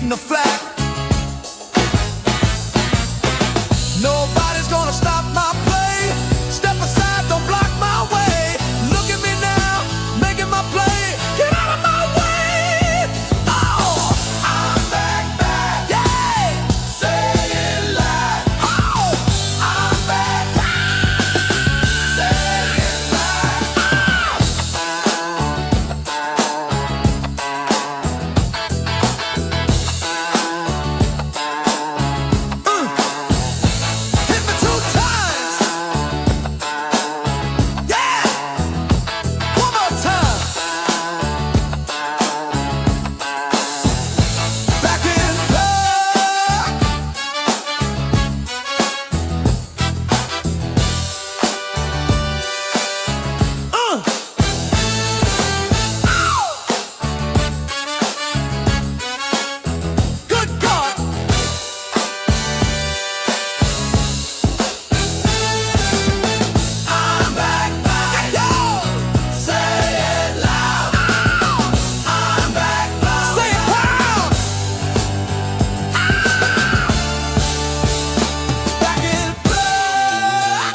the flag. Nobody's gonna stop my play. Step aside, don't block my way. Look at me now, making my play. Get out of my way. Oh, I'm back, yeah. Say it loud. Oh, I'm back, say it loud. Hit me 2 times. Yeah. One more time. Back in black. Good God. I'm back, yo. Say it loud. I'm back, say it proud. Back in black.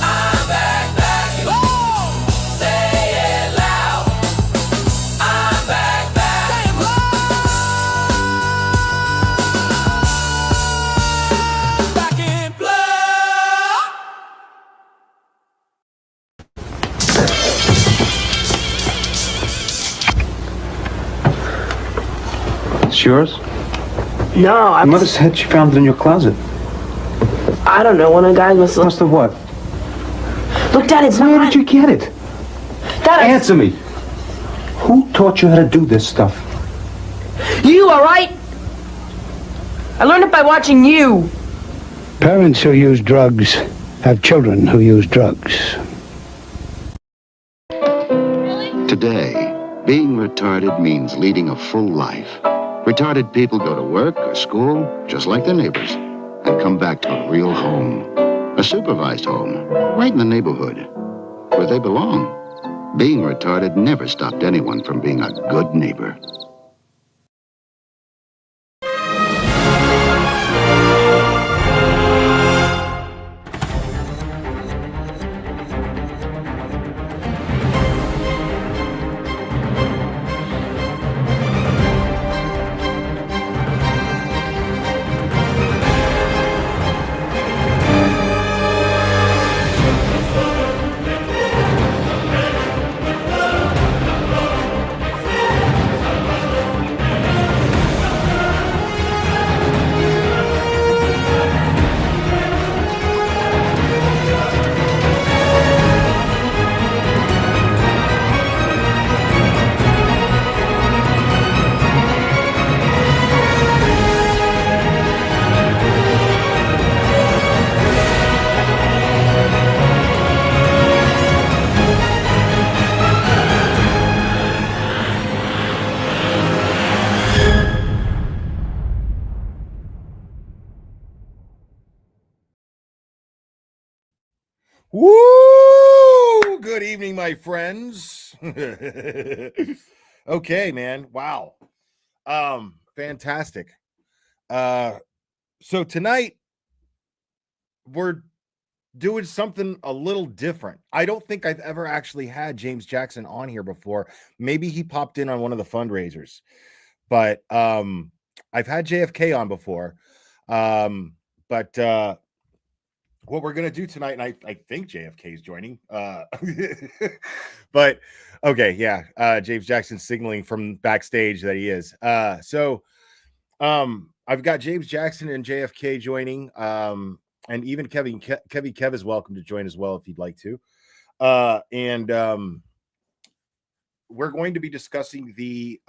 I'm back, oh, say it loud. I'm back, say it loud. Back in black. It's yours? No, Your mother said she found it in your closet. I don't know. One of the guys must look. Must have what? Look, Dad, it's Where not. did you get it? Dad, Answer me. Who taught you how to do this stuff? you, all right? I learned it by watching you. Parents who use drugs have children who use drugs. Today, being retarded means leading a full life. Retarded people go to work or school, just like their neighbors, and come back to a real home. A supervised home, right in the neighborhood, where they belong. Being retarded never stopped anyone from being a good neighbor. Woo! Good evening, my friends. Okay, man. Wow. Fantastic. So tonight we're doing something a little different. I don't think I've ever actually had James Jackson on here before. Maybe he popped in on one of the fundraisers, but I've had JFK on before. But what we're gonna do tonight, and I think JFK is joining. But okay, yeah. James Jackson signaling from backstage that he is. I've got James Jackson and JFK joining. And even Kevin Kev is welcome to join as well if you'd like to. And we're going to be discussing the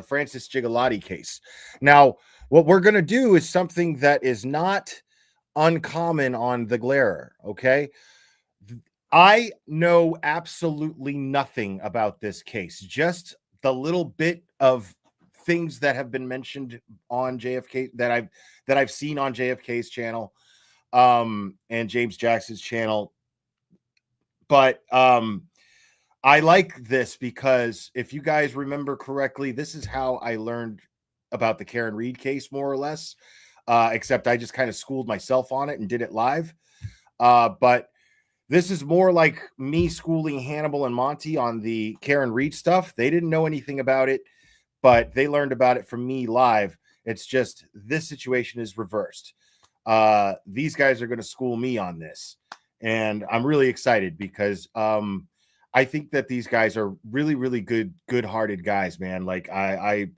Francis Gigolotti case. Now, what we're going to do is something that is not uncommon on the Glare. Okay, I know absolutely nothing about this case, just the little bit of things that have been mentioned on JFK that I've seen on JFK's channel and James Jackson's channel. But I like this because if you guys remember correctly, this is how I learned about the Karen Reed case, more or less. Except I just kind of schooled myself on it and did it live. But this is more like me schooling Hannibal and Monty on the Karen Reed stuff. They didn't know anything about it, but they learned about it from me live. It's just this situation is reversed. These guys are going to school me on this. And I'm really excited because I think that these guys are really, really good-hearted guys, man. Like I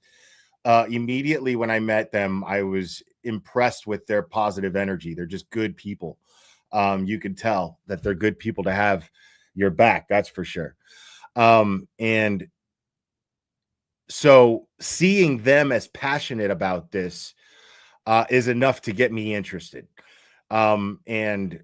immediately when I met them, I was impressed with their positive energy. They're just good people. You can tell that they're good people to have your back. That's for sure. And so seeing them as passionate about this is enough to get me interested. And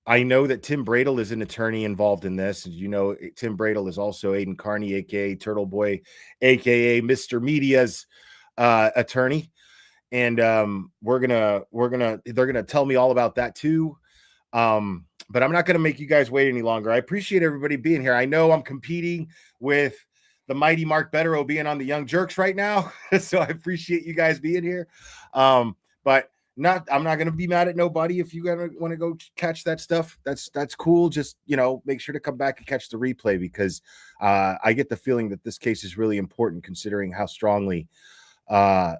I know that Tim Bradle is an attorney involved in this. And you know, Tim Bradle is also Aiden Carney, aka Turtle Boy, aka Mr. Media's attorney. And they're gonna tell me all about that too. But I'm not gonna make you guys wait any longer. I appreciate everybody being here. I know I'm competing with the mighty Mark Betterow being on the Young Jerks right now. So I appreciate you guys being here. But I'm not gonna be mad at nobody if you guys want to go catch that stuff. That's cool. Just make sure to come back and catch the replay because I get the feeling that this case is really important considering how strongly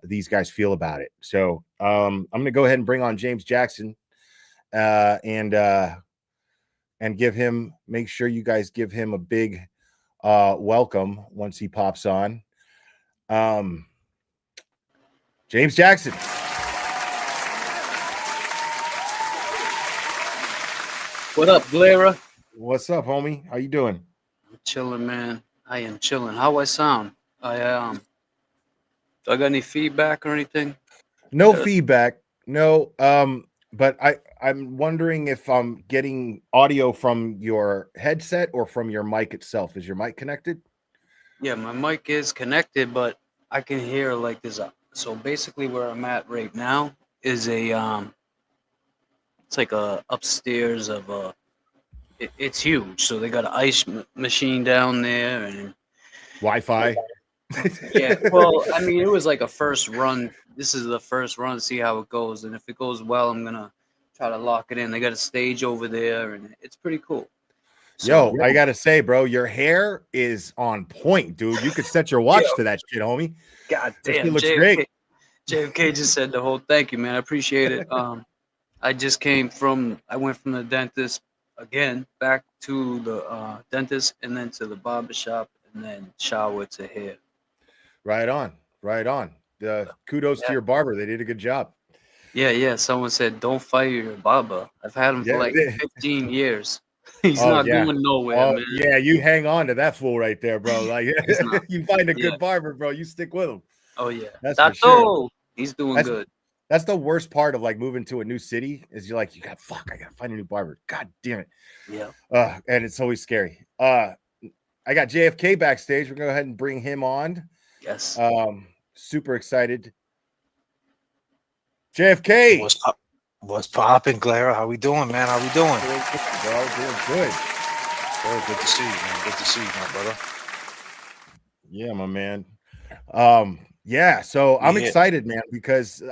these guys feel about it. So I'm gonna go ahead and bring on James Jackson and make sure you guys give him a big welcome once he pops on. James Jackson. What up, Glera? What's up, homie? How you doing? I'm chilling, man. I am chilling. How I sound? Do I got any feedback or anything? No feedback. No. But I'm wondering if I'm getting audio from your headset or from your mic itself. Is your mic connected? Yeah, my mic is connected, but I can hear like this. So basically, where I'm at right now is it's like a upstairs of a. It's huge, so they got an ice machine down there and Wi-Fi. yeah. Well, I mean, it was like a first run. This is the first run. See how it goes, and if it goes well, I'm gonna try to lock it in. They got a stage over there, and it's pretty cool. So, Yo, I gotta say, bro, your hair is on point, dude. You could set your watch to that shit, homie. God That damn, shit looks JFK, great. JFK just said the whole thank you, man. I appreciate it. I went from the dentist again, back to the dentist, and then to the barber shop, and then shower to hair. Right on. Kudos to your barber. They did a good job. Yeah. Someone said, don't fire your barber. I've had him for like 15 years. He's not going nowhere, man. Yeah, you hang on to that fool right there, bro. Like you find a good barber, bro. You stick with him. Oh, yeah. That's for sure. He's doing good. That's the worst part of like moving to a new city is I gotta find a new barber. God damn it. Yeah. And it's always scary. I got JFK backstage. We're gonna go ahead and bring him on. Yes. Super excited. JFK. What's popping, Glera? How we doing, man? How we doing? Doing good, bro. Doing good. Good to see you, man. Good to see you, my brother. Yeah, my man. Yeah, so I'm excited, man, because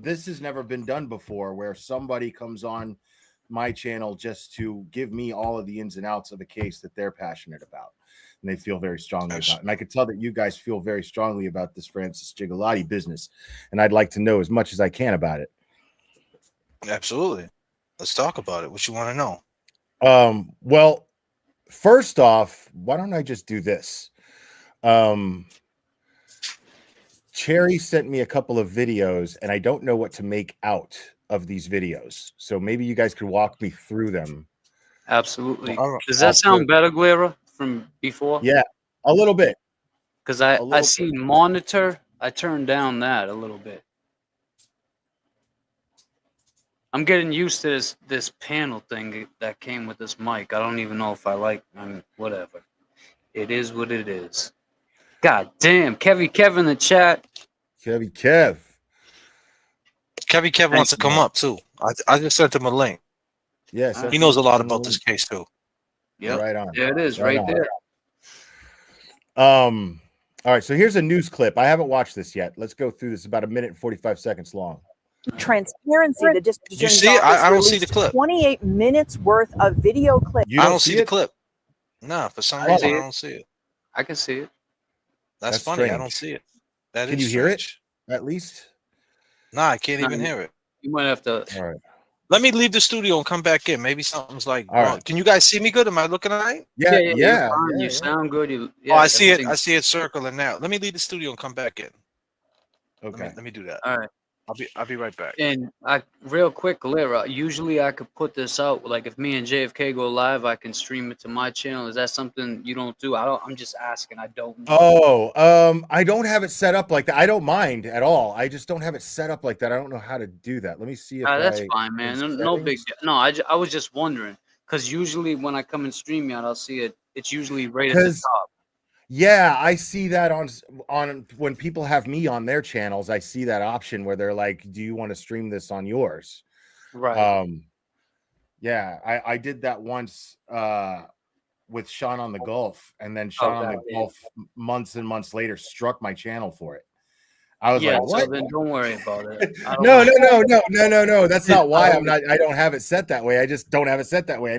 this has never been done before where somebody comes on my channel just to give me all of the ins and outs of a case that they're passionate about and they feel very strongly about. And I could tell that you guys feel very strongly about this Francis Gigolotti business, and I'd like to know as much as I can about it. Absolutely. Let's talk about it. What you want to know? Well, first off, why don't I just do this? Cherry sent me a couple of videos, and I don't know what to make out of these videos. So maybe you guys could walk me through them. Absolutely. Well, Does that sound better, Glera, from before? Yeah, a little bit. Because I see monitor. I turned down that a little bit. I'm getting used to this panel thing that came with this mic. I don't even know if I like. I mean, whatever. It is what it is. God damn, Kev in the chat. Kev. Kev wants to come up too. I just sent him a link. Yes, He knows a lot about this case too. Yep. Right on. There it is, right there. All right, so here's a news clip. I haven't watched this yet. Let's go through this. About a minute and 45 seconds long. Transparency. The district You see it? I don't see the clip. 28 minutes worth of video clip. You I don't see the clip. Nah, for some reason I don't see it. I can see it. That's funny. strange. I don't see it. That Can is you hear it? strange. At least? Nah, I can't even hear it. You might have to. All right. Let me leave the studio and come back in. Maybe something's like All wrong. right. Can you guys see me good? Am I looking all right? Yeah. You're fine. You sound good. Oh, I see it. I see it circling now. Let me leave the studio and come back in. Okay. Let me do that. All right. I'll be right back. And real quick, Lyra, usually I could put this out. Like if me and J.F.K go live, I can stream it to my channel. Is that something you don't do? I'm just asking. I don't know. Oh, I don't have it set up like that. I don't mind at all. I just don't have it set up like that. I don't know how to do that. Let me see if That's fine, man. No big settings. deal. No, I was just wondering because usually when I come and stream out, I'll see it. It's usually right at the top. Yeah, I see that on when people have me on their channels. I see that option where they're like, "Do you want to stream this on yours?" Right. Yeah, I did that once with Sean on the Gulf, and then Sean on the Gulf months and months later struck my channel for it. I was like, "What?" So then don't worry about it. No. That's not why I don't have it set that way. I just don't have it set that way. I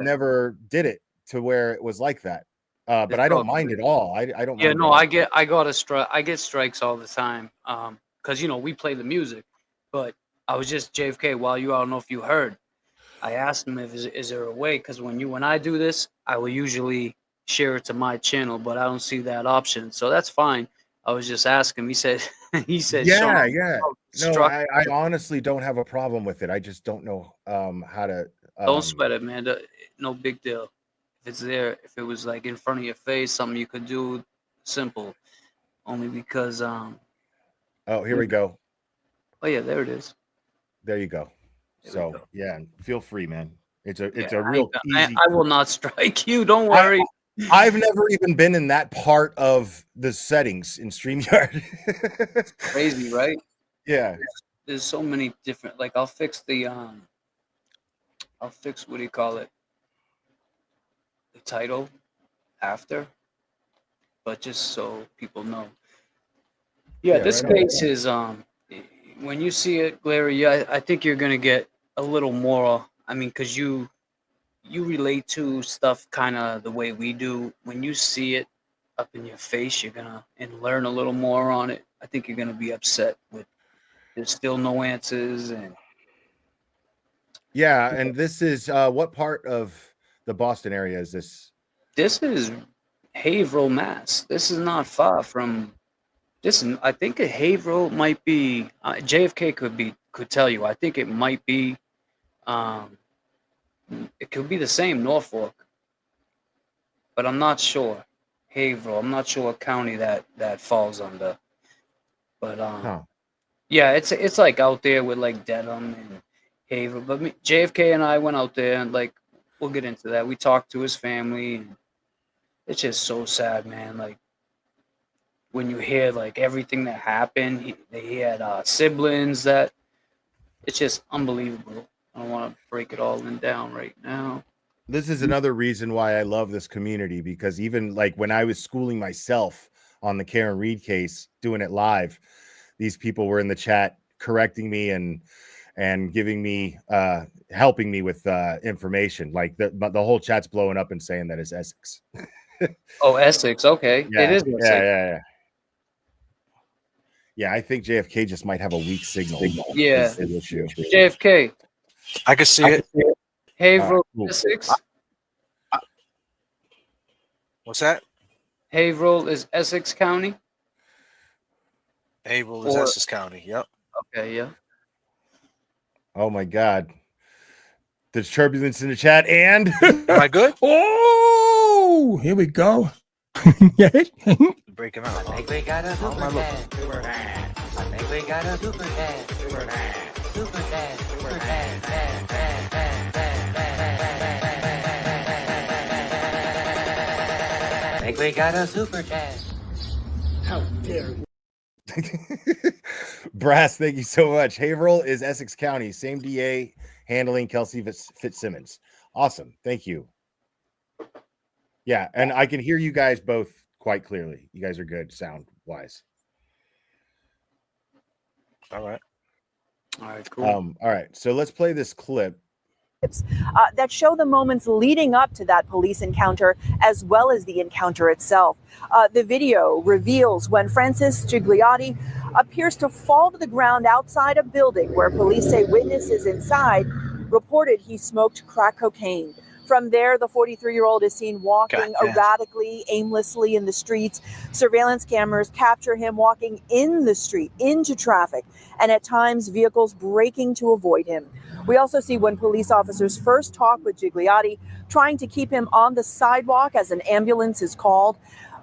never did it to where it was like that. But I don't mind at all. I don't. Yeah, mind no, I get strikes all the time. Because we play the music, but I was just JFK while I don't know if you heard. I asked him if is there a way, because when I do this, I will usually share it to my channel, but I don't see that option. So that's fine. I was just asking. He said yeah. No, I honestly don't have a problem with it. I just don't know how to. Don't sweat it, man. No big deal. If it's there, if it was like in front of your face, something you could do, simple. Only because Oh, here we go. Oh yeah, there it is. There you go. So yeah, feel free, man. It's a real easy. I will not strike you. Don't worry. I've never even been in that part of the settings in StreamYard. It's crazy, right? Yeah. There's so many different. Like I'll fix the what do you call it? The title after, but just so people know. Yeah, this case is when you see it, Larry, I think you're gonna get a little more. I mean, because you relate to stuff kind of the way we do. When you see it up in your face, you're gonna learn a little more on it. I think you're gonna be upset with there's still no answers and. Yeah, and this is what part of the Boston area is this? This is Haverhill, Mass. This is not far from. I think Haverhill might be. JFK could tell you. I think it might be. It could be the same Norfolk, but I'm not sure. Haverhill. I'm not sure what county that falls under. But yeah, it's like out there with like Dedham and Haverhill. But JFK and I went out there and like we'll get into that. We talked to his family. And it's just so sad, man. Like when you hear like everything that happened, he had siblings that it's just unbelievable. I don't want to break it all down right now. This is another reason why I love this community, because even like when I was schooling myself on the Karen Reed case, doing it live, these people were in the chat correcting me and and giving me helping me with information. Like the whole chat's blowing up and saying that it's Essex. Oh, Essex. Okay, it is Essex. Yeah, I think JFK just might have a weak signal. Yeah. Is the issue. JFK. I can see it. Haverhill, cool. Essex. What's that? Haverhill is Essex County. Haverhill is Essex County. Yep. Okay, yeah. Oh my God. There's turbulence in the chat, and am I good? Oh, here we go. Breaking out. I think we got a super dad. Super dad. I think we got a super dad. Super dad. Super dad. Super dad. I think we got a super dad. How dare you? Brass, thank you so much. Haverhill is Essex County. Same DA handling Kelsey Fitzsimmons. Awesome. Thank you. Yeah, and I can hear you guys both quite clearly. You guys are good sound-wise. All right. All right, cool. All right, so let's play this clip. That show the moments leading up to that police encounter, as well as the encounter itself. The video reveals when Francis Gigolotti appears to fall to the ground outside a building where police say witnesses inside reported he smoked crack cocaine. From there, the 43-year-old is seen walking erratically, aimlessly in the streets. Surveillance cameras capture him walking in the street, into traffic, and at times vehicles braking to avoid him. We also see when police officers first talk with Gigolotti, trying to keep him on the sidewalk as an ambulance is called.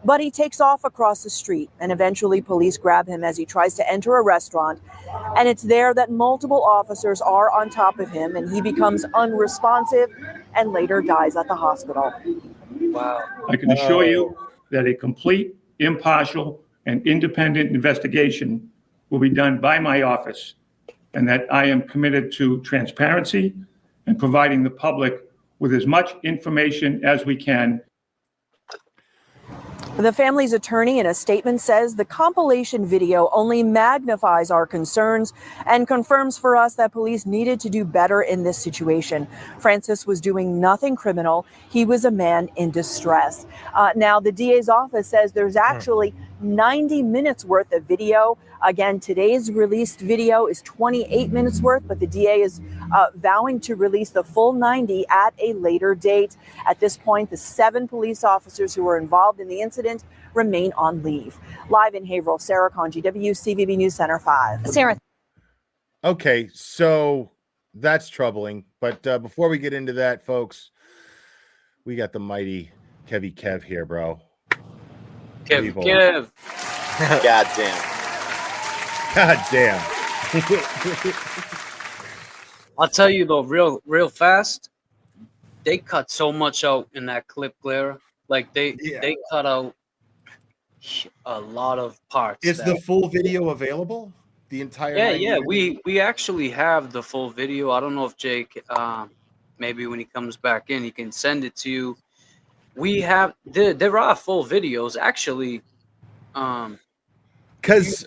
But he takes off across the street, and eventually police grab him as he tries to enter a restaurant. And it's there that multiple officers are on top of him, and he becomes unresponsive and later dies at the hospital. Wow. I can assure you that a complete, impartial, and independent investigation will be done by my office, and that I am committed to transparency and providing the public with as much information as we can. The family's attorney in a statement says the compilation video only magnifies our concerns and confirms for us that police needed to do better in this situation. Francis was doing nothing criminal. He was a man in distress. Now, the DA's office says there's actually 90 minutes worth of video. Again, today's released video is 28 minutes worth, but the DA is vowing to release the full 90 at a later date. At this point, the 7 police officers who were involved in the incident remain on leave. Live in Haverhill, Sarah Con, GW, CVB News Center 5. Sarah. Okay, so that's troubling. But before we get into that, folks, we got the mighty Kev here, bro. Kev. God damn. God damn. I'll tell you though, real fast, they cut so much out in that clip, Clara. Like they cut out a lot of parts. Is the full video available? The entire Yeah. We actually have the full video. I don't know if Jake maybe when he comes back in he can send it to you. We have there are full videos actually. Because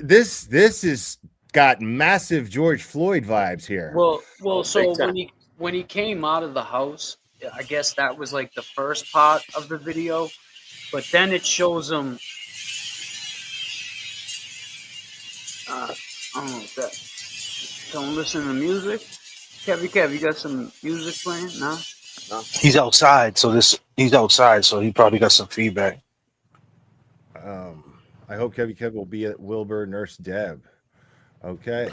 this is got massive George Floyd vibes here. Well, so when he came out of the house, I guess that was like the first part of the video, but then it shows him. I don't know if that. Don't listen to music. Kev, you got some music playing? No. He's outside, so he probably got some feedback. I hope Kev will be at Wilbur Nurse Deb. Okay.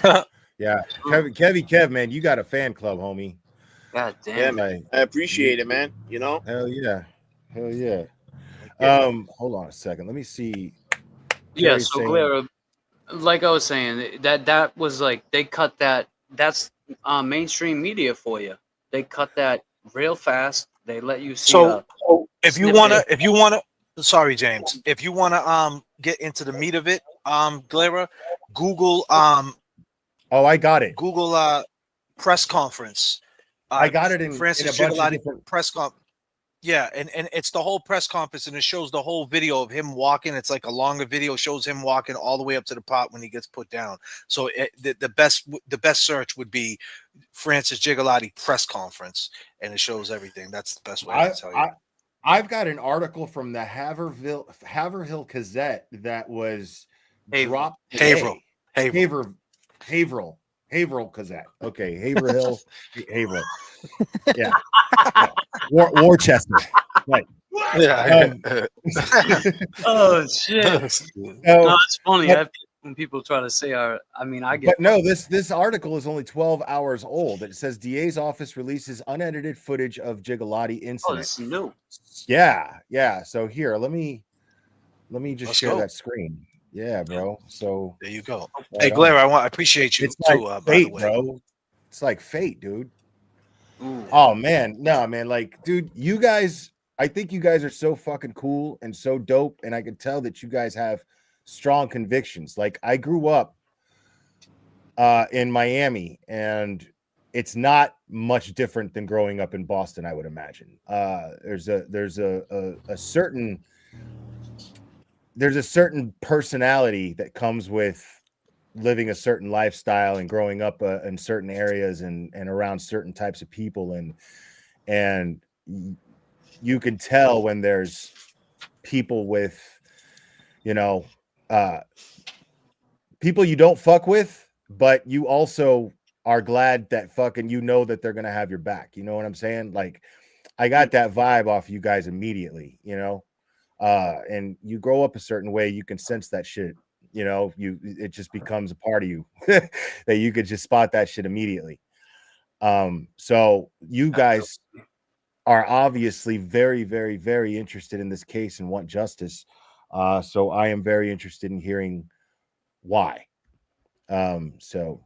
Yeah. Kev, man, you got a fan club, homie. God damn. Yeah, man. I appreciate it, man. You know? Hell yeah. Hold on a second. Let me see. Yeah, so Clara, like I was saying, that was like they cut that. That's mainstream media for you. They cut that real fast. They let you see. So if you wanna, sorry, James, if you wanna get into the meat of it, Clara, Google I got it. Google press conference. I got it in Francis a bunch of Gigolotti different press conference. Yeah, and it's the whole press conference, and it shows the whole video of him walking. It's like a longer video, shows him walking all the way up to the pot when he gets put down. So the best search would be Francis Gigolotti press conference, and it shows everything. That's the best way to tell you. I've got an article from the Haverhill Gazette that was dropped today. Haverhill Gazette. Okay, Haverhill. Yeah. Worcester. Right. Yeah. Oh shit. No, it's funny. When people try to say I get. But no, this article is only 12 hours old. It says DA's office releases unedited footage of Gigolotti incident. Oh, this is new. Yeah. So here, let me just share go. that screen. Yeah, bro. So there you go. Right Hey, Blair, I appreciate you it's too. like By fate, the way, bro. It's like fate, dude. Ooh. Oh man, no, man. Like, dude, you guys, I think you guys are so fucking cool and so dope, and I can tell that you guys have strong convictions. Like, I grew up in Miami, and it's not much different than growing up in Boston, I would imagine. There's a certain personality that comes with living a certain lifestyle and growing up in certain areas and around certain types of people, and you can tell when there's people with, people you don't fuck with, but you also are glad that fucking that they're gonna have your back. You know what I'm saying? Like, I got that vibe off you guys immediately. And you grow up a certain way, you can sense that shit. It just becomes a part of you that you could just spot that shit immediately. So you guys are obviously very, very, very interested in this case and want justice. So I am very interested in hearing why. So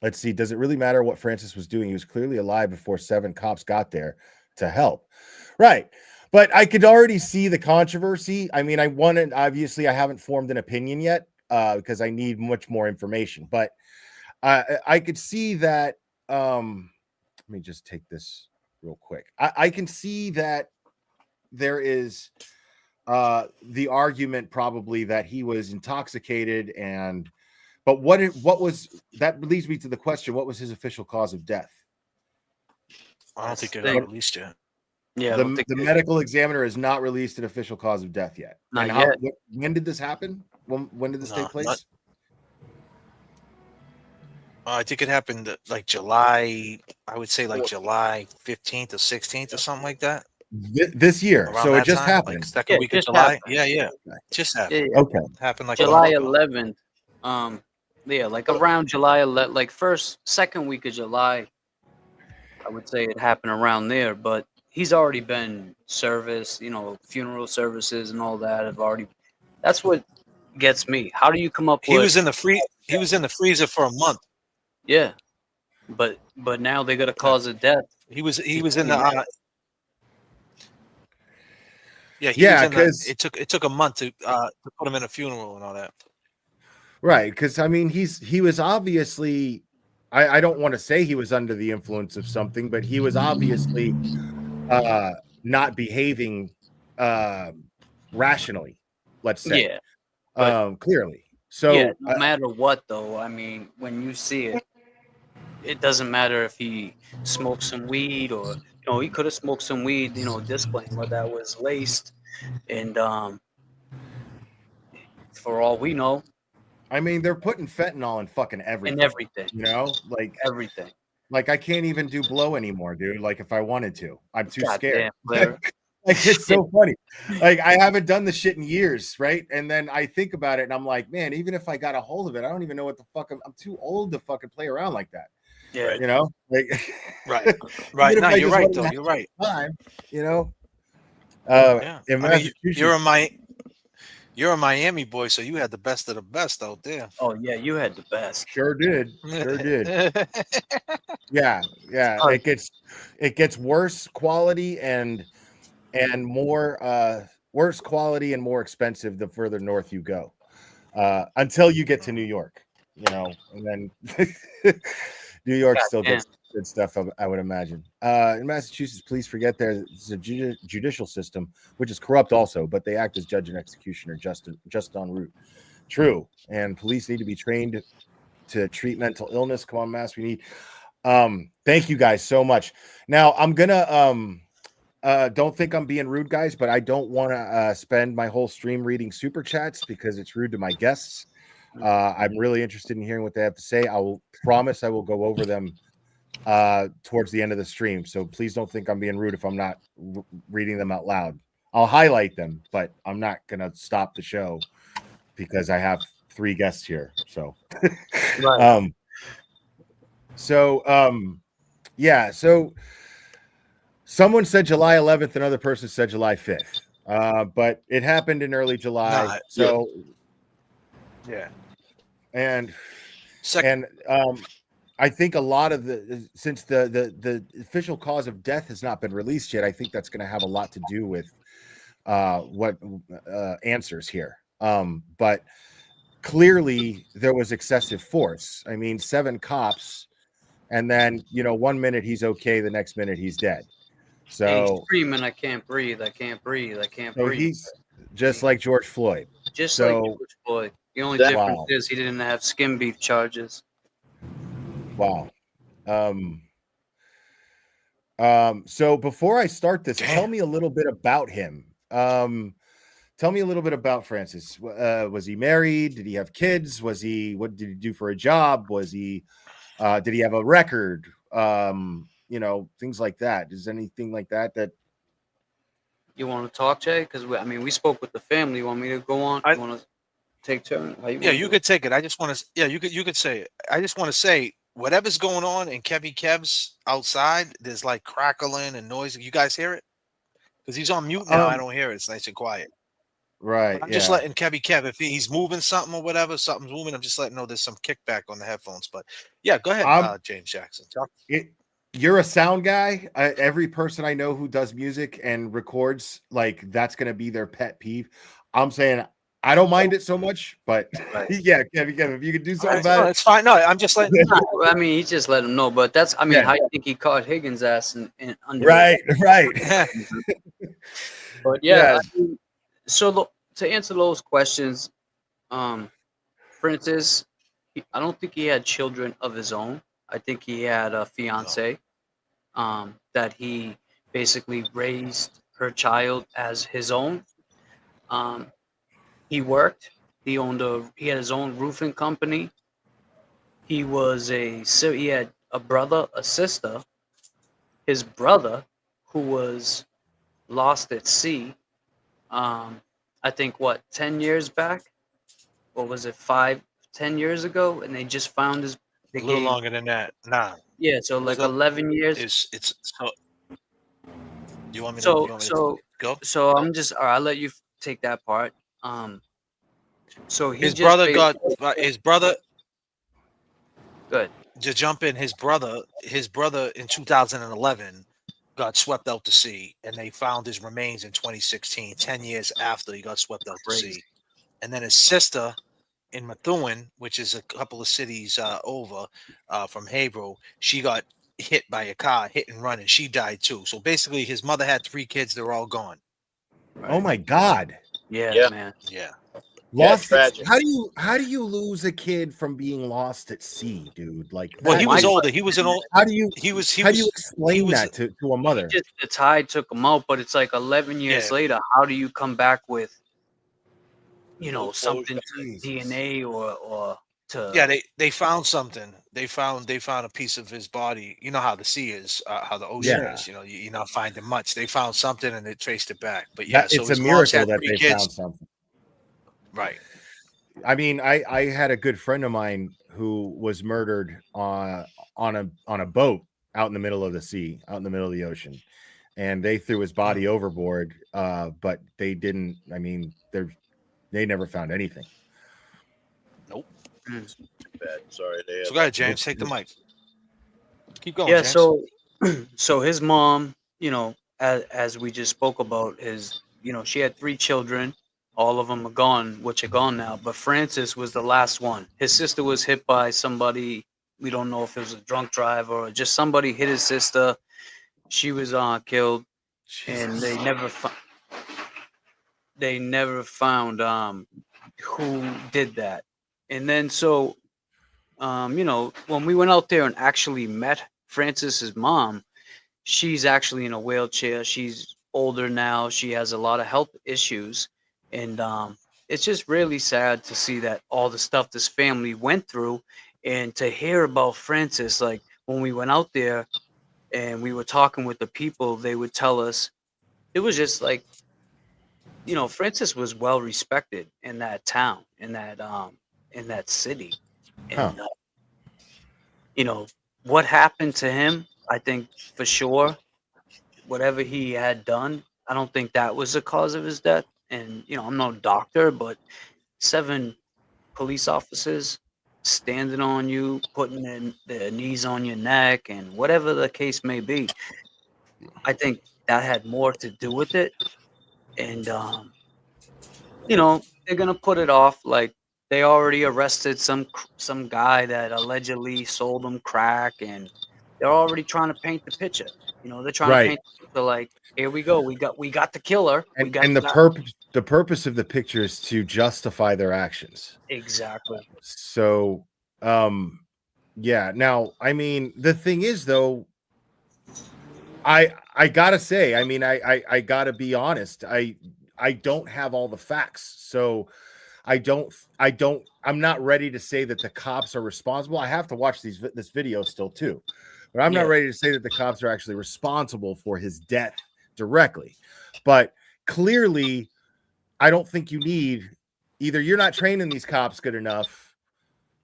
let's see. Does it really matter what Francis was doing? He was clearly alive before 7 cops got there to help. Right. But I could already see the controversy. I mean, obviously I haven't formed an opinion yet because I need much more information, but I could see that. Let me just take this real quick. I can see that there is the argument probably that he was intoxicated, but what was that leads me to the question: what was his official cause of death? I don't think it got released yet. Yeah, the medical examiner has not released an official cause of death yet. Not yet. When did this happen? When did this take place? I think it happened like July. I would say like July 15th or 16th or something like that. This year. Around So that it just time, happened. like second week of July. Yeah. Just happened. Yeah. Okay. Happened like July 11th. Like around July 11th, like second week of July. I would say it happened around there, but he's already been service, funeral services and all that have already. That's what gets me. How do you come up with? He was in the freezer for a month. Yeah, but now they got a cause of death. He was in the. Because it took a month to put him in a funeral and all that. Right, because I mean he was obviously. I don't want to say he was under the influence of something, but he was obviously not behaving rationally, let's say. Yeah. Clearly. So no matter what, though, I mean, when you see it, it doesn't matter if he smoked some weed or he could have smoked some weed, disclaimer that was laced, and for all we know. I mean, they're putting fentanyl in fucking everything. In everything. Like everything. Like, I can't even do blow anymore, dude. Like, if I wanted to, I'm too scared. Damn, like, it's so funny. Like, I haven't done the shit in years, right? And then I think about it, and I'm like, man, even if I got a hold of it, I don't even know what the fuck. I'm too old to fucking play around like that. Yeah, Like, right. No, you're right, though. You're right. Time, in Massachusetts, you're a Miami boy, so you had the best of the best out there. Oh yeah, you had the best. Sure did. Yeah. It gets worse quality and more worse quality and more expensive the further north you go. Until you get to New York, and then New York still gets Good stuff, I would imagine. In Massachusetts, police forget there's a judicial system, which is corrupt also, but they act as judge and executioner just en route. True. And police need to be trained to treat mental illness. Come on, Mass. We need. Thank you guys so much. Now, I'm going to don't think I'm being rude, guys, but I don't want to spend my whole stream reading super chats because it's rude to my guests. I'm really interested in hearing what they have to say. I will promise I will go over them towards the end of the stream. So please don't think I'm being rude if I'm not reading them out loud. I'll highlight them, but I'm not going to stop the show because I have 3 guests here. So, Right. yeah. So someone said July 11th, another person said July 5th. But it happened in early July. Yeah. And I think a lot of since the official cause of death has not been released yet, I think that's going to have a lot to do with what answers here. But clearly there was excessive force. I mean, 7 cops, and then 1 minute he's okay, the next minute he's dead. So he's screaming, "I can't breathe! I can't breathe! I can't breathe!" He's just like George Floyd. Just like George Floyd. The only difference is he didn't have skin beef charges. Wow. So before I start this, tell me a little bit about him. Tell me a little bit about Francis. Was he married? Did he have kids? What did he do for a job? Did he have a record? Things like that. Is anything like that you want to talk, Jay? Because we spoke with the family. You want me to go on? You want to take turn? You could take it. I just want to. Yeah, you could say it. I just want to say whatever's going on in Kev's outside. There's like crackling and noise. You guys hear it? Because he's on mute now. I don't hear it. It's nice and quiet. Right. I'm just letting Kev, if he's moving something or whatever, something's moving, I'm just letting know there's some kickback on the headphones. But yeah, go ahead, James Jackson. You're a sound guy. Every person I know who does music and records, like that's going to be their pet peeve. I'm saying I don't mind it so much, but yeah, Kevin, if you could do something about it. It's fine. No, I'm just letting. He just let him know. But that's, how you think he caught Higgins' ass in under? Right. But yeah. So to answer those questions, Francis, I don't think he had children of his own. I think he had a fiance that he basically raised her child as his own. He worked. He had his own roofing company. He had a brother, a sister. His brother, who was lost at sea. I think 10 years back, or was it 10 years ago? And they just found his. A little longer than that. Nah. Yeah, so like 11 years. It's so. You want me to go? So I'm just. All right, I'll let you take that part. So his brother got his brother. Good. To jump in, his brother in 2011. Got swept out to sea, and they found his remains in 2016, 10 years after he got swept out to sea. And then his sister in Methuen, which is a couple of cities over from Hebrew, she got hit by a car, hit and run, and she died too. So basically, his mother had 3 kids. They're all gone. Right. Oh my God. Yeah, man. Yeah. Lost. How do you lose a kid from being lost at sea, dude? Like, well, he was older. He was an old. How do you explain that to a mother? The tide took him out, but it's like 11 years later. How do you come back with, something to DNA or to? Yeah, they found something. They found a piece of his body. You know how the sea is, how the ocean is. You're not finding much. They found something and they traced it back. But yeah, it's a miracle that they found something. Right. I mean, I had a good friend of mine who was murdered on a boat out in the middle of the sea, out in the middle of the ocean, and they threw his body overboard. But they didn't. I mean, they never found anything. Nope. Too bad. Sorry. So go ahead, James. Take the mic. Keep going. Yeah. James. So his mom, as we just spoke about, she had 3 children. All of them are gone, which are gone now. But Francis was the last one. His sister was hit by somebody We don't know if it was a drunk driver or just somebody hit his sister. She was killed, and they never found who did that. And then so when we went out there and actually met Francis's mom, she's actually in a wheelchair. She's older now. She has a lot of health issues, and it's just really sad to see that all the stuff this family went through, and to hear about Francis. Like when we went out there and we were talking with the people, they would tell us it was just like, Francis was well respected in that town, in that city, Huh. and what happened to him. I think for sure, whatever he had done, I don't think that was the cause of his death. And I'm no doctor, but 7 police officers standing on you, putting their knees on your neck, and whatever the case may be, I think that had more to do with it. And they're gonna put it off. Like they already arrested some guy that allegedly sold them crack, and they're already trying to paint the picture. They're trying to Right. paint the picture like, here we go, we got the killer. And the purpose of the picture is to justify their actions. Exactly. So, yeah. Now, I mean, the thing is, though, I gotta say, I mean, I gotta be honest. I don't have all the facts, so I'm not ready to say that the cops are responsible. I have to watch this video still too, but I'm not ready to say that the cops are actually responsible for his death directly. But clearly, I don't think you need either. You're not training these cops good enough,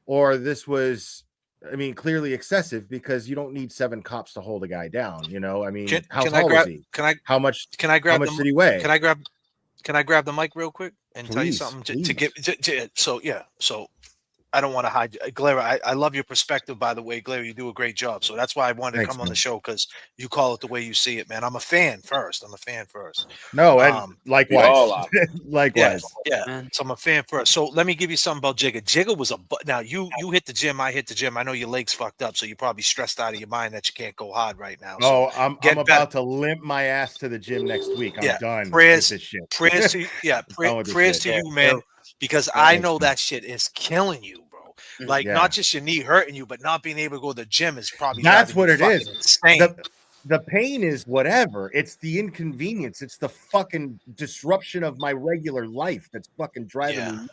or this was, I mean, clearly excessive, because you don't need 7 cops to hold a guy down. I mean, how tall is he? How much did he weigh? Can I grab the mic real quick and tell you Please, something to get so I don't want to hide Glera. I love your perspective, by the way, Glera. You do a great job. So that's why I wanted to come on the show, because you call it the way you see it, man. I'm a fan first. No, and likewise. Likewise. Yeah. So I'm a fan first. So let me give you something about Jigga. Jigga was now you hit the gym, I hit the gym. I know your legs fucked up, so you're probably stressed out of your mind that you can't go hard right now. So I'm about to limp my ass to the gym next week. I'm done prayers, with this shit. Prayers to prayers to you, man, because I know that shit is killing you, bro. Like not just your knee hurting you, but not being able to go to the gym is probably that's what it is. Insane. The pain is whatever. It's the inconvenience. It's the fucking disruption of my regular life that's fucking driving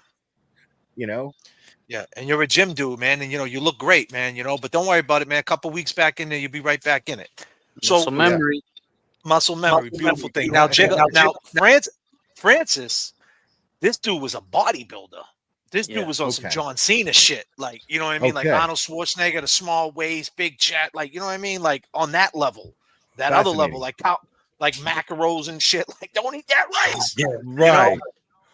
me. Yeah, and you're a gym dude, man, and you look great, man. But don't worry about it, man. A couple weeks back in there, you'll be right back in it. So muscle memory, beautiful thing. Now, Francis, this dude was a bodybuilder. This dude was on some John Cena shit, like, you know what I mean? Like Arnold Schwarzenegger, the small waist, big chat, like, you know what I mean? Like on that level, that other level, like macros and shit. Like, don't eat that rice. Yeah, right.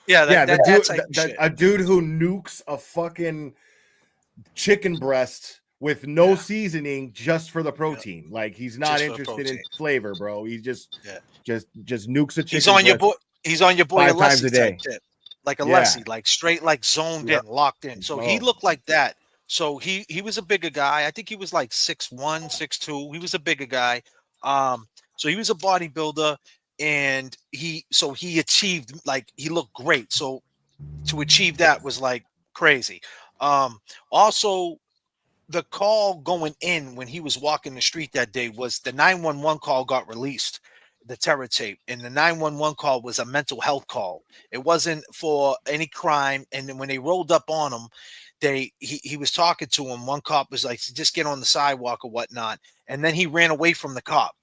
That's a dude who nukes a fucking chicken breast with no seasoning just for the protein. Like, he's not interested in flavor, bro. He just nukes a chicken. He's on your boy 5 times a day. Like Alessi, like straight, like zoned in, locked in. So he looked like that. So he was a bigger guy. I think he was like 6'1", 6'2". He was a bigger guy. So he was a bodybuilder, and he achieved, like, he looked great. So to achieve that was like crazy. Also, the call going in when he was walking the street that day was the 911 call got released, the terror tape, and the 911 call was a mental health call. It wasn't for any crime. And then when they rolled up on him, he was talking to him. One cop was like, just get on the sidewalk or whatnot. And then he ran away from the cop.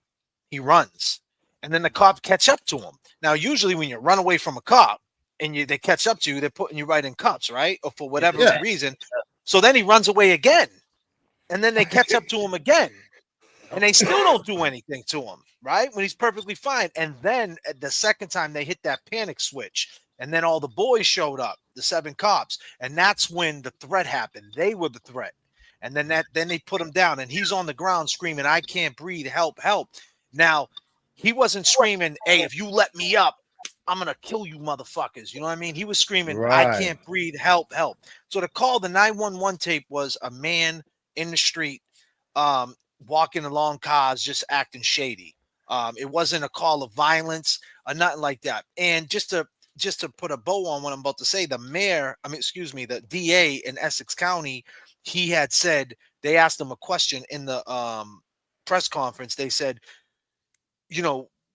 He runs. And then the cop catch up to him. Now, usually when you run away from a cop and they catch up to you, they're putting you right in cuffs, right? Or for whatever reason. So then he runs away again. And then they catch up to him again. And they still don't do anything to him, right? When he's perfectly fine. And then at the second time they hit that panic switch. And then all the boys showed up, the 7 cops. And that's when the threat happened. They were the threat. And then they put him down. And he's on the ground screaming, I can't breathe, help, help. Now, he wasn't screaming, hey, if you let me up, I'm going to kill you motherfuckers. You know what I mean? He was screaming, I can't breathe, help, help. So the call, the 911 tape was a man in the street, walking along cars, just acting shady. It wasn't a call of violence or nothing like that. And just to put a bow on what I'm about to say, the DA in Essex County, he had said, they asked him a question in the press conference. They said,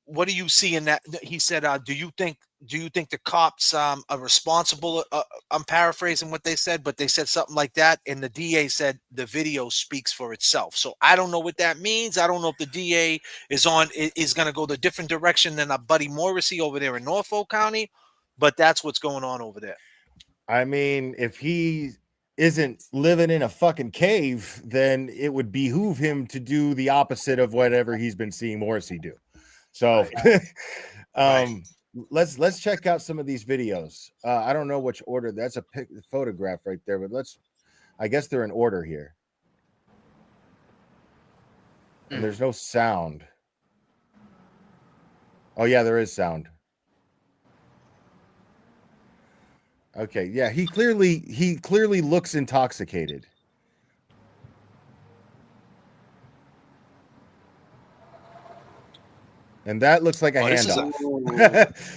what do you see in that? He said, do you think the cops are responsible? I'm paraphrasing what they said, but they said something like that. And the DA said the video speaks for itself. So I don't know what that means. I don't know if the DA is going to go the different direction than our buddy Morrissey over there in Norfolk County, but that's what's going on over there. I mean, if he isn't living in a fucking cave, then it would behoove him to do the opposite of whatever he's been seeing Morrissey do. So let's check out some of these videos. I don't know which order. That's a photograph right there, but I guess they're in order here. And there's no sound. Oh yeah, there is sound. Okay, yeah, he clearly looks intoxicated. And that looks like a handoff.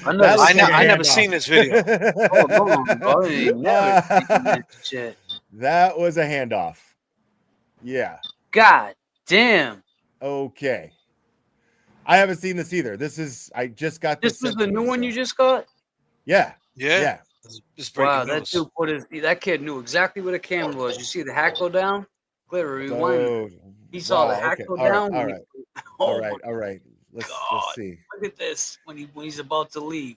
I never seen this video. That was a handoff. Yeah. God damn. Okay. I haven't seen this either. I just got this. This was the new one you just got? Yeah. Yeah. Wow, that kid knew exactly where the camera was. You see the hat go down? Clear rewind. He saw the hat go down. All right. Let's see. Look at this when he's about to leave.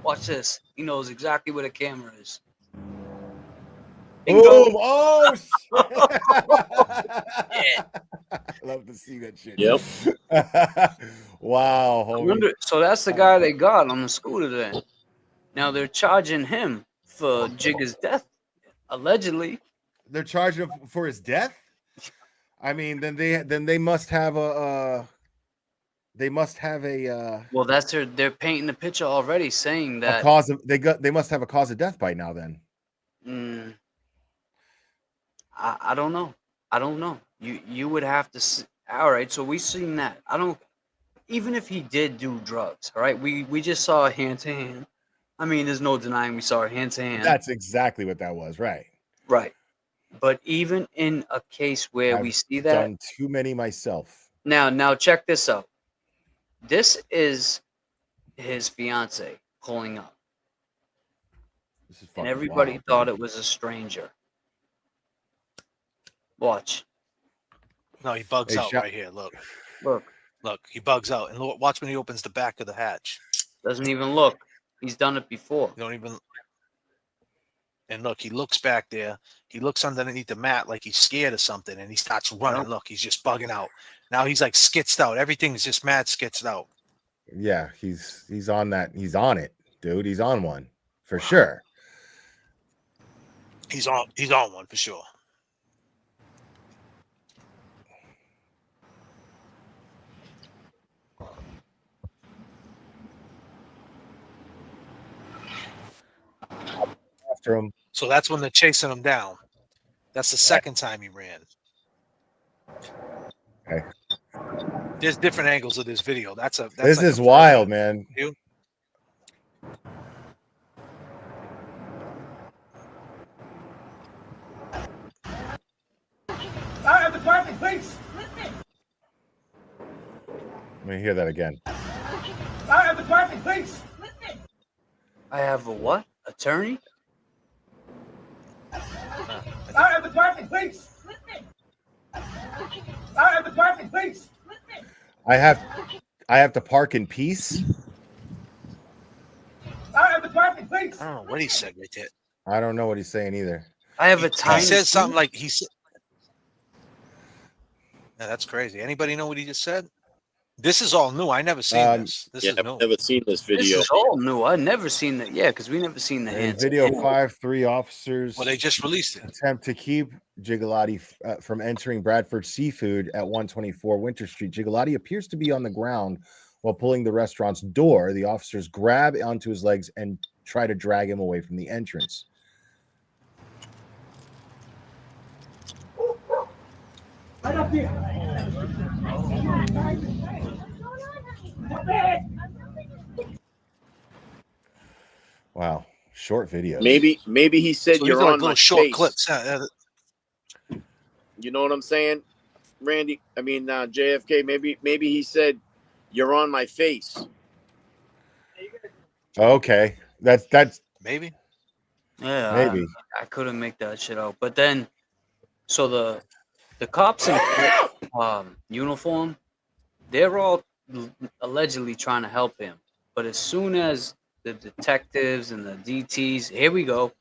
Watch this. He knows exactly where the camera is. Boom! Oh shit! Yeah. I love to see that shit. Yep. Wow. So that's the guy they got on the scooter then. Now they're charging him for Jigga's death, allegedly. They're charging him for his death. I mean, then they must have a. Well, they're painting the picture already, saying that they must have a cause of death by now. Then. I don't know. You would have to see. All right, so we've seen that. Even if he did do drugs, all right, we just saw a hand to hand. I mean, there's no denying we saw a hand to hand. That's exactly what that was, right? Right. But even in a case where we see that, done too many myself. Now check this out. This is his fiance pulling up, and everybody thought it was a stranger. Watch. No, he bugs out right here. Look, he bugs out, and watch when he opens the back of the hatch. Doesn't even look. He's done it before. You don't even. And look, he looks back there. He looks underneath the mat like he's scared of something, and he starts running. Look, he's just bugging out. Now he's like skitzed out. Everything's just mad skitzed out. Yeah, he's on that. He's on it, dude. He's on one for sure. He's on one for sure. After him. So that's when they're chasing him down. That's the second time he ran. Okay. There's different angles of this video. This like is wild, man. View. I have the parking, please. Let me hear that again. I have the parking, please. I have a what? Attorney? I have the parking, please. I have the parking, please. I have to park in peace. I have the parking, please. I don't know what he said right there. I don't know what he's saying either. I have a time. He said something like he said. Yeah, that's crazy. Anybody know what he just said? This is all new. I never seen this. This is new. I've never seen this video. This is all new. I never seen that. Yeah, because we never seen the hands. Video 5-3 officers. Well, they just released it. Attempt to keep Gigolotti from entering Bradford Seafood at 124 Winter Street. Gigolotti appears to be on the ground while pulling the restaurant's door. The officers grab onto his legs and try to drag him away from the entrance. Wow, short videos. Maybe he said So these you're are like on little my short face. clips. You know what I'm saying, Randy? I mean, JFK. Maybe he said you're on my face. Okay, that's maybe. Yeah, maybe. I couldn't make that shit out. But then, so the cops in uniform, they're all allegedly trying to help him. But as soon as the detectives and the DTs, here we go,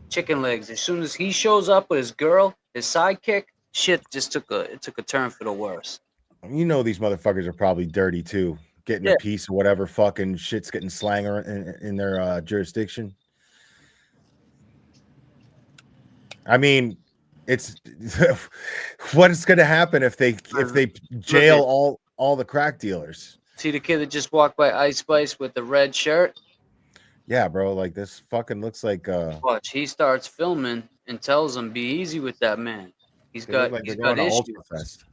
chicken legs. As soon as he shows up with his girl, his sidekick, shit just took a turn for the worse. You know these motherfuckers are probably dirty too, getting Yeah. a piece of whatever fucking shit's getting slanger in their jurisdiction. I mean, it's what is going to happen if they jail all the crack dealers? See the kid that just walked by Ice Spice with the red shirt? Yeah, bro. Like this fucking looks like Watch, he starts filming and tells him, "Be easy with that man. He's they look got like he's they're going got to issues." Ultrafest.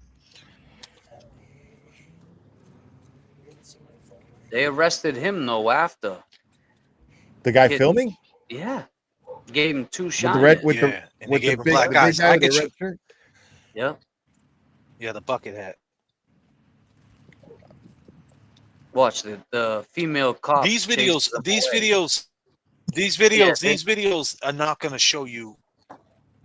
They arrested him though after. The guy filming? Yeah, gave him 2 shots. With the red, with Yeah, the and with they the gave him big, black the eyes. big guy I with the could red shirt. Yeah. Yeah, the bucket hat. Watch the female cop. These videos are not going to show you.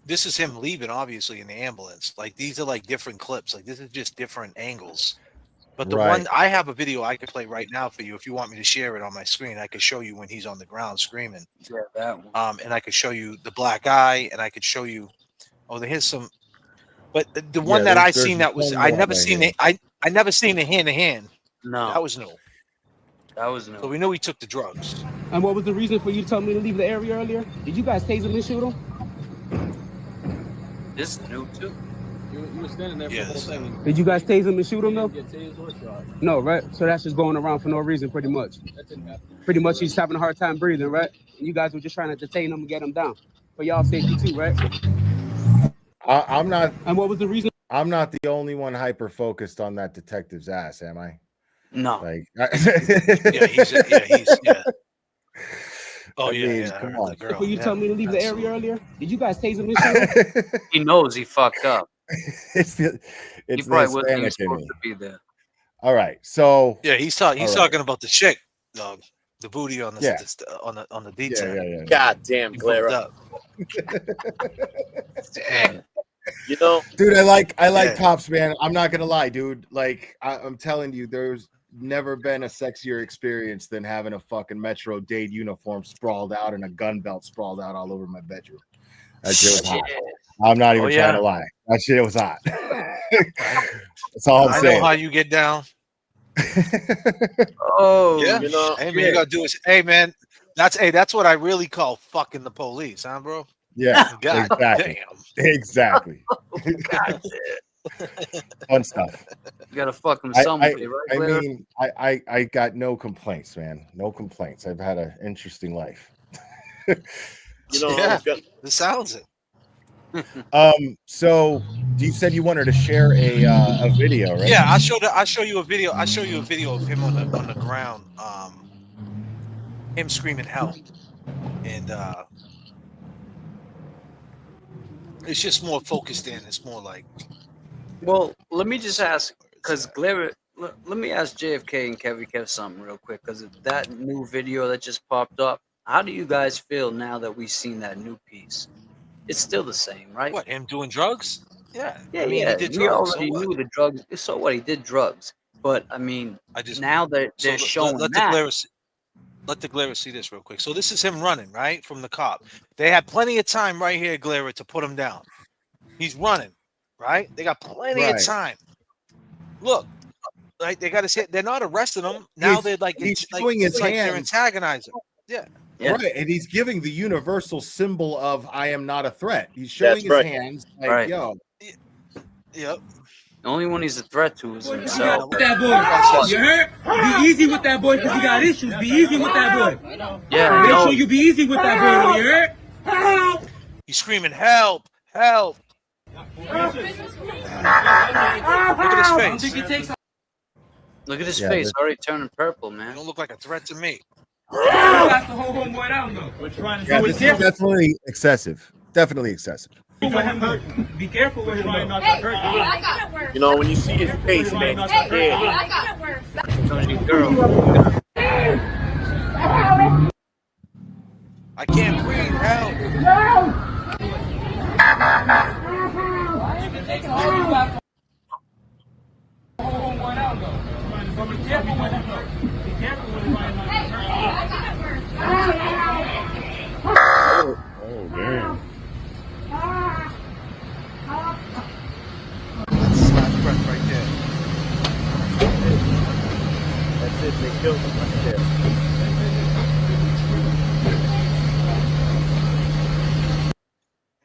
This is him leaving, obviously, in the ambulance. Like these are like different clips. Like this is just different angles. But the one I have a video I could play right now for you if you want me to share it on my screen. I could show you when he's on the ground screaming. Yeah, that one. And I could show you the black eye, and I could show you. Oh, here's some. But the one that I seen that was I never seen it. I never seen it hand to hand. No, that was new. That was new. So we knew he took the drugs. And what was the reason for you telling me to leave the area earlier? Did you guys tase him and shoot him? This is new too. You were standing there for the whole thing. Did you guys tase him and shoot him though? No, right? So that's just going around for no reason, pretty much. That didn't happen. Pretty much he's having a hard time breathing, right? And you guys were just trying to detain him and get him down. For y'all safety too, right? I'm not. And what was the reason? I'm not the only one hyper focused on that detective's ass, am I? No. Like, yeah. Oh, come on. Before you tell me to leave the area earlier, did you guys tase him and shoot him? He knows he fucked up. It's he probably wasn't even Hispanic in supposed me. to be there. All right, so yeah, he's talking about the chick, dog. The booty on the on the detail. Yeah. God damn, Clara. Dang. You know, dude, I like cops, man. I'm not gonna lie, dude. Like I'm telling you, there's never been a sexier experience than having a fucking Metro Dade uniform sprawled out and a gun belt sprawled out all over my bedroom. That shit was hot. I'm not even trying to lie. That shit was hot. That's all I'm saying. I know how you get down. Oh, yeah. You know, hey man, you gotta do is, hey man, that's what I really call fucking the police, huh, bro? Yeah, God exactly. Damn. Exactly. God, fun stuff. You gotta fuck him somebody, right? I Blair? mean, I got no complaints, man. No complaints. I've had an interesting life. You know, yeah, this sounds it. So you said you wanted to share a video, right? Yeah, I'll show you a video. I'll show you a video of him on the ground, him screaming help, and it's just more focused in. It's more like. Well, let me just ask, because let me ask JFK and Kevin Kev something real quick, because that new video that just popped up. How do you guys feel now that we've seen that new piece? It's still the same, right? What, him doing drugs? Yeah. Yeah, I mean, yeah. he did We drugs. already knew the drugs. So what? He did drugs. But I mean, now that they're showing let that. Let the Glera see this real quick. So this is him running, right, from the cop. They had plenty of time right here, Glera, to put him down. He's running, right? They got plenty of time. Look, like they got to say they're not arresting him now. They're like he's showing his like hands. they're antagonizing. Yeah. Right, and he's giving the universal symbol of "I am not a threat." He's showing his hands, like, "Yo." Yep. The only one he's a threat to is himself. That boy, you heard? Be easy with that boy because he got issues. Be easy with that boy. Yeah, make sure you be easy with that boy. You heard? He's screaming, "Help! Help!" Look at his face. Look at his Yeah, face, this- already turning purple, man. Don't look like a threat to me. Yeah, this is definitely excessive. Definitely excessive. Be careful with him. You know, when you see his face, man, he's scared. Girl. I can't breathe. Help. Oh, man. That's his last breath right there. That's it. They killed him right there.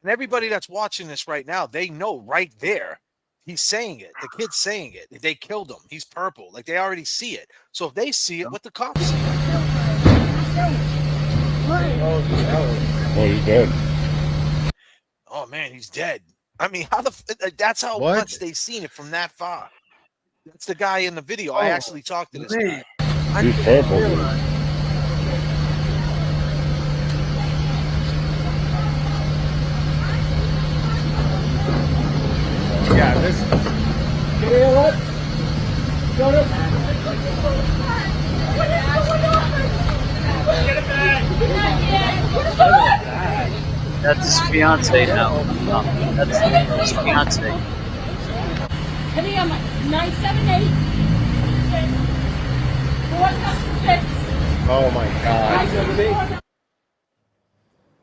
And everybody that's watching this right now, they know right there. He's saying it. The kid's saying it. They killed him. He's purple. Like they already see it. So if they see it, what the cops see? Oh, he's dead. Oh man, he's dead. I mean, how that's how What? much they seen it from that far. That's the guy in the video. I actually talked to this guy. He's purple. Yeah, this. That's his fiance now. That's his fiance. Penny on my 978 476. Oh my god.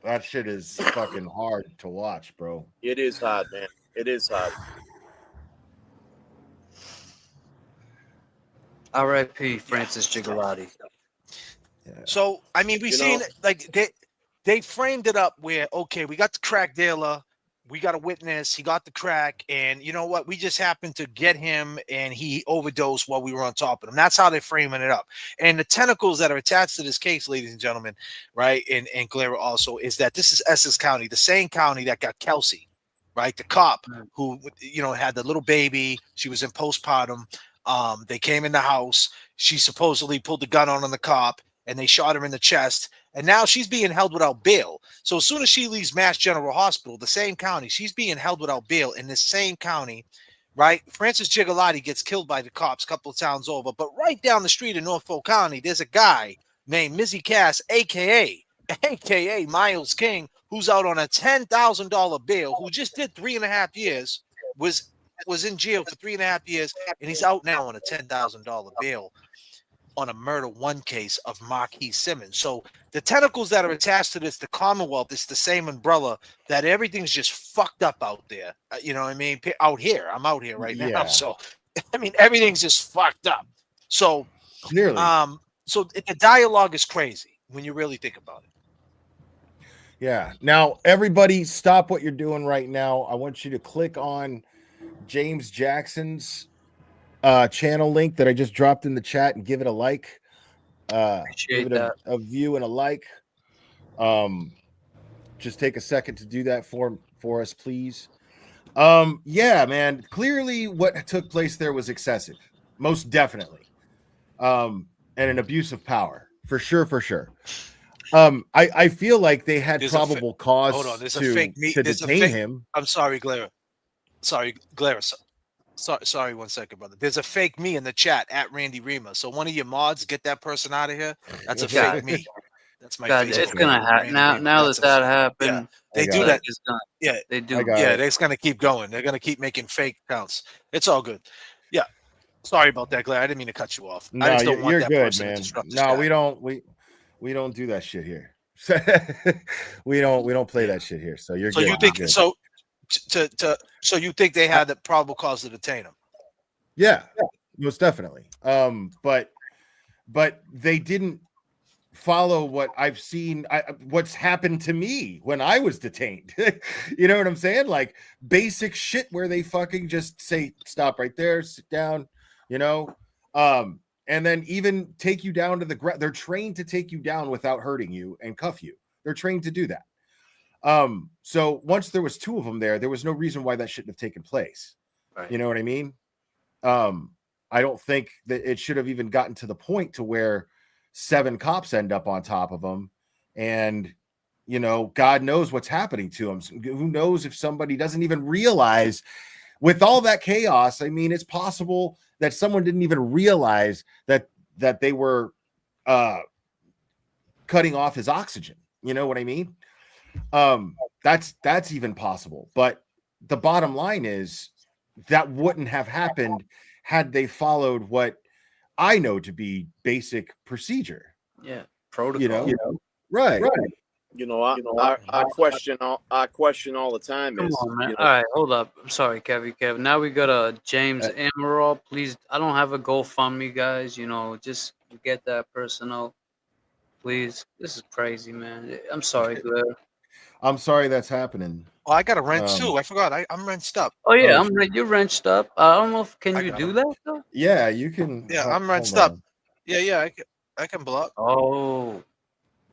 That shit is fucking hard to watch, bro. It is hard, man. It is hard. R.I.P. Francis Gigolotti. So I mean, we You seen know- it, like they framed it up where okay, we got the crack dealer, we got a witness, he got the crack, and you know what? We just happened to get him, and he overdosed while we were on top of him. That's how they're framing it up. And the tentacles that are attached to this case, ladies and gentlemen, right? And Clara also is that this is Essex County, the same county that got Kelsey, right? The cop who had the little baby. She was in postpartum. They came in the house. She supposedly pulled the gun on the cop, and they shot her in the chest. And now she's being held without bail. So as soon as she leaves Mass General Hospital, the same county, she's being held without bail in this same county, right? Francis Gigolotti gets killed by the cops a couple of towns over. But right down the street in Norfolk County, there's a guy named Mizzy Cass, a.k.a. Miles King, who's out on a $10,000 bail, who just did 3.5 years, was in jail for 3.5 years, and he's out now on a $10,000 bail on a murder one case of Marquis Simmons. So the tentacles that are attached to this, the Commonwealth, it's the same umbrella that everything's just fucked up out there. You know what I mean? Out here. I'm out here right now. Yeah. So, I mean, everything's just fucked up. So, Clearly. So the dialogue is crazy when you really think about it. Yeah. Now, everybody, stop what you're doing right now. I want you to click on James Jackson's channel link that I just dropped in the chat and give it a like. Give it a view and a like. Just take a second to do that for us, please. Yeah, man. Clearly, what took place there was excessive, most definitely, and an abuse of power for sure. I feel like they had probable cause to detain him. I'm sorry, Glera. Sorry, 1 second, brother. There's a fake me in the chat at Randy Rima. So one of your mods, get that person out of here. That's a fake me. That's my God, it's gonna happen now that happened. They do that. Yeah, they do. Yeah, they're just gonna keep going. They're gonna keep making fake accounts. It's all good. Yeah. Sorry about that, Glad. I didn't mean to cut you off. No, I just don't want you're that good, person man. to disrupt this No, guy. we don't do that shit here. we don't play that shit here. So you're So good. you think You're good. so you think they had the probable cause to detain him? Yeah, most definitely. But they didn't follow what I've seen, what's happened to me when I was detained. You know what I'm saying? Like basic shit where they fucking just say, stop right there, sit down, and then even take you down to the ground. They're trained to take you down without hurting you and cuff you. They're trained to do that. So once there was two of them there was no reason why that shouldn't have taken place. Right. You know what I mean? I don't think that it should have even gotten to the point to where 7 cops end up on top of them, and God knows what's happening to them. Who knows if somebody doesn't even realize with all that chaos? I mean, it's possible that someone didn't even realize that they were cutting off his oxygen. You know what I mean? That's even possible. But the bottom line is that wouldn't have happened had they followed what I know to be basic procedure. Yeah, protocol. Right. I question all the time Come is, on, man. All right, hold up. I'm sorry, Kevin. Now we got James Amaral. Please, I don't have a GoFundMe, guys. Just get that person out, please. This is crazy, man. I'm sorry, Blair. I'm sorry that's happening. Oh, I got a wrench too. I forgot. I'm wrenched up. Oh yeah, you're wrenched up. I don't know if you do that though. Yeah, you can. Yeah, I'm wrenched up. Yeah, I can block. Oh,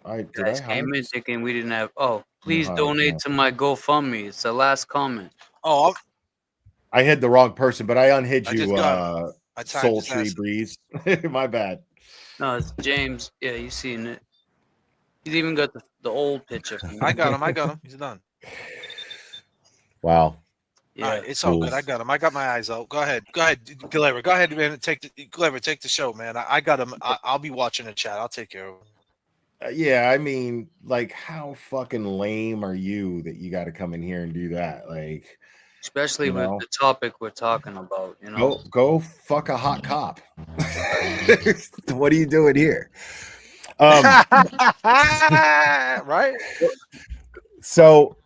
did guys I came hide? in thinking we didn't have. Oh, please hide, donate no. to my GoFundMe. It's the last comment. Oh, I hid the wrong person, but I unhid I you, just got him. I timed his sultry ass. breeze. My bad. No, it's James. Yeah, you seen it. He's even got the old picture. I got him. He's done. Wow. Yeah, all right, it's all good. I got him. I got my eyes out. Go ahead, Galera. Go ahead, man. Take the show, man. I got him. I'll be watching the chat. I'll take care of him. Yeah, I mean, like, how fucking lame are you that you got to come in here and do that? Like, especially with the topic we're talking about. Go fuck a hot cop. What are you doing here? Right. So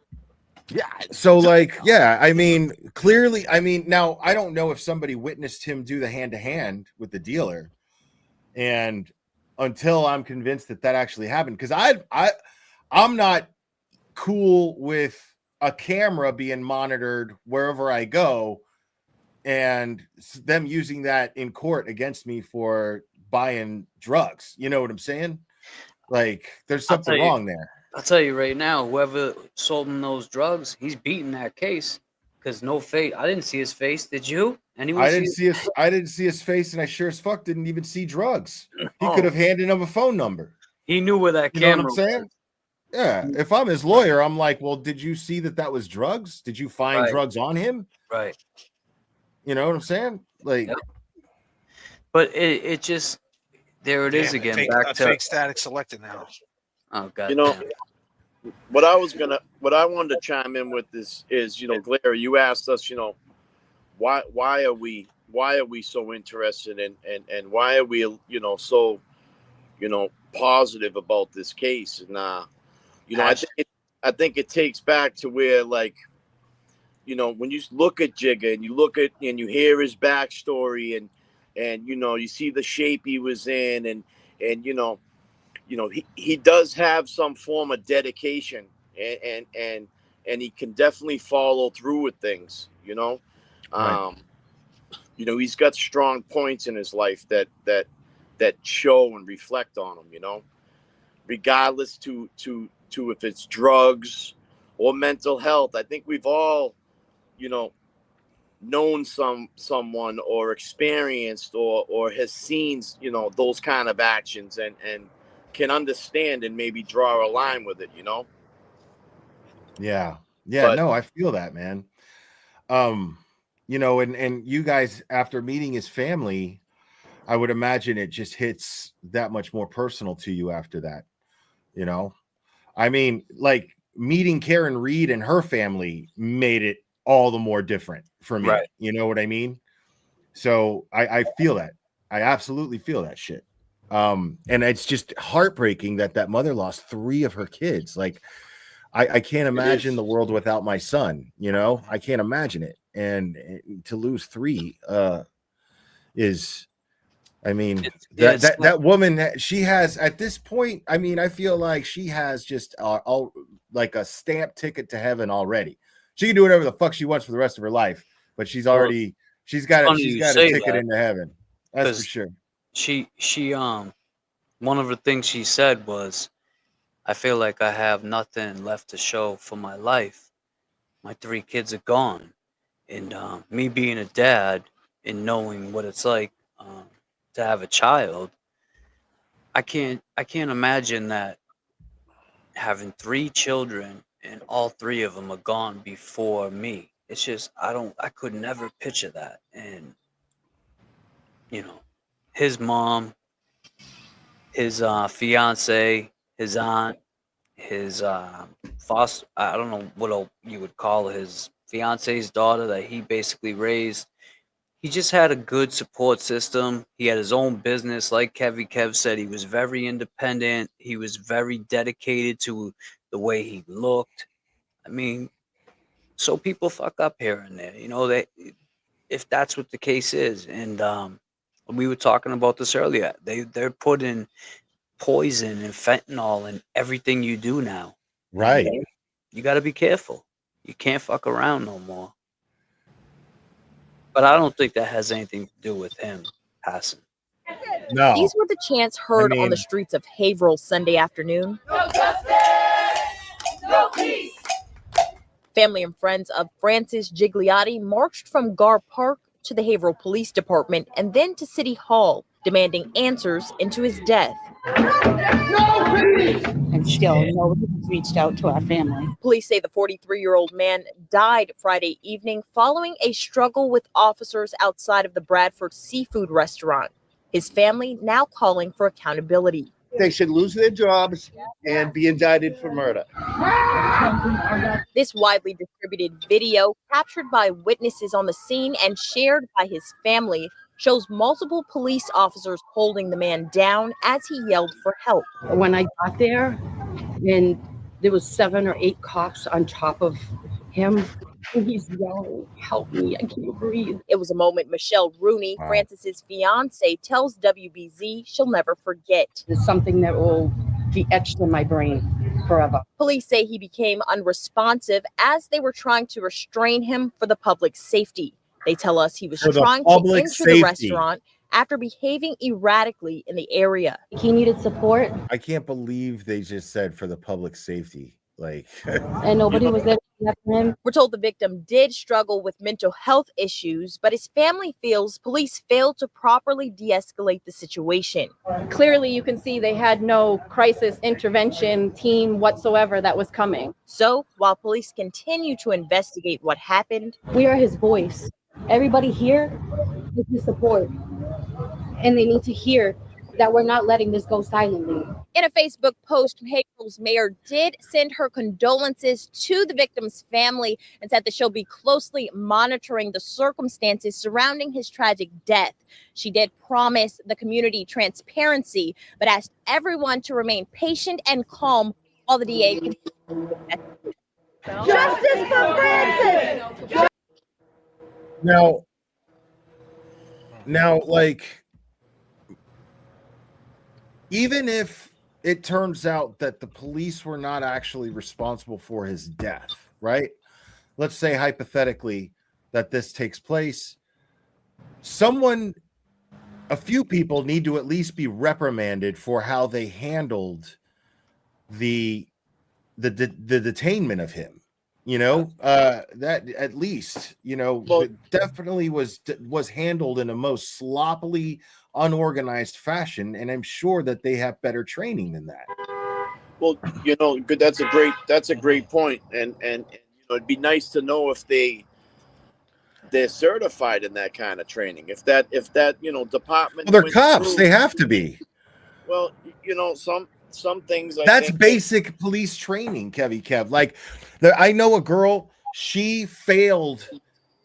I mean, clearly, now I don't know if somebody witnessed him do the hand-to-hand with the dealer, and until I'm convinced that actually happened, because I'm not cool with a camera being monitored wherever I go and them using that in court against me for buying drugs. You know what I'm saying? Like, there's something wrong there. I'll tell you right now, whoever sold him those drugs, he's beating that case because no face. I didn't see his face. Did you? Anyone? I didn't see his face, and I sure as fuck didn't even see drugs. He could have handed him a phone number. He knew where that camera was. You know what I'm saying? Yeah. If I'm his lawyer, I'm like, well, did you see that was drugs? Did you find drugs on him? Right. You know what I'm saying? Like, but it just there it is again. Back to fake static selected now. Oh god. What I wanted to chime in with this is, Glare, you asked us, why are we so interested and why are we so positive about this case? And I think it takes back to where, like, when you look at Jigga and you hear his backstory and you see the shape he was in and he does have some form of dedication and he can definitely follow through with things. He's got strong points in his life that show and reflect on him. Regardless to if it's drugs or mental health. I think we've all known someone or experienced or has seen those kind of actions and can understand and maybe draw a line with it. Yeah, no, I feel that, man. And you guys, after meeting his family, I would imagine it just hits that much more personal to you after that. I mean, like, meeting Karen Reed and her family made it all the more different for me. Right. You know what I mean? So I feel that. I absolutely feel that shit. And it's just heartbreaking that mother lost 3 of her kids. Like, I can't imagine the world without my son. I can't imagine it. And to lose 3 is, I mean, that woman, she has at this point, I mean, I feel like she has just all like a stamp ticket to heaven already. She can do whatever the fuck she wants for the rest of her life, but she's got a ticket into heaven. That's for sure. She one of the things she said was, I feel like I have nothing left to show for my life. My 3 kids are gone. And me being a dad and knowing what it's like to have a child, I can't imagine that having 3 children and all 3 of them are gone before me. It's just I could never picture that. And you know, his mom, his fiance, his aunt, his foster, I don't know what you would call his fiance's daughter that he basically raised. He just had a good support system. He had his own business. Like Kev said, he was very independent. He was very dedicated to the way he looked. I mean, so people fuck up here and there, they, if that's what the case is. And we were talking about this earlier. They're putting poison and fentanyl in everything you do now. Right. And you got to be careful. You can't fuck around no more. But I don't think that has anything to do with him passing. No. These were the chants heard on the streets of Haverhill Sunday afternoon. No justice, no peace. Family and friends of Francis Gigolotti marched from Gar Park to the Haverhill Police Department and then to City Hall, demanding answers into his death. And still, nobody has reached out to our family. Police say the 43-year-old man died Friday evening following a struggle with officers outside of the Bradford seafood restaurant. His family now calling for accountability. They should lose their jobs and be indicted for murder. This widely distributed video, captured by witnesses on the scene and shared by his family, shows multiple police officers holding the man down as he yelled for help. When I got there, and there was 7 or 8 cops on top of him, and he's yelling, "Help me, I can't breathe." It was a moment Michelle Rooney, Francis's fiance, tells WBZ she'll never forget. It's something that will be etched in my brain forever. Police say he became unresponsive as they were trying to restrain him for the public's safety. They tell us he was trying to enter the restaurant after behaving erratically in the area. He needed support. I can't believe they just said for the public safety. Like, and nobody was there for him. We're told the victim did struggle with mental health issues, but his family feels police failed to properly de-escalate the situation. Clearly, you can see they had no crisis intervention team whatsoever that was coming. So, while police continue to investigate what happened, we are his voice. Everybody here is his support, and they need to hear that we're not letting this go silently. In a Facebook post, Haverhill's mayor did send her condolences to the victim's family and said that she'll be closely monitoring the circumstances surrounding his tragic death. She did promise the community transparency, but asked everyone to remain patient and calm while the DA continues. Justice for Francis! Now, like, even if it turns out that the police were not actually responsible for his death, right? Let's say hypothetically that this takes place. A few people need to at least be reprimanded for how they handled the detainment of him. That at least, it definitely was handled in a most sloppily unorganized fashion, and I'm sure that they have better training than that. Well, good. That's a great point, and it'd be nice to know if they're certified in that kind of training. If that department. Well, they're cops. They have to be. Well, some things. That's basic police training, Kev. Like, I know a girl. She failed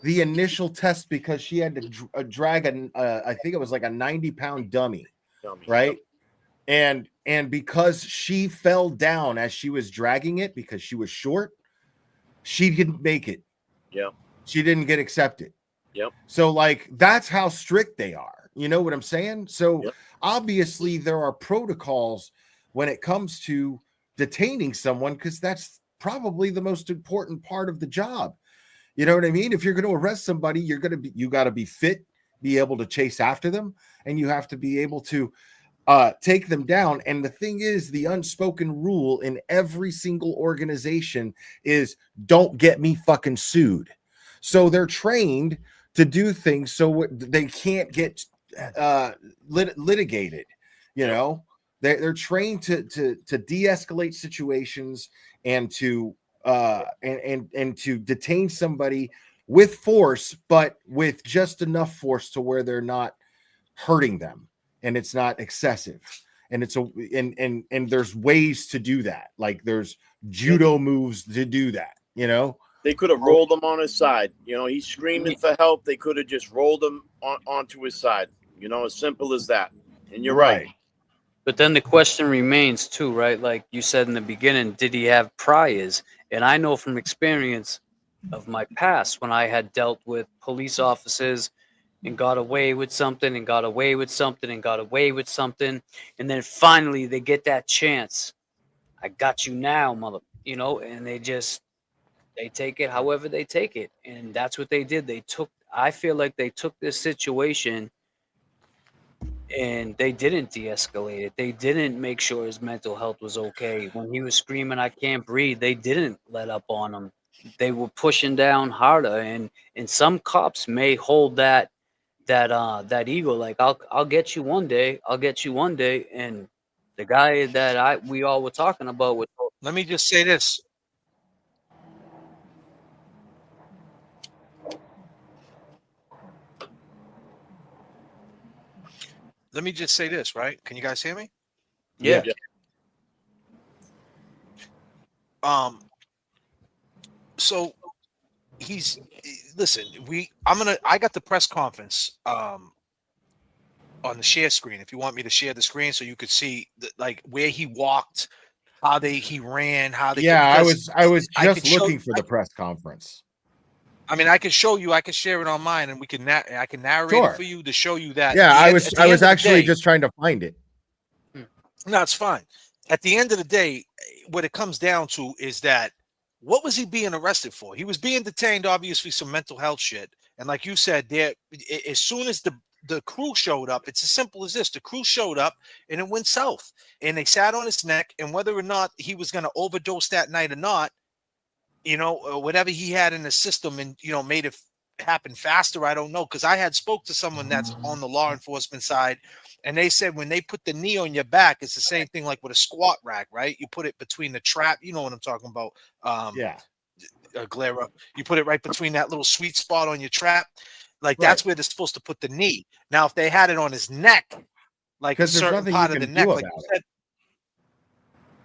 the initial test because she had to drag I think it was like a 90-pound dummy, right? And because she fell down as she was dragging it because she was short, she didn't make it. Yeah. She didn't get accepted. Yep. So, like, that's how strict they are. You know what I'm saying? So obviously there are protocols when it comes to detaining someone, because that's probably the most important part of the job. You know what I mean? If you're going to arrest somebody, you got to be fit, be able to chase after them, and you have to be able to take them down. And the thing is, the unspoken rule in every single organization is don't get me fucking sued. So they're trained to do things so they can't get litigated. You know, they're trained to de-escalate situations and to and to detain somebody with force, but with just enough force to where they're not hurting them and it's not excessive. And it's and there's ways to do that. Like there's judo moves to do that, you know. They could have rolled him on his side. You know, he's screaming for help. They could have just rolled him onto his side. You know, as simple as that. And you're right. But then the question remains too, right? Like you said in the beginning, did he have priors? And I know from experience of my past when I had dealt with police officers and got away with something and got away with something and got away with something. And then finally they get that chance. I got you now, mother, you know, and they take it however they take it. And that's what they did. I feel like they took this situation and they didn't de-escalate it. They didn't make sure his mental health was okay. When he was screaming, "I can't breathe," they didn't let up on him. They were pushing down harder. And some cops may hold that ego, like I'll get you one day. I'll get you one day. And the guy that we all were talking about was. Let me just say this. Let me just say this, right? Can you guys hear me? Yeah. So listen, I got the press conference on the share screen. If you want me to share the screen so you could see like where he walked, how he ran, how they. Yeah, I was just looking for the press conference. I mean, I can show you. I can share it on mine, and I can narrate it for you to show you that. Yeah, I was actually just trying to find it. No, it's fine. At the end of the day, what it comes down to is that what was he being arrested for? He was being detained, obviously, some mental health shit. And like you said, as soon as the crew showed up, it's as simple as this: the crew showed up, and it went south, and they sat on his neck, and whether or not he was going to overdose that night or not. You know, whatever he had in the system and, you know, made it happen faster. I don't know. Cause I had spoke to someone that's on the law enforcement side and they said, when they put the knee on your back, it's the same thing like with a squat rack, right? You put it between the trap. You know what I'm talking about? Glare up. You put it right between that little sweet spot on your trap. Like that's where they're supposed to put the knee. Now, if they had it on his neck, like a certain part of the neck, like you said,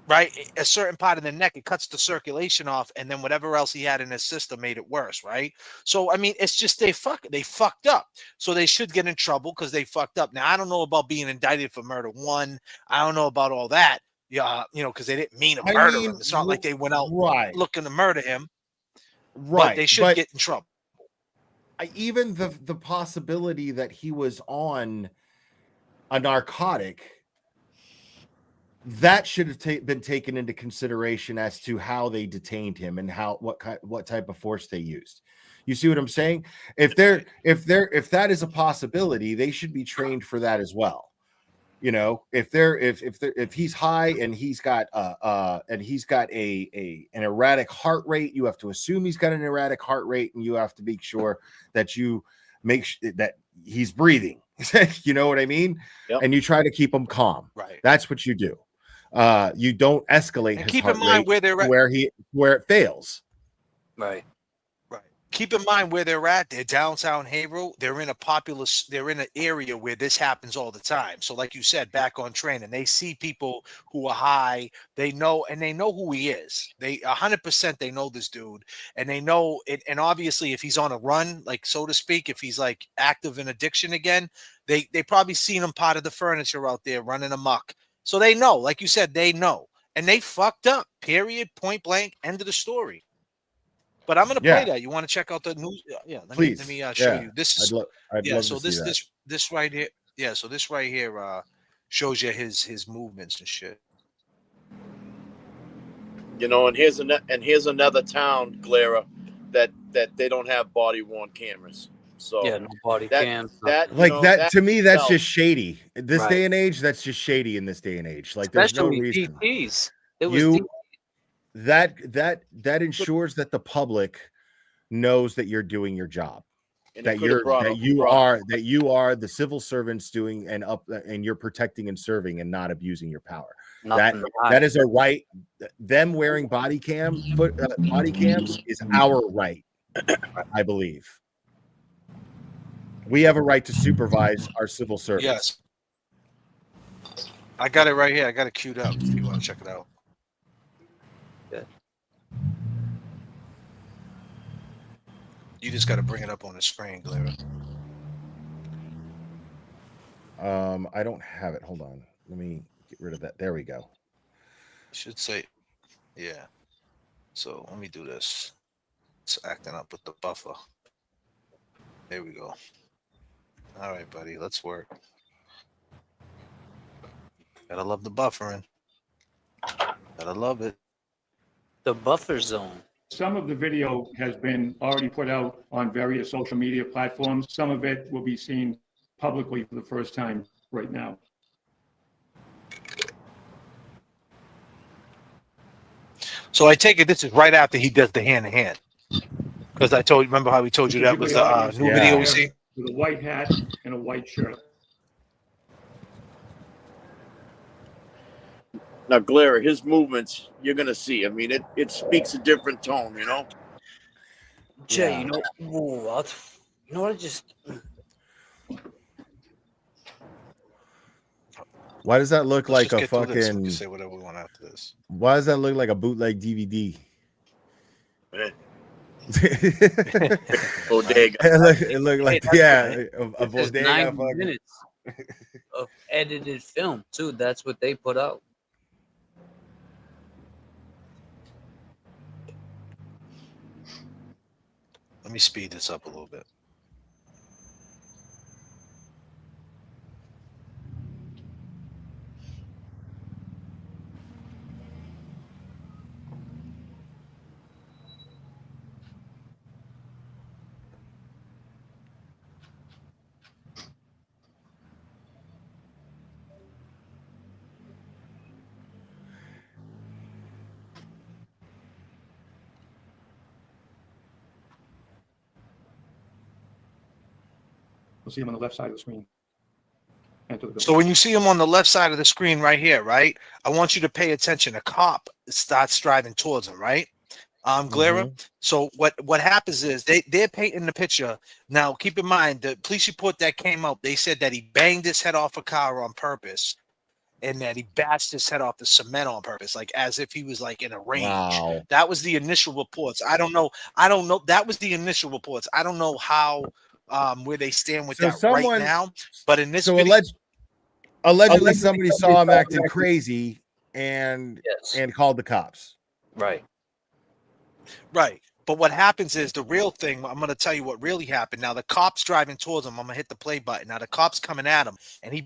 right, a certain part of the neck, it cuts the circulation off, and then whatever else he had in his system made it worse, right? So I mean, it's just they fucked up. So they should get in trouble because they fucked up. Now I don't know about being indicted for murder one. I don't know about all that. Yeah, you know, because they didn't mean to murder him. It's not like they went out looking to murder him. Right, but they should get in trouble. Even the possibility that he was on a narcotic. That should have been taken into consideration as to how they detained him and what type of force they used. You see what I'm saying? If that is a possibility, they should be trained for that as well. You know, if he's high and he's got an erratic heart rate, you have to assume he's got an erratic heart rate, and you have to make sure that you make that he's breathing. You know what I mean? Yep. And you try to keep him calm. Right. That's what you do. You don't escalate and his keep heart in mind rate where they're at. where it fails. Right. Keep in mind where they're at. They're downtown Haverhill. They're in an area where this happens all the time. So like you said, back on train, and they see people who are high, they know who he is. They 100% they know this dude, and they know it. And obviously if he's on a run, like so to speak, if he's like active in addiction again, they probably seen him part of the furniture out there running amok. So they know, like you said, they know. And they fucked up. Period. Point blank. End of the story. But I'm going to play that. You want to check out the news? Yeah, let me show you. This is I'd love to see that. This right here. Yeah, so this right here shows you his movements and shit. You know, and here's another town, Glara, that they don't have body worn cameras. So Yeah, no body that cams. that you Like know, that to me, that's itself- just shady. This Right. day and age, that's just shady in this day and age. Like there's no Especially reason. DTs. It was You that ensures that the public knows that you're doing your job. and it could have brought That you are the civil servants doing and you're protecting and serving and not abusing your power. Nothing to That hide. is a right. Them wearing body cams is our right, I believe. We have a right to supervise our civil servants. Yes. I got it right here. I got it queued up if you want to check it out. Good. You just got to bring it up on the screen, Glera. I don't have it. Hold on. Let me get rid of that. There we go. Should say, yeah. So let me do this. It's acting up with the buffer. There we go. All right, buddy. Let's work. Gotta love the buffering. Gotta love it. The buffer zone. Some of the video has been already put out on various social media platforms. Some of it will be seen publicly for the first time right now. So I take it this is right after he does the hand to hand. Because remember how we told you that was the new video we see? With a white hat and a white shirt. Now, Glera, his movements, you're gonna see. I mean, it speaks a different tone, you know. Jay, Yeah. you know what? You know what? I just Why does that look Let's like just a get through this. We fucking? can say whatever we want after this. Why does that look like a bootleg DVD? Bodega. It looked like a this is bodega. 90 fucking- minutes of edited film too. That's what they put out. Let me speed this up a little bit. You'll see him on the left side of the screen. Enter the building. So when you see him on the left side of the screen right here, right? I want you to pay attention. A cop starts driving towards him, right? Glera. So what happens is they're painting the picture. Now keep in mind the police report that came out, they said that he banged his head off a car on purpose and that he bashed his head off the cement on purpose, like as if he was like in a rage. Wow. That was the initial reports. I don't know. That was the initial reports. I don't know how where they stand with that right now. But in this video, allegedly somebody saw him acting crazy and called the cops. Right. Right. But what happens is the real thing, I'm going to tell you what really happened. Now, the cop's driving towards him. I'm going to hit the play button. Now, the cop's coming at him. And he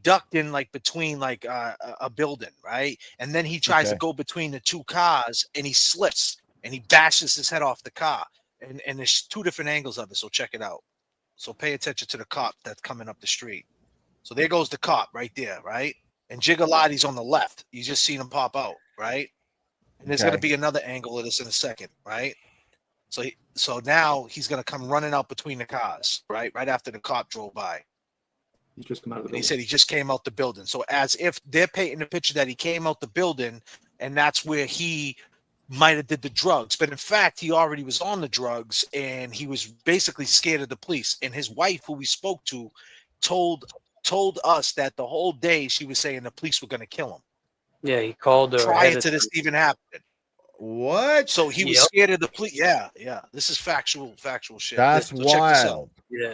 ducked in like between like a building, right? And then he tries to go between the two cars and he slips and he bashes his head off the car. And there's two different angles of it. So check it out. So pay attention to the cop that's coming up the street. So there goes the cop right there, right? And Gigolotti's on the left. You just seen him pop out, right? And there's going to be another angle of this in a second, right? So now he's going to come running out between the cars, right? Right after the cop drove by. He's just come out of the And he building. said he just came out the building. So as if they're painting the picture that he came out the building and that's where he might have did the drugs. But in fact, he already was on the drugs and he was basically scared of the police. And his wife, who we spoke to, told us that the whole day she was saying the police were going to kill him. Yeah, he called her Prior to this even happening. What? So he was scared of the police. Yeah. This is factual shit. That's So check this out. wild. Yeah.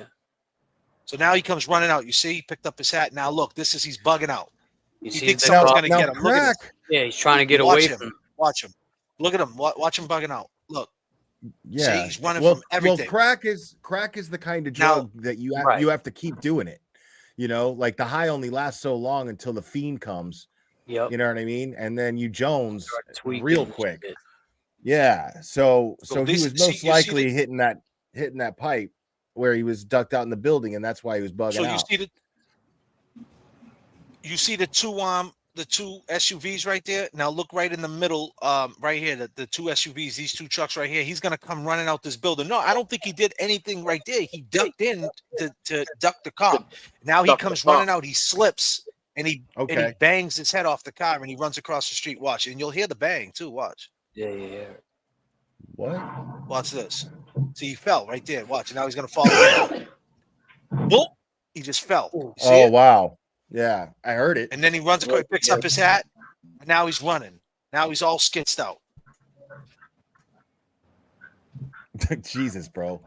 So now he comes running out. You see, he picked up his hat. Now look, he's bugging out. You He see thinks the someone's cop- going to get him. Look at this. Yeah, he's trying to get Watch away him. from. Watch him. Look at him. Watch him bugging out. Look. Yeah, See, he's running from everything. Well, crack is the kind of drug that you have to keep doing it. You know, like the high only lasts so long until the fiend comes. Yep. You know what I mean? And then you Jones tweaking real and quick. shit. Yeah. So So he this- was see- most you see likely hitting that pipe where he was ducked out in the building, and that's why he was bugging So out. You see the two SUVs right there. Now look right in the middle, right here, the two SUVs, these two trucks right here. He's gonna come running out this building. No, I don't think he did anything right there. He ducked in to duck the cop. Now he comes running out. He slips and he bangs his head off the car and he runs across the street. Watch, and you'll hear the bang too. Watch. Yeah. What? Watch this. See, he fell right there. Watch, and now he's gonna fall again. Boop! He just fell. You see Oh it? wow. Yeah, I heard it. And then he runs across, picks up his hat, and now he's running. Now he's all skitzed out. Jesus, bro.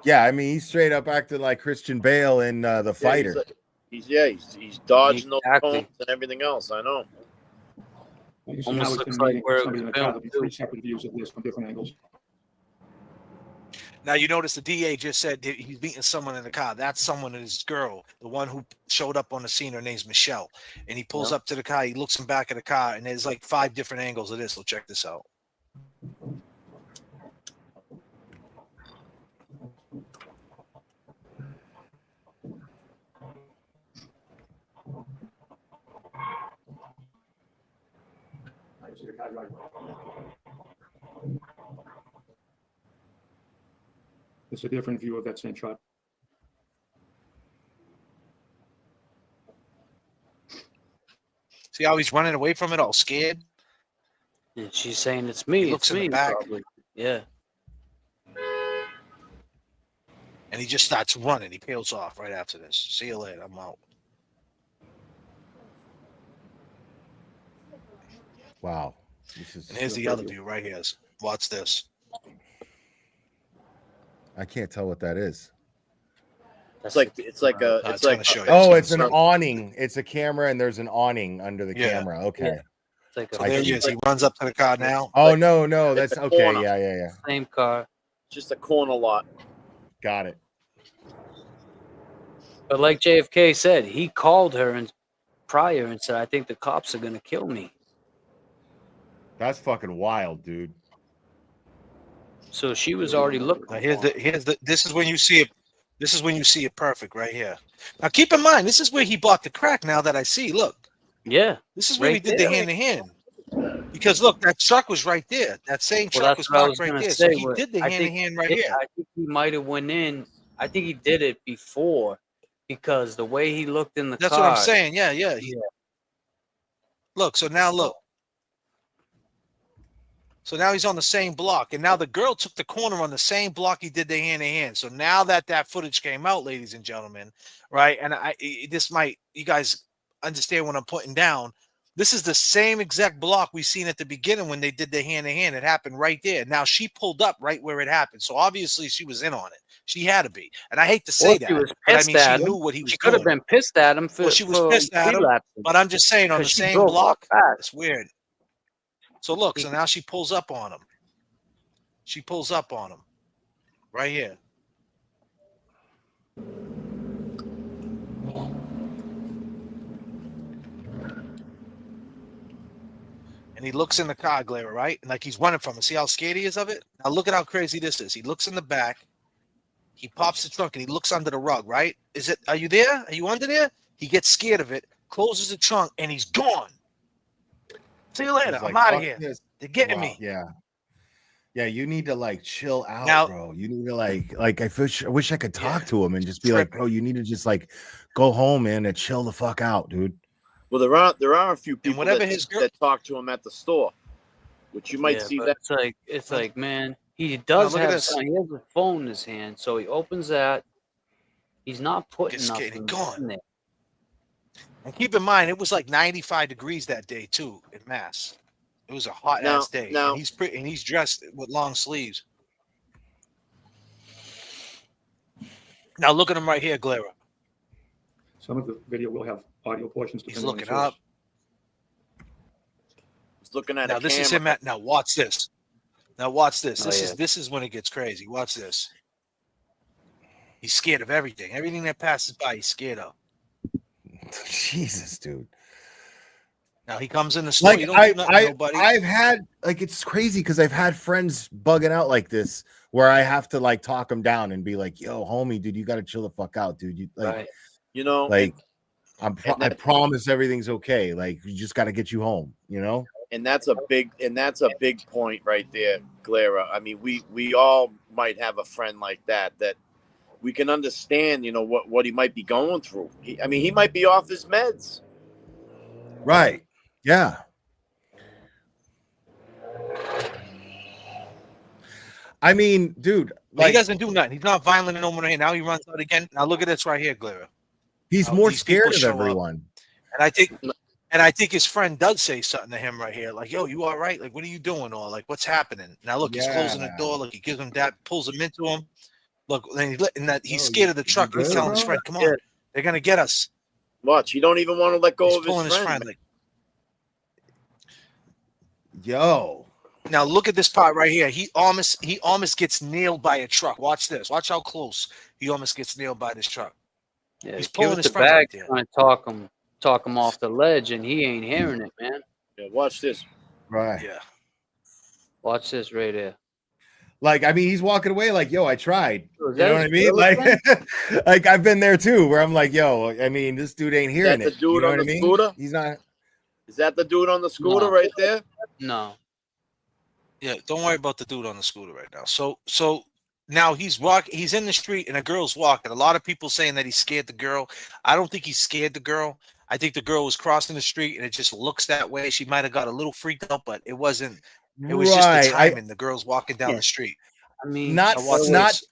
Yeah, I mean, he's straight up acting like Christian Bale in The Fighter. He's dodging those cones and everything else. I know. Almost looks like where three separate views of this from different angles. Now you notice the DA just said that he's meeting someone in the car. That's someone, his girl, the one who showed up on the scene. Her name's Michelle. And he pulls up to the car. He looks in back of the car, and there's like 5 different angles of this. So check this out. It's a different view of that same shot. See how he's running away from it, all scared? And she's saying it's me. He looks it's in me, the back. probably. Yeah. And he just starts running. He peels off right after this. See you later. I'm out. Wow. This is And here's the other view right here. Watch this. I can't tell what that is. It's like oh, it's an awning. It's a camera, and there's an awning under the camera. Okay. Yeah. It's like So there he is. He runs up to the car now. Oh no, that's okay. corner. Yeah. Same car. Just a corner lot. Got it. But like JFK said, he called her and prior and said, "I think the cops are gonna kill me." That's fucking wild, dude. So she was already looking. Now this is when you see it. This is when you see it perfect right here. Now keep in mind, this is where he bought the crack. Now that I see, look. Yeah. This is where right he did there. the hand to hand. Because look, that truck was right there. That same truck was parked right there. So he did the hand to hand right here. I think he might have went in. I think he did it before because the way he looked in the car. That's what I'm saying. Yeah. Look, so now look. So now he's on the same block, and now the girl took the corner on the same block he did the hand-to-hand. So now that footage came out, ladies and gentlemen, right? And you guys understand what I'm putting down. This is the same exact block we seen at the beginning when they did the hand-to-hand. It happened right there. Now she pulled up right where it happened. So obviously she was in on it. She had to be. And I hate to say that. She was but I pissed mean, at she him. knew what he was She could have doing. been pissed at him for. Well, she was for pissed at him. relapsing. But I'm just saying, on the 'Cause she same drove block, fast. it's weird. So look, so now she pulls up on him. She pulls up on him right here. And he looks in the car, Glare, right? And like he's running from it. See how scared he is of it? Now look at how crazy this is. He looks in the back. He pops the trunk and he looks under the rug, right? Are you there? Are you under there? He gets scared of it, closes the trunk, and he's gone. See you later. He's I'm like, out of "Fuck here. this." They're getting Wow, me. Yeah, you need to like chill out, Now- bro. You need to like I wish I could talk to him and just be like, bro, you need to just like go home, man, and chill the fuck out, dude. Well, there are a few people whatever that talk to him at the store, which you might see but that. it's like, man, he does look at have this. he has a phone in his hand, so he opens that. He's not putting Gets scared, nothing gone. in there. And keep in mind, it was like 95 degrees that day too in Mass. It was a hot ass day. now- And he's dressed with long sleeves. Now look at him right here, Glera. Some of the video will have audio portions. He's depending on the looking source. up. He's looking at Now a this camera. is him at now. Watch this. Now watch this. Oh, This is when it gets crazy. Watch this. He's scared of everything. Everything that passes by, he's scared of. Jesus, dude. Now he comes in the store. Like You don't do nothing to nobody. I've had like it's crazy because I've had friends bugging out like this where I have to like talk them down and be like, "Yo, homie, dude, you got to chill the fuck out, dude. You like, Right. You know, like and I promise everything's okay. Like, you just got to get you home. You know." and that's a big point right there, Clara. I mean, we all might have a friend like that we can understand, you know, what he might be going through. I mean, he might be off his meds. Right. Yeah. I mean, dude, But he doesn't do nothing. He's not violent no more. Now he runs out again. Now look at this right here, Glera. He's more scared of everyone. And I think his friend does say something to him right here, like, "Yo, you all right? Like, what are you doing? Or like, what's happening?" Now look, he's closing the door. Look, he gives him that, pulls him into him. Look, and that he's scared of the truck. He's telling his friend, "Come on, they're gonna get us." Watch, he don't even want to let go He's of pulling his friend. like, yo. Now look at this part right here. He almost gets nailed by a truck. Watch this. Watch how close he almost gets nailed by this truck. Yeah, he's he pulling was his the friend bag right there. trying to talk him off the ledge, and he ain't hearing it, man. Yeah, watch this. Right. Yeah. Watch this right here. Like, I mean, he's walking away like, "Yo, I tried." Was You know what I mean? Like, like I've been there too, where I'm like, "Yo, I mean, this dude ain't hearing Is that it." the dude You know on what the I mean? scooter? He's not. Is that the dude on the scooter No. right there? No. Yeah, don't worry about the dude on the scooter right now. So now he's in the street and a girl's walking. A lot of people saying that he scared the girl. I don't think he scared the girl. I think the girl was crossing the street and it just looks that way. She might have got a little freaked out, but it wasn't. It was just the timing. The girl's walking down the street. I mean,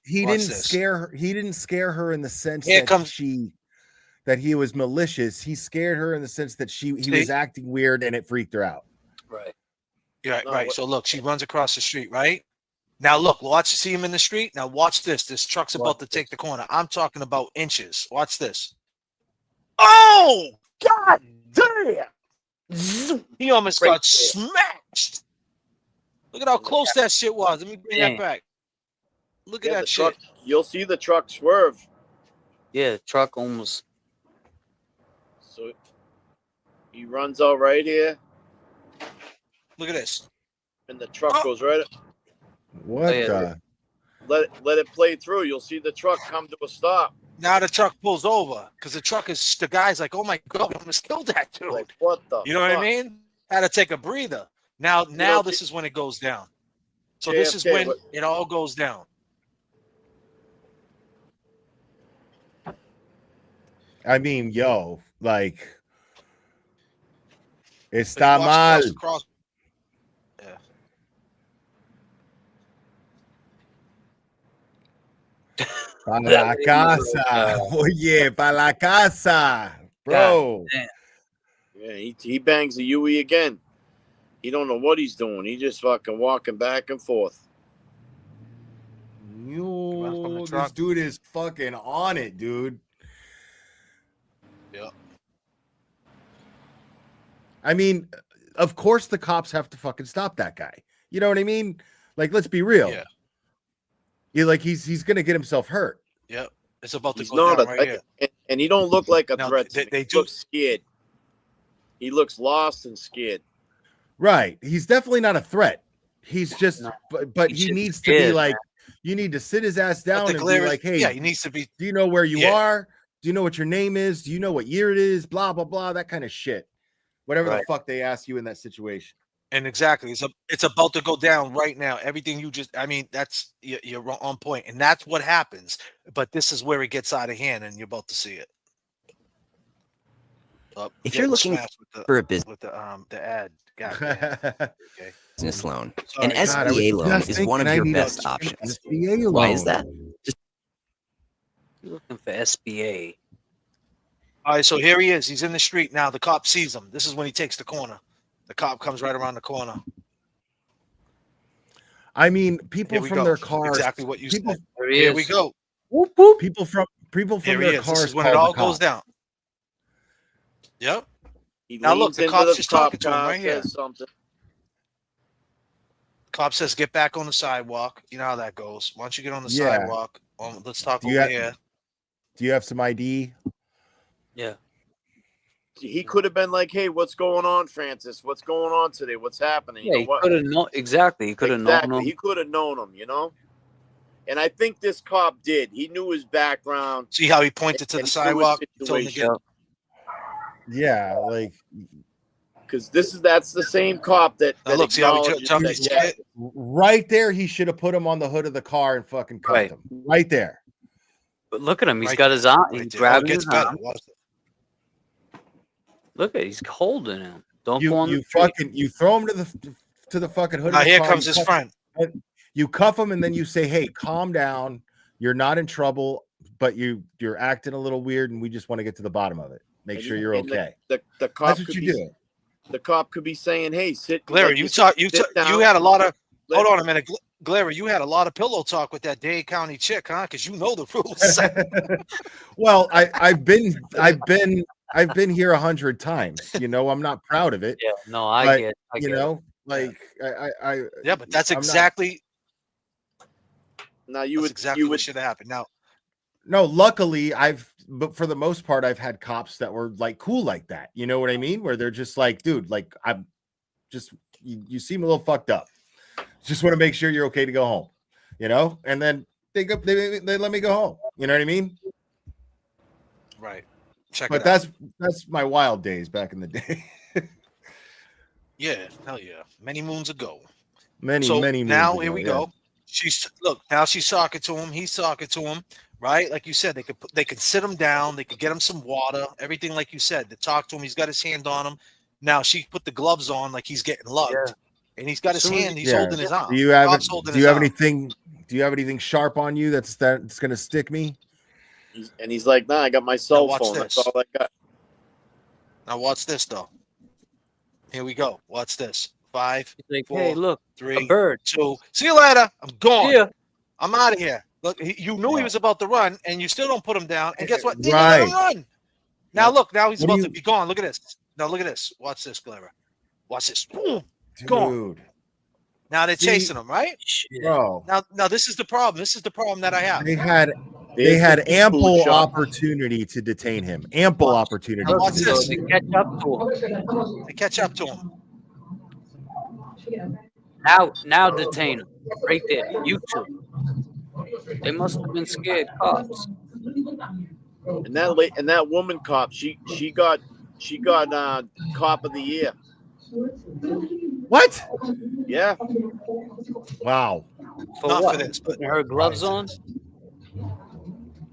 He didn't scare her. He didn't scare her in the sense that he was malicious. He scared her in the sense that he was acting weird and it freaked her out. Right. Yeah, right. So look, she runs across the street, right? Now look, see him in the street. Now watch this. This truck's about to take the corner. I'm talking about inches. Watch this. Oh, God damn! He almost got smashed. Look at how close that shit was. Let me bring that back. Look at that shit. You'll see the truck swerve. Yeah, the truck almost. So he runs out right here. Look at this. And the truck goes right. What the? Let it play through. You'll see the truck come to a stop. Now the truck pulls over because the guy's like, "Oh my God, I almost killed that dude." Like, what the? You know what I mean? Had to take a breather. Now this is when it goes down. So this is J.F.K, when it all goes down. I mean, yo, like, está mal. Yeah. Pa la casa. Oye, pa la casa, bro. Yeah, he bangs the UE again. He don't know what he's doing. He just fucking walking back and forth. Yo, this dude is fucking on it, dude. Yeah. I mean, of course the cops have to fucking stop that guy. You know what I mean? Like, let's be real. Yeah. He's gonna get himself hurt. Yep. It's about to He's go not down right here. and he don't look like a Now, threat. they He looks scared. He looks lost and scared. Right. He's definitely not a threat. He's just, but He's he just needs to be scared, like, man. you need to sit his ass down the and be glare is- like, hey, yeah, he needs to be. do you know where you Yeah. are? Do you know what your name is? Do you know what year it is? Blah, blah, blah, that kind of shit. Whatever the Right. fuck they ask you in that situation. And exactly, it's about to go down right now. Everything you just, I mean, that's you're on point, and that's what happens. But this is where it gets out of hand, and you're about to see it. If you're looking for a business with the ad, okay. business loan, Sorry, an God, I was SBA loan just is thinking one of I your need a best options. SBA Why is loan. that? Just You're looking for SBA. All right, so here he is. He's in the street now. The cop sees him. This is when he takes the corner. The cop comes right around the corner. I mean, people Here we from go. their cars. Exactly what you people, said. Here we go. People from Here he their is. cars. This is when it call all the goes cops. down. Yep. He Now look, leans the into cop's just cop talking to him car, right here. says something. Cop says, "Get back on the sidewalk." You know how that goes. Once you get on the Yeah. sidewalk, let's talk Do you over have- here. Do you have some ID? Yeah. he could have been like, "Hey, what's going on, Francis? What's going on today? What's happening?" You Yeah, know he what? could have known exactly. He could have known Exactly. him. He could have known him, you know? And I think this cop did. He knew his background. See how he pointed to and the he knew his sidewalk? He told him to get situation. Yeah, like Because that's the same cop that, Now that look, see how he acknowledges jumped that, his yeah, shit? right there, he should have put him on the hood of the car and fucking cuffed Right. him. Right there. But look at him. He's Right got there, his arm. right He's there. Oh, it grabbing gets his better. arm. Watch it. Look at, he's holding him. Don't go on You the street. fucking you throw him to the fucking hood Now of the here car. comes you his cuff- friend. You cuff him and then you say, "Hey, calm down. You're not in trouble, but you're acting a little weird, and we just want to get to the bottom of it. Make and sure he- you're and okay." The cop That's what could you be, do. The cop could be saying, "Hey, sit." Glary, like you said, you sit down. had a lot of. Let- Hold on a minute, Glary. You had a lot of pillow talk with that Dade County chick, huh? Because you know the rules. Well, I've been here 100 times. You know, I'm not proud of it. Yeah, no, I But, get. I you get. know, like I Yeah, but that's I'm not- exactly Now you would exactly what should have happened. Now, No, luckily but for the most part, I've had cops that were like cool like that. You know what I mean? Where they're just like, dude, like I'm just you seem a little fucked up. Just want to make sure you're okay to go home. You know, and then they let me go home. You know what I mean? right. Check But it out. that's my wild days back in the day. Yeah, hell yeah. Many moons ago. many So moons now ago, here we yeah. go. Now she's talking to him. He's talking to him, right? Like you said, they could sit him down. They could get him some water. Everything like you said. To talk to him. He's got his hand on him. Now she put the gloves on like he's getting lugged, Yeah. and he's got his Soon as- hand. He's holding his arm. Do you have Bob's holding do you his have arm. anything? Do you have anything sharp on you that's gonna stick me? he's like, "Nah, I got my cell watch phone. this. That's all I got." Now watch this though. Here we go. Watch this. 5, He's like, 4, hey, look, 3, a bird. 2. See you later. I'm gone. Yeah. I'm out of here. Look, you knew he was about to run, and you still don't put him down. And guess what? You Right. let him run. Now look. Now he's What do about you- to be gone. Look at this. Now look at this. Watch this, Clara. Watch this. Boom. Dude, Gone. Now they're See- chasing him, right? bro. Now this is the problem. This is the problem that I have. They had There's the seafood ample shop. opportunity to detain him. Ample opportunity. Now to watch detain this. They catch up to him. They catch up to him. Now detain him. Right there. You two. They must have been scared cops. And that woman cop, she got cop of the year. What? Yeah. Wow. For Not what? for this, but Putting her gloves on?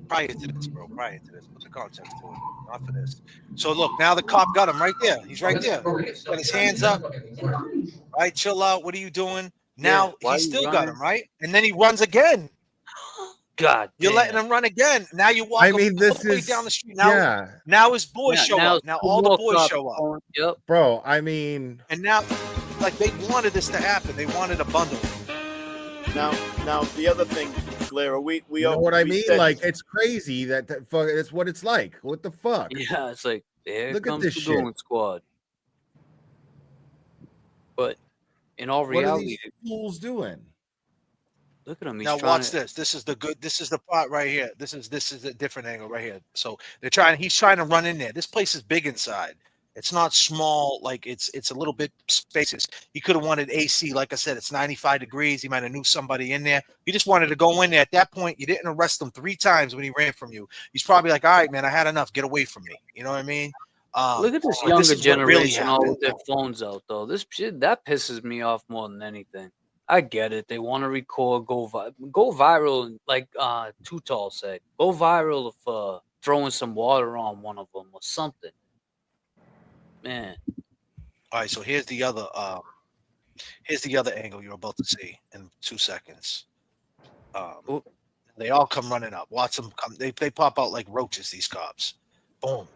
prior to this, bro. Prior to this. Put the context to it. Not for this. So look, now the cop got him right there. He's right there. Got his hands up. Right, chill out. What are you doing? Now why he you still got running? him, right? And then he runs again. God, You're damn. letting him run again. Now you walk I mean, all this the way is down the street. Now, yeah, now his boys Yeah, show now up. Now two all the more boys cops show up. going, Yep. bro. I mean, And now, like, they wanted this to happen. They wanted a bundle. Now the other thing, Clara, we you know what I we mean? said- Like, it's crazy that it's what it's like. What the fuck? Yeah, it's like, there Look at comes this the shit. goon squad. But in all What are reality, these fools doing? look at him. He's Now trying watch to, this. This is the good. This is the part right here. This is a different angle right here. So they're trying. He's trying to run in there. This place is big inside. It's not small. Like it's a little bit spacious. He could have wanted AC. Like I said, it's 95 degrees. He might have knew somebody in there. He just wanted to go in there. At that point, you didn't arrest him 3 times when he ran from you. He's probably like, all right, man, I had enough. Get away from me. You know what I mean? look at this but younger is what really generation all happened. with their phones out, though. This shit, that pisses me off more than anything. I get it. They want to record, go viral, like Too Tall said. Go viral of throwing some water on one of them or something. Man. All right, so here's the other angle you're about to see in 2 seconds. They all come running up. Watch them come. They pop out like roaches. These cops. Boom.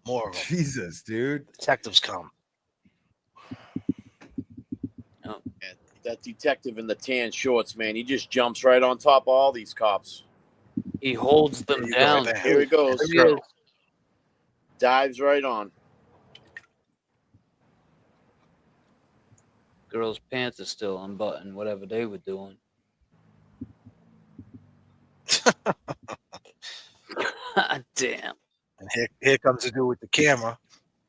More of them. Jesus, dude. Detectives come. And that detective in the tan shorts, man, he just jumps right on top of all these cops. He holds them down. Here he goes. There he is. Dives right on. Girl's pants are still unbuttoned, whatever they were doing. God damn. And here comes the dude with the camera.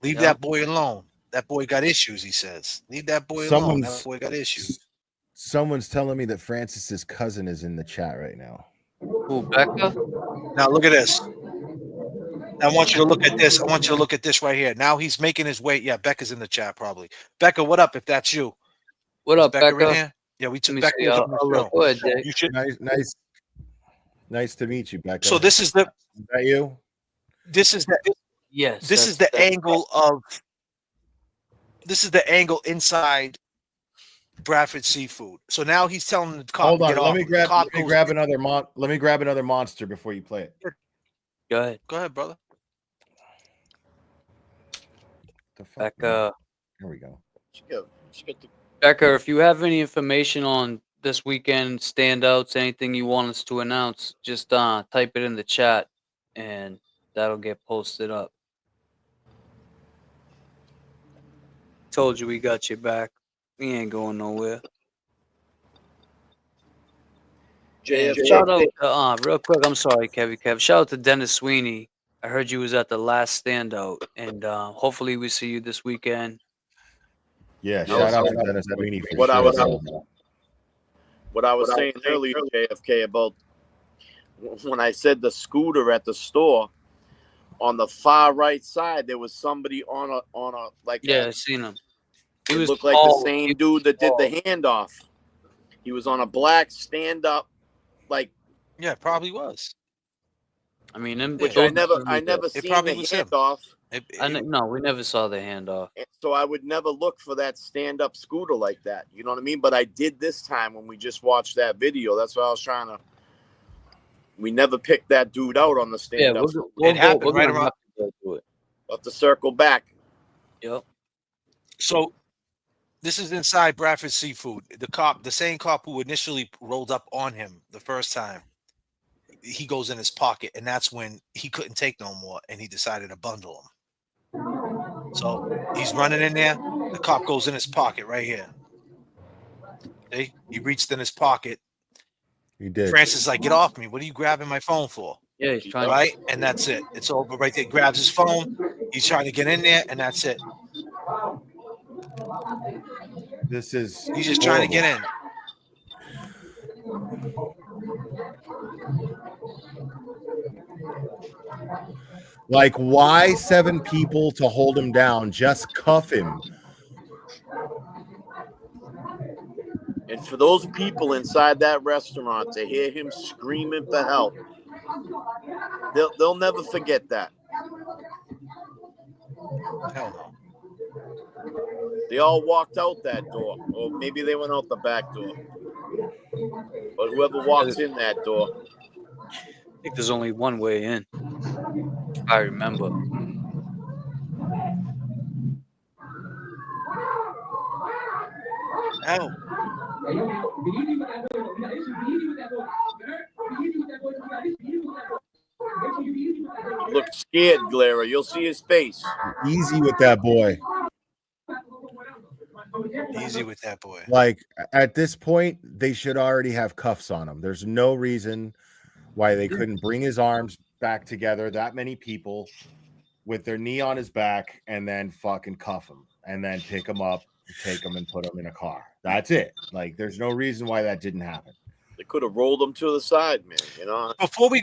Leave that boy alone. That boy got issues, he says. Leave that boy alone. That boy got issues. Someone's telling me that Francis's cousin is in the chat right now. Who, Becca? Now look at this. I want you to look at this. I want you to look at this right here. Now he's making his way. Yeah, Becca's in the chat probably. Becca, what up? If that's you, what is up, Becca? Becca? In here? Yeah, we took Let me Becca see. on I'll the look. show. Go ahead, Dick. You should. Nice to meet you, Becca. So this is the. Is that you? This is the. Yes. This is the angle of. This is the angle inside Bradford Seafood. So now he's telling the cop. Hold on. Get Let off. me grab another monster before you play it. Go ahead. Go ahead, brother. The fuck, Becca. Here we go. Becca, if you have any information on this weekend standouts, anything you want us to announce, just type it in the chat, and that'll get posted up. Told you we got your back. We ain't going nowhere. J.F.K. Shout out, real quick. I'm sorry, Kev. Shout out to Dennis Sweeney. I heard you was at the last standout, and hopefully we see you this weekend. Yeah, shout out to Dennis Sweeney for What I was sure. saying earlier, JFK, about when I said the scooter at the store, on the far right side there was somebody on a I seen him. It looked like the same dude that did the handoff. He was on a black stand-up, like. Yeah, probably was. I mean, which I never seen probably the was him. handoff. No, we never saw the handoff. So I would never look for that stand-up scooter like that. You know what I mean? But I did this time when we just watched that video. That's what I was trying to. We never picked that dude out on the stand-up. It happened right around. We'll have to circle back. Yep. So this is inside Bradford Seafood. The same cop who initially rolled up on him the first time, he goes in his pocket, and that's when he couldn't take no more, and he decided to bundle him. So he's running in there. The cop goes in his pocket right here. See? He reached in his pocket. He did. Francis is like, "Get off me! What are you grabbing my phone for?" Yeah, he's trying. Right, and that's it. It's over right there. He grabs his phone. He's trying to get in there, and that's it. This is. He's just trying to get in. Like, why 7 people to hold him down? Just cuff him. And for those people inside that restaurant to hear him screaming for help, they'll never forget that. Hell no. They all walked out that door, or maybe they went out the back door. But whoever walks in that door. I think there's only one way in. I remember. Ow. Look scared, Glera. You'll see his face. Easy with that boy. Easy with that boy. Like, at this point, they should already have cuffs on him. There's no reason why they couldn't bring his arms back together, that many people, with their knee on his back, and then fucking cuff him, and then pick him up, take him, and put him in a car. That's it. Like, there's no reason why that didn't happen. They could have rolled him to the side, man. You know. Before we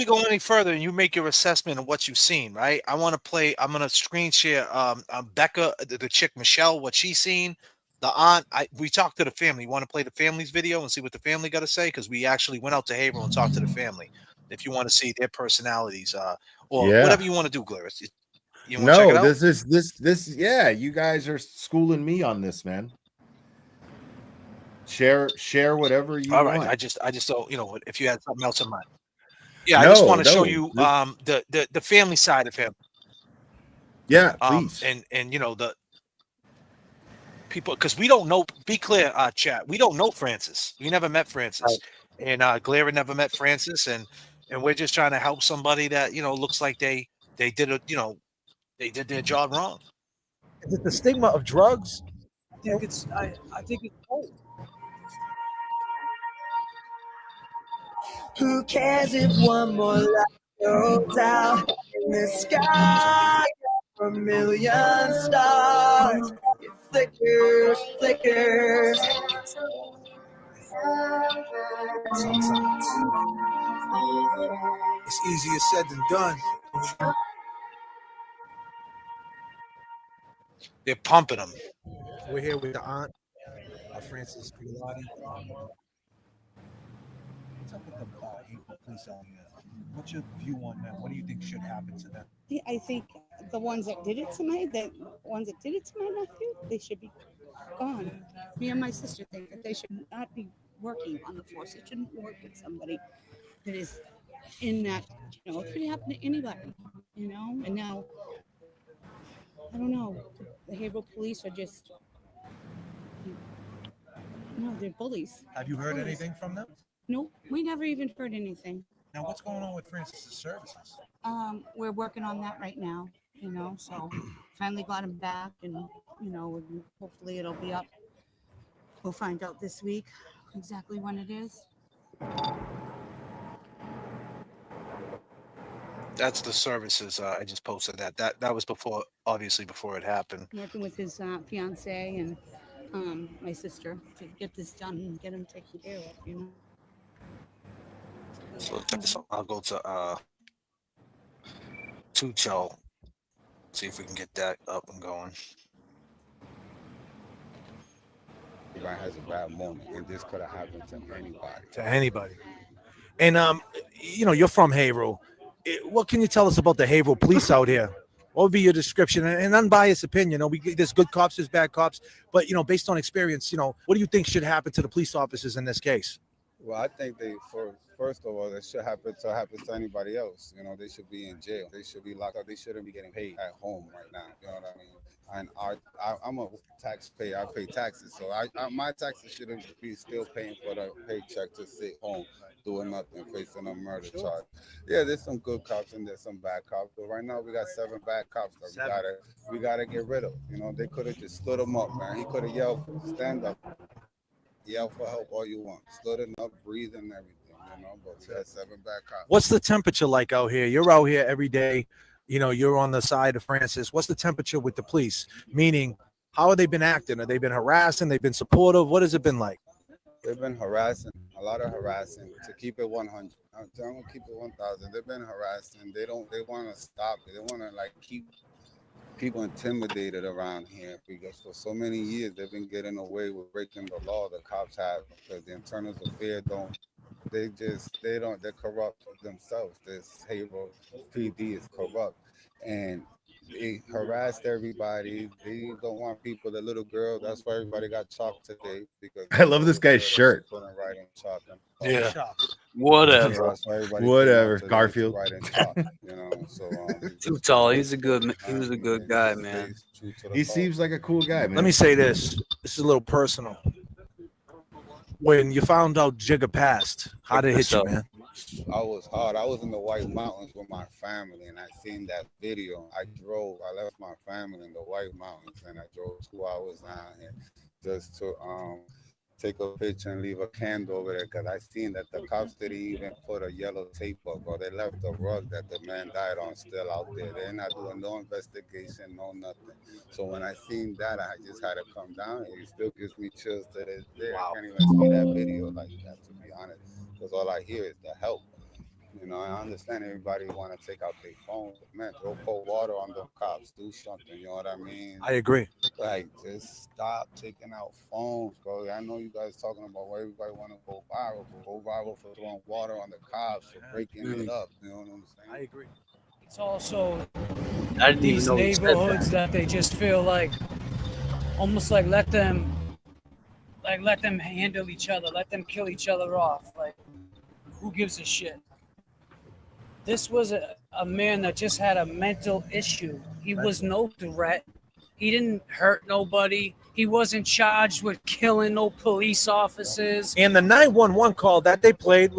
go any further and you make your assessment of what you've seen, right? I'm going to screen share Becca, the chick Michelle, what she's seen. The aunt, we talked to the family. You want to play the family's video and see what the family got to say? Because we actually went out to Haverhill and talked to the family. If you want to see their personalities, or whatever you want to do, Glarus. You want to check it out? This. Yeah, you guys are schooling me on this, man. Share whatever you All want. right, I just don't, if you had something else in mind. Yeah, I just want to show you the family side of him. Yeah, please. And the people, because we don't know. Be clear, chat. We don't know Francis. We never met Francis, and Glera never met Francis, and we're just trying to help somebody that looks like they did they did their job wrong. Is it the stigma of drugs? I think it's cold. Who cares if one more light goes out in the sky? a million stars. It flickers, flickers. It's easier said than done. They're pumping them. We're here with the aunt of Francis Gigolotti. What's up with the April police out here? What's your view on them? What do you think should happen to them? I think the ones that did it to my nephew, they should be gone. Me and my sister think that they should not be working on the force. They shouldn't work with somebody that is in that, it could happen to anybody, and now, I don't know, the Haverhill police are just, they're bullies. Have you heard anything from them? Nope, we never even heard anything. Now, what's going on with Francis's services? We're working on that right now, so finally got him back, and, hopefully it'll be up. We'll find out this week exactly when it is. That's the services. I just posted that. That was before it happened. Working with his fiance and my sister to get this done and get him taken care of, So check this out. I'll go to Tuchel. See if we can get that up and going. Everybody has a bad moment, and this could have happened to anybody. To anybody. And you're from Haverhill. What can you tell us about the Haverhill police out here? What would be your description? And unbiased opinion. There's good cops, there's bad cops, but based on experience, what do you think should happen to the police officers in this case? Well, I think first of all, that should happen to anybody else. They should be in jail. They should be locked up. They shouldn't be getting paid at home right now. You know what I mean? And I'm a taxpayer. I pay taxes, so my taxes shouldn't be still paying for the paycheck to sit home doing nothing, facing a murder charge. Yeah, there's some good cops and there's some bad cops, but right now we got 7 bad cops that we gotta get rid of. They could have just stood him up, man. He could have yelled, stand up, yell for help all you want, stood him up, breathe and everything. But we got 7 bad cops. What's the temperature like out here? You're out here every day. You're on the side of Francis. What's the temperature with the police? Meaning, how have they been acting? Have they been harassing? They've been supportive? What has it been like? They've been harassing, a lot of harassing. To keep it 100, I'm gonna keep it 1,000. They've been harassing. They want to stop it. They want to keep people intimidated around here because for so many years they've been getting away with breaking the law. The cops have, because the internal affairs they're corrupt themselves. This Haverhill PD is corrupt, and they harassed everybody. They don't want people. The little girl. That's why everybody got chalked today. Because I love this guy's shirt. Yeah. Whatever. That's why everybody Whatever. Garfield. Too tall. He was a good guy, man. He seems like a cool guy, man. Let me say this. This is a little personal. When you found out Jigga passed, how did it hit you, man? I was hard. I was in the White Mountains with my family, and I seen that video. I left my family in the White Mountains, and I drove 2 hours down here just to take a picture and leave a candle over there, because I seen that the cops didn't even put a yellow tape up, or they left the rug that the man died on still out there. They're not doing no investigation, no nothing. So when I seen that, I just had to come down here. It still gives me chills to this day. I can't even see that video like that, to be honest, because all I hear is the help. I understand everybody want to take out their phones, but man, throw cold water on them cops, do something, you know what I mean? I agree. Just stop taking out phones, bro. I know you guys talking about where everybody want to go viral, but go viral for throwing water on the cops, for breaking it up, you know what I'm saying? I agree. It's also I didn't these even know he said neighborhoods that they just feel like, almost like let them handle each other, let them kill each other off. Like, who gives a shit? This was a man that just had a mental issue. He was no threat. He didn't hurt nobody. He wasn't charged with killing no police officers. And the 911 call that they played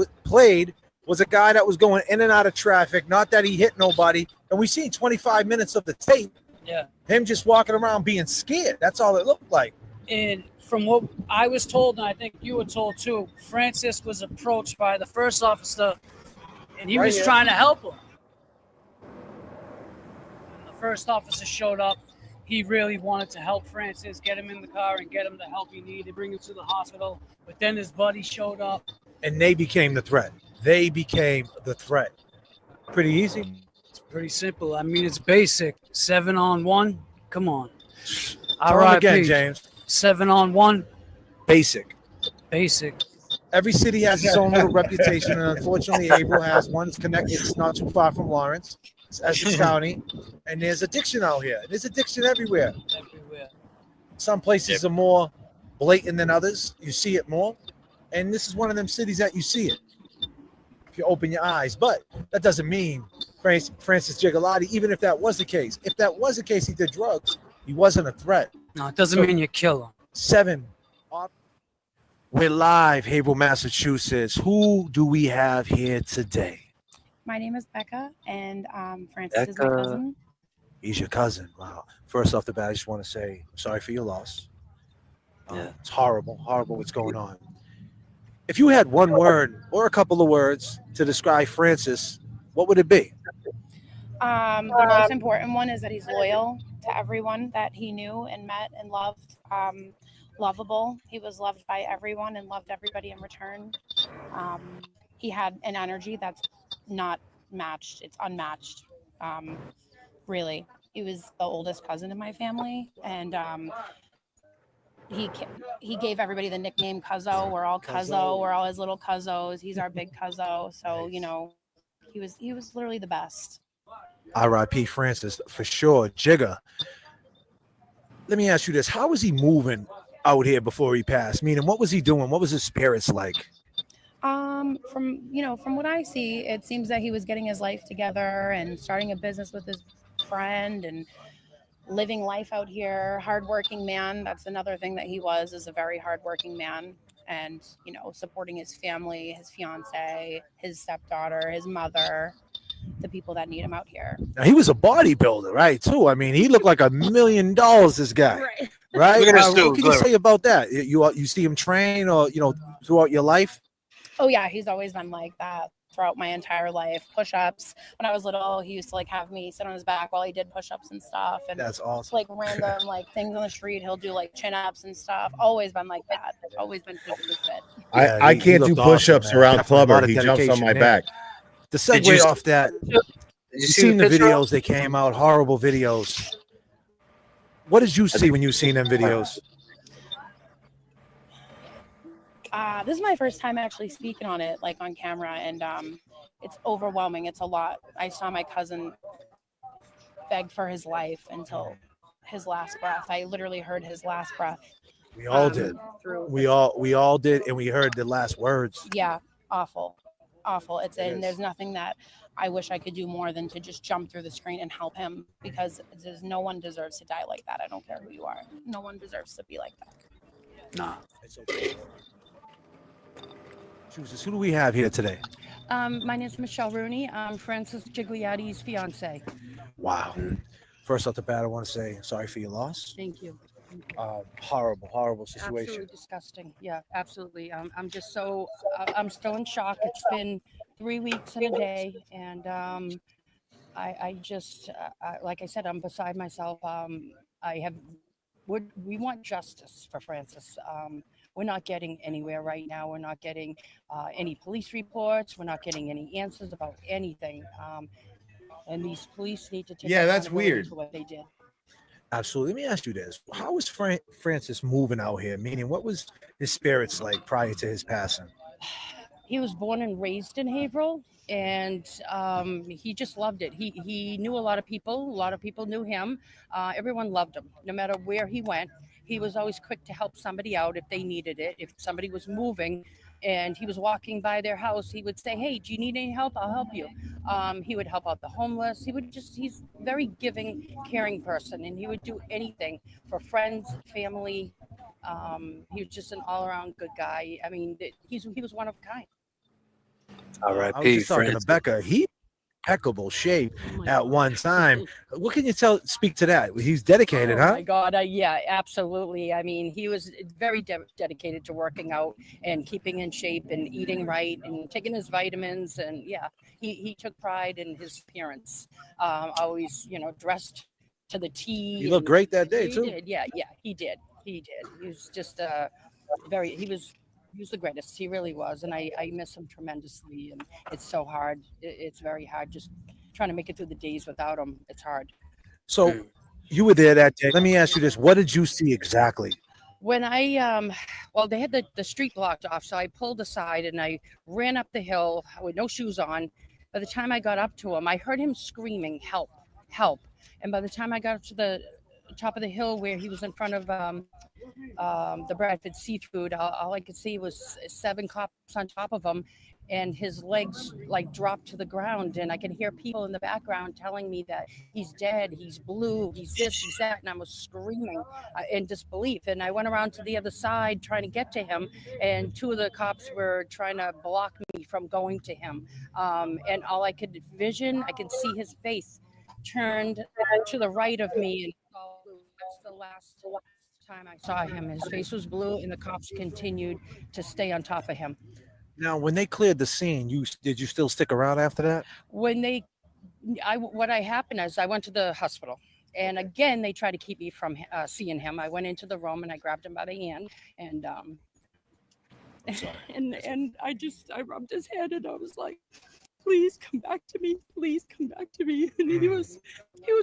was a guy that was going in and out of traffic, not that he hit nobody. And we seen 25 minutes of the tape. Yeah. Him just walking around being scared. That's all it looked like. And from what I was told, and I think you were told too, Francis was approached by the first officer, and he was trying to help him. And the first officer showed up, he really wanted to help Francis, get him in the car and get him the help he needed, bring him to the hospital. But then his buddy showed up. And they became the threat. They became the threat. Pretty easy. It's pretty simple. I mean, it's basic. 7-on-1. Come on. Tell them again, James. 7-on-1. Basic. Basic. Every city has its own little reputation, and unfortunately, April has one. It's connected. It's not too far from Lawrence. It's Essex County, and there's addiction out here. There's addiction everywhere. Everywhere. Some places are more blatant than others. You see it more, and this is one of them cities that you see it if you open your eyes. But that doesn't mean Francis Gigolotti, even if that was the case. If that was the case, he did drugs. He wasn't a threat. No, it doesn't mean you kill him. 7. We're live, Haverhill, Massachusetts. Who do we have here today? My name is Becca, and Francis is my cousin. He's your cousin. Wow. First off the bat, I just want to say I'm sorry for your loss. It's horrible what's going on. If you had one word or a couple of words to describe Francis, what would it be? The most important one is that he's loyal to everyone that he knew and met and loved. Lovable. He was loved by everyone and loved everybody in return. He had an energy that's not matched. It's unmatched. Really. He was the oldest cousin in my family, and he gave everybody the nickname Cuzzo. We're all Cuzzo. We're all his little Cuzzos. He's our big Cuzzo. So, you know, he was literally the best. R.I.P. Francis, for sure. Jigga, let me ask you this. How was he moving out here before he passed? Meaning, what was he doing? What was his spirits like? From what I see, it seems that he was getting his life together and starting a business with his friend and living life out here. Hardworking man. That's another thing that he is a very hardworking man. And, you know, supporting his family, his fiance, his stepdaughter, his mother, the people that need him out here. Now, he was a bodybuilder, right, too? I mean, he looked like $1 million, this guy. Right? Look at this What dude, can you say about that? You see him train or, throughout your life? Oh, yeah, he's always been like that throughout my entire life. Push-ups. When I was little, he used to have me sit on his back while he did push-ups and stuff. And that's awesome. Random things on the street, he'll do chin-ups and stuff. Always been like that. Always been physically fit. I can't do push-ups awesome, around Definitely Clubber. He jumps on my back. To segue off that, you seen the videos that came out, horrible videos. What did you see when you seen them videos? This is my first time actually speaking on it, on camera, and it's overwhelming. It's a lot. I saw my cousin beg for his life until his last breath. I literally heard his last breath. We all did. We all did, and we heard the last words. Yeah, awful. And there's nothing that I wish I could do more than to just jump through the screen and help him, because no one deserves to die like that. I don't care who you are. No one deserves to be like that. Nah. It's okay. Who do we have here today? My name is Michelle Rooney. I'm Francis Gigliotti's fiance. Wow. First off the bat, I want to say sorry for your loss. Thank you. Horrible situation. Absolutely disgusting. Yeah, absolutely. I'm just I'm still in shock. It's been 3 weeks and a day, and I just, like I said, I'm beside myself. We want justice for Francis. We're not getting anywhere right now. We're not getting any police reports. We're not getting any answers about anything. And these police need to take that's weird for what they did. Absolutely. Let me ask you this. How was Francis moving out here? Meaning, what was his spirits like prior to his passing? He was born and raised in Haverhill, and he just loved it. He knew a lot of people. A lot of people knew him. Everyone loved him. No matter where he went, he was always quick to help somebody out if they needed it. If somebody was moving and he was walking by their house, he would say, "Hey, do you need any help? I'll help you." He would help out the homeless. He's a very giving, caring person, and he would do anything for friends, family. He was just an all-around good guy. I mean, he was one of a kind. All right, I was just talking to Becca. He impeccable shape at one time. What can you speak to that? He's dedicated, huh? Oh my God, yeah, absolutely. I mean, he was very dedicated to working out and keeping in shape and eating right and taking his vitamins. And yeah, he took pride in his appearance. Always, dressed to the T. He looked great that day he too. did. Yeah, he did. He did. He was just he was the greatest. He really was, and I miss him tremendously. And it's so hard. It's very hard just trying to make it through the days without him. It's hard. So you were there that day. Let me ask you this: what did you see exactly? When well, they had the street blocked off, so I pulled aside and I ran up the hill with no shoes on. By the time I got up to him, I heard him screaming, "Help, help!" And by the time I got up to the top of the hill where he was in front of the Bradford Seafood, all I could see was 7 cops on top of him, and his legs like dropped to the ground, and I could hear people in the background telling me that he's dead, he's blue, he's this, he's that, and I was screaming in disbelief. And I went around to the other side trying to get to him, and 2 of the cops were trying to block me from going to him. And all I could see his face turned to the right of me, and that's the last time I saw him. His face was blue, and the cops continued to stay on top of him. Now, when they cleared the scene, did you still stick around after that? What happened is I went to the hospital, and again they tried to keep me from seeing him. I went into the room and I grabbed him by the hand, and and I rubbed his head, and I was like, "Please come back to me, please come back to me." And he was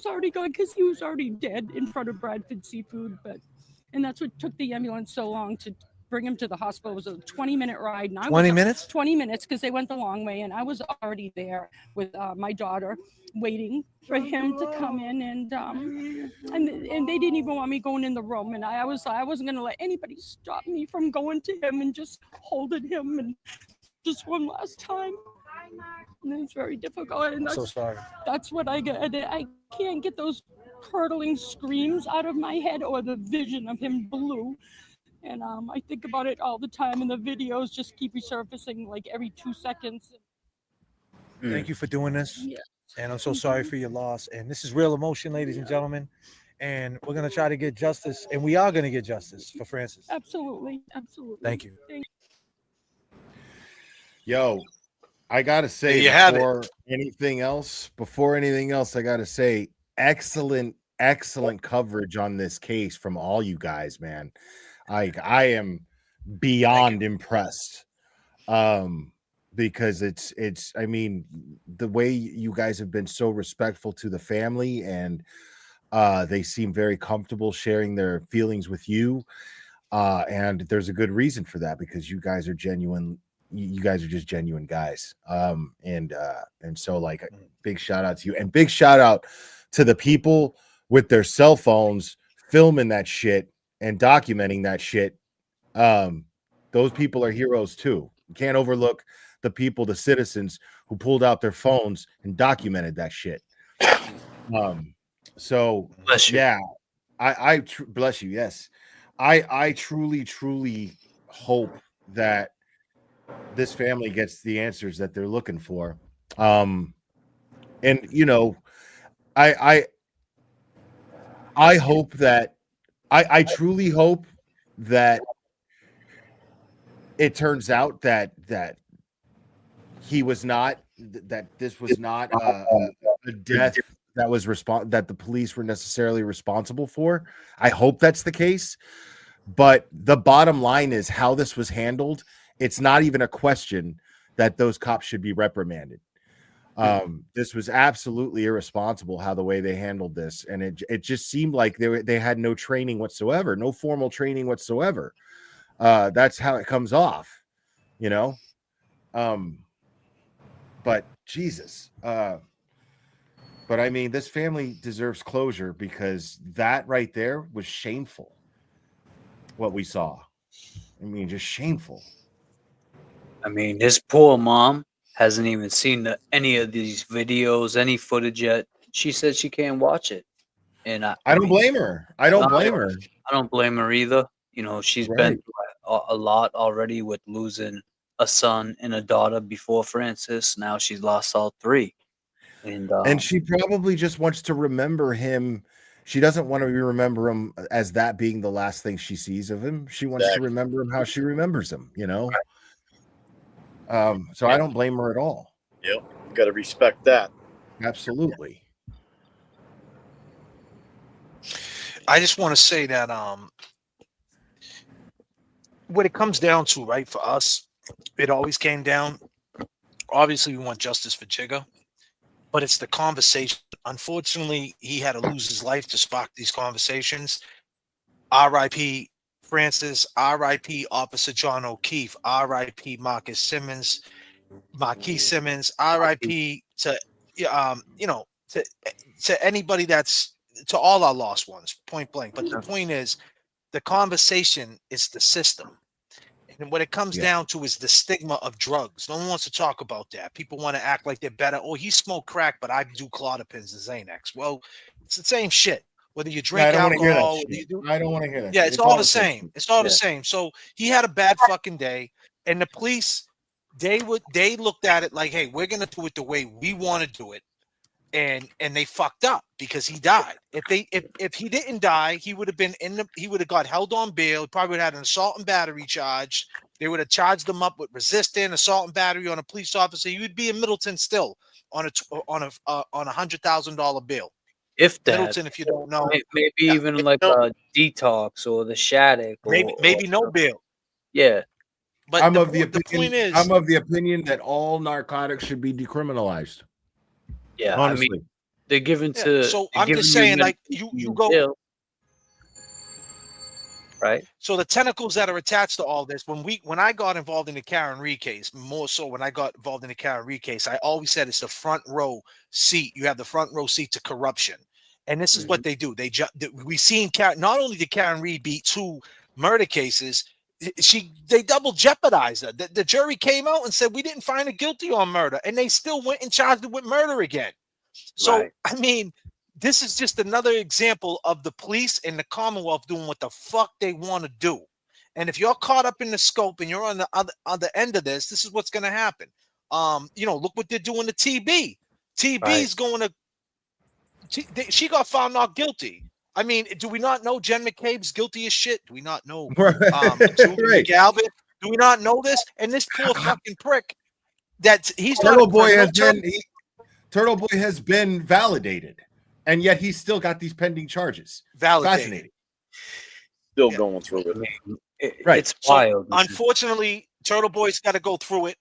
already gone because he was already dead in front of Bradford Seafood, and that's what took the ambulance so long to bring him to the hospital. It was a 20-minute ride. And 20 minutes? 20 minutes, because they went the long way, and I was already there with my daughter waiting for him to come in, and they didn't even want me going in the room, and I wasn't going to let anybody stop me from going to him and just holding him and just one last time. And it's very difficult. And I'm so sorry. That's what I get. I can't get those curdling screams out of my head or the vision of him blue. And I think about it all the time, and the videos just keep resurfacing like every 2 seconds. Thank you for doing this. Yeah. And I'm so sorry for your loss. And this is real emotion, ladies and gentlemen. And we're going to try to get justice, and we are going to get justice for Francis. Absolutely. Thank you. Yo, I got to say, before anything else, I got to say, excellent coverage on this case from all you guys, man. I am beyond impressed. Because it's I mean, the way you guys have been so respectful to the family, and they seem very comfortable sharing their feelings with you. And there's a good reason for that, because you guys are genuine. You guys are just genuine guys. And so, like, big shout out to you, and big shout out to the people with their cell phones filming that shit and documenting that shit. Those people are heroes too. You can't overlook the people, the citizens who pulled out their phones and documented that shit. So bless you. Yeah, I bless you. Yes, I truly hope that this family gets the answers that they're looking for. And you know, I hope that I truly hope that it turns out that he was not, that this was not a death that was that the police were necessarily responsible for. I hope that's the case. But the bottom line is how this was handled. It's not even a question that those cops should be reprimanded. This was absolutely irresponsible how the way they handled this, and it just seemed like they had no training whatsoever, no formal training whatsoever. That's how it comes off, you know. But Jesus, but I mean, this family deserves closure, because that right there was shameful. What we saw, I mean, just shameful. I mean, his poor mom hasn't even seen any of these videos, any footage yet. She said she can't watch it, and I don't blame her. I don't blame her. I don't blame her either. You know, she's been through a lot already with losing a son and a daughter before Francis. Now she's lost all 3, and she probably just wants to remember him. She doesn't want to remember him as that being the last thing she sees of him. She wants to remember him how she remembers him, you know. So I don't blame her at all. Yep, got to respect that. Absolutely. I just want to say that what it comes down to, right, for us, it always came down. Obviously, we want justice for Jigga, but it's the conversation. Unfortunately, he had to lose his life to spark these conversations. R.I.P. Francis. R.I.P. Officer John O'Keefe. R.I.P. Marcus Simmons. Marquis Simmons. R.I.P. to to anybody that's to all our lost ones, point blank. But the point is, the conversation is the system. And what it comes down to is the stigma of drugs. No one wants to talk about that. People want to act like they're better. Oh, he smoked crack, but I do Clonopins and Xanax. Well, it's the same shit. Whether you drink I don't want to hear that alcohol, whether you shit. do, I don't want to hear that. yeah, shit. it's all the same. It's all the Yeah. same. So he had a bad fucking day, and the police, they looked at it like, hey, we're gonna do it the way we want to do it, and they fucked up because he died. If he didn't die, he would have been he would have got held on bail. He probably would have had an assault and battery charge. They would have charged him up with resisting, assault and battery on a police officer. He would be in Middleton still on a $100,000 bill. If that, Middleton, if you don't know, maybe even like a detox or the Shattuck, maybe no bail. Yeah, but I'm the of the point opinion. is, I'm of the opinion that all narcotics should be decriminalized. yeah. Honestly. I mean, they're given yeah, to. so they're I'm giving just saying, med- like you go. jail, right? So the tentacles that are attached to all this, when I got involved in the Karen Reed case, more so when I got involved in the Karen Reed case, I always said it's the front row seat. You have the front row seat to corruption, and this is what they do. We seen not only did Karen Reed beat 2 murder cases, they double jeopardized her. The jury came out and said we didn't find her guilty on murder, and they still went and charged her with murder again. So Right. I mean, this is just another example of the police and the Commonwealth doing what the fuck they want to do. And if you're caught up in the scope and you're on the other end of this is what's going to happen. Look what they're doing to TB. TB's going to. She got found not guilty. I mean, do we not know Jen McCabe's guilty as shit? Do we not know Julie McAlbert? Do we not know this? And this poor fucking prick he's Turtle not Boy has been Turtle Boy has been validated, and yet he's still got these pending charges. Validated. Fascinating. Still going through it. Right. It's wild. Unfortunately, Turtle Boy's got to go through it,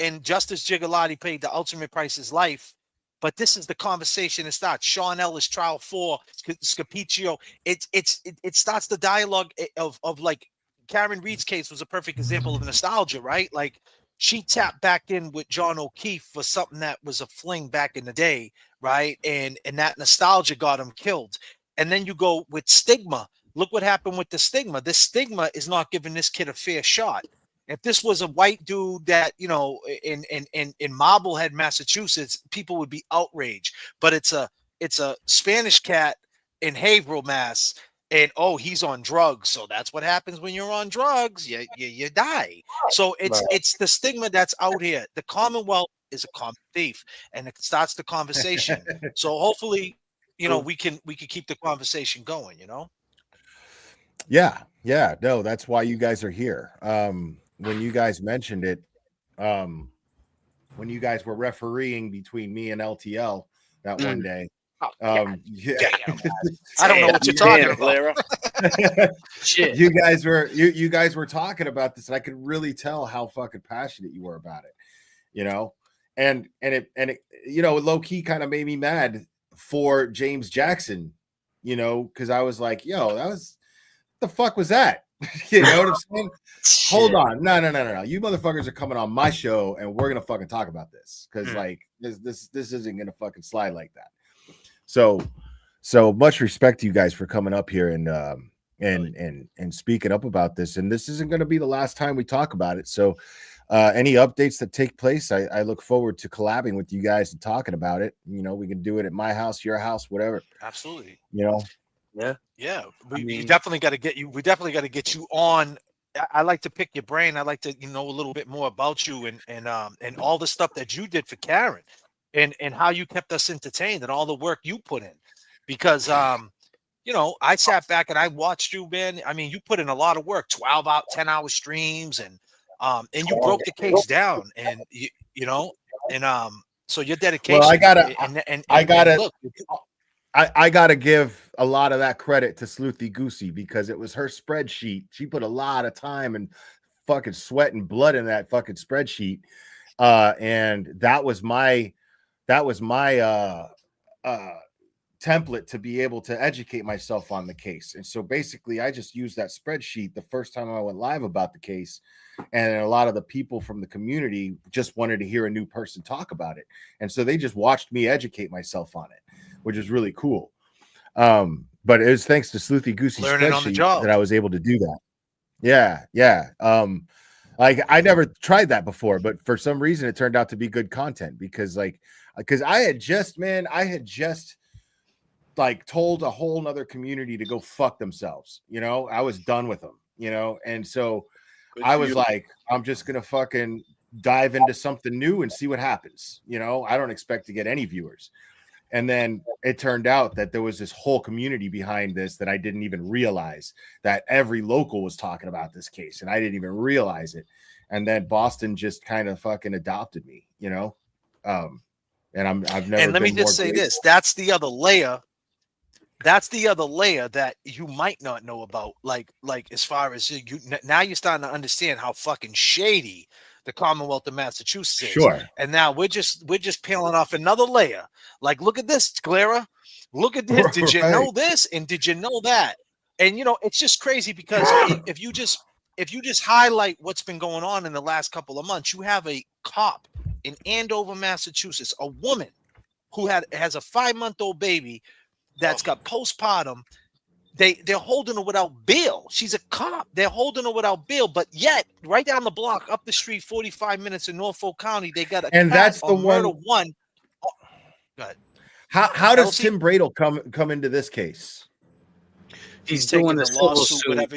and Justice Gigolotti paid the ultimate price, his life. But this is the conversation that starts. Sean Ellis, trial 4, Scapiccio. It starts the dialogue of like Karen Reed's case was a perfect example of nostalgia, right? Like she tapped back in with John O'Keefe for something that was a fling back in the day, right? And that nostalgia got him killed. And then you go with stigma. Look what happened with the stigma. This stigma is not giving this kid a fair shot. If this was a white dude that, in Marblehead, Massachusetts, people would be outraged. But it's a Spanish cat in Haverhill, Mass. And he's on drugs. So that's what happens when you're on drugs. You die. So it's the stigma that's out here. The Commonwealth is a common thief, and it starts the conversation. So hopefully, we can keep the conversation going, Yeah. No, that's why you guys are here. When you guys mentioned it, when you guys were refereeing between me and LTL that one day. I don't know what you're talking about. Shit. You guys were talking about this, and I could really tell how fucking passionate you were about it, and it low key kind of made me mad for James Jackson, because I was like, the fuck was that? You know what I'm saying? Hold on. No. You motherfuckers are coming on my show and we're gonna fucking talk about this because like this isn't gonna fucking slide like that. So much respect to you guys for coming up here and speaking up about this. And this isn't gonna be the last time we talk about it. So any updates that take place, I look forward to collabing with you guys and talking about it. We can do it at my house, your house, whatever. Absolutely. Yeah. We definitely got to get you. We definitely got to get you on. I like to pick your brain. I like to know a little bit more about you and all the stuff that you did for Karen, and how you kept us entertained and all the work you put in. Because I sat back and I watched you, man. I mean, you put in a lot of work, 10-hour streams, and you broke the case down, and so your dedication. Well, I gotta give a lot of that credit to Sleuthy Goosey because it was her spreadsheet. She put a lot of time and fucking sweat and blood in that fucking spreadsheet. And that was my template to be able to educate myself on the case. And so basically I just used that spreadsheet the first time I went live about the case. And a lot of the people from the community just wanted to hear a new person talk about it. And so they just watched me educate myself on it, which is really cool. But it was thanks to Sleuthy Goosey spreadsheet that I was able to do that. Yeah. Like I never tried that before, but for some reason it turned out to be good content because I had just like told a whole nother community to go fuck themselves. I was done with them, and so I was like, I'm just gonna fucking dive into something new and see what happens. I don't expect to get any viewers. And then it turned out that there was this whole community behind this that I didn't even realize, that every local was talking about this case, and I didn't even realize it. And then Boston just kind of fucking adopted me, and I've never. And let me just say this: that's the other layer. That's the other layer that you might not know about. Like as far as you now, you're starting to understand how fucking shady the Commonwealth of Massachusetts is. Sure. And now we're just peeling off another layer. Like, look at this, Clara. Look at this. Did you know this? And did you know that? And it's just crazy because if you just highlight what's been going on in the last couple of months, you have a cop in Andover, Massachusetts, a woman who has a 5-month-old baby that's got postpartum. They're holding her without bail. She's a cop. They're holding her without bail, but yet right down the block, up the street, 45 minutes in Norfolk County, they got a and that's the murder one. One. Oh, go ahead. How does Tim Bradle come into this case? He's taking doing the the civil lawsuit, suit. whatever.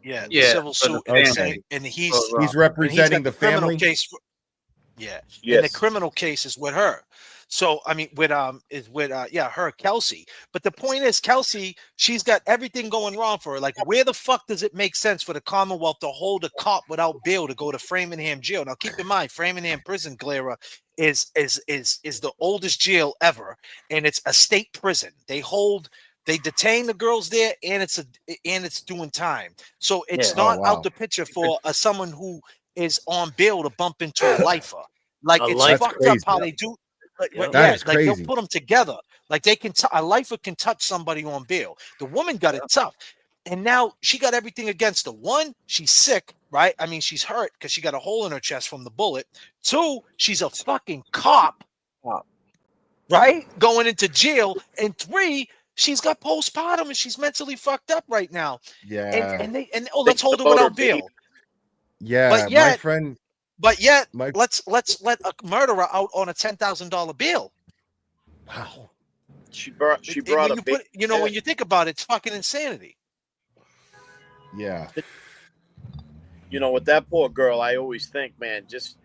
The civil for the suit, family. and he's representing and he's got the criminal family. Case. And the Yes. criminal case is with her. So I mean, with her, Kelsey. But the point is, Kelsey, she's got everything going wrong for her. Like, where the fuck does it make sense for the Commonwealth to hold a cop without bail to go to Framingham jail? Now, keep in mind, Framingham Prison, Clara, is the oldest jail ever, and it's a state prison. They detain the girls there, and it's doing time. So it's not out the picture for someone who is on bail to bump into a lifer. Like, it's fucked up how they do. Like they'll put them together. Like they can, a lifer can touch somebody on bail. The woman got it tough, and now she got everything against her. One, she's sick, right? I mean, she's hurt because she got a hole in her chest from the bullet. Two, she's a fucking cop, right? Going into jail. And three, she's got postpartum and she's mentally fucked up right now. Yeah. And let's hold her without bail. Yeah, but yet, my friend. But yet, let's let a murderer out on a $10,000 bail. Wow. She brought a big. When you think about it, it's fucking insanity. Yeah. With that poor girl, I always think, man, just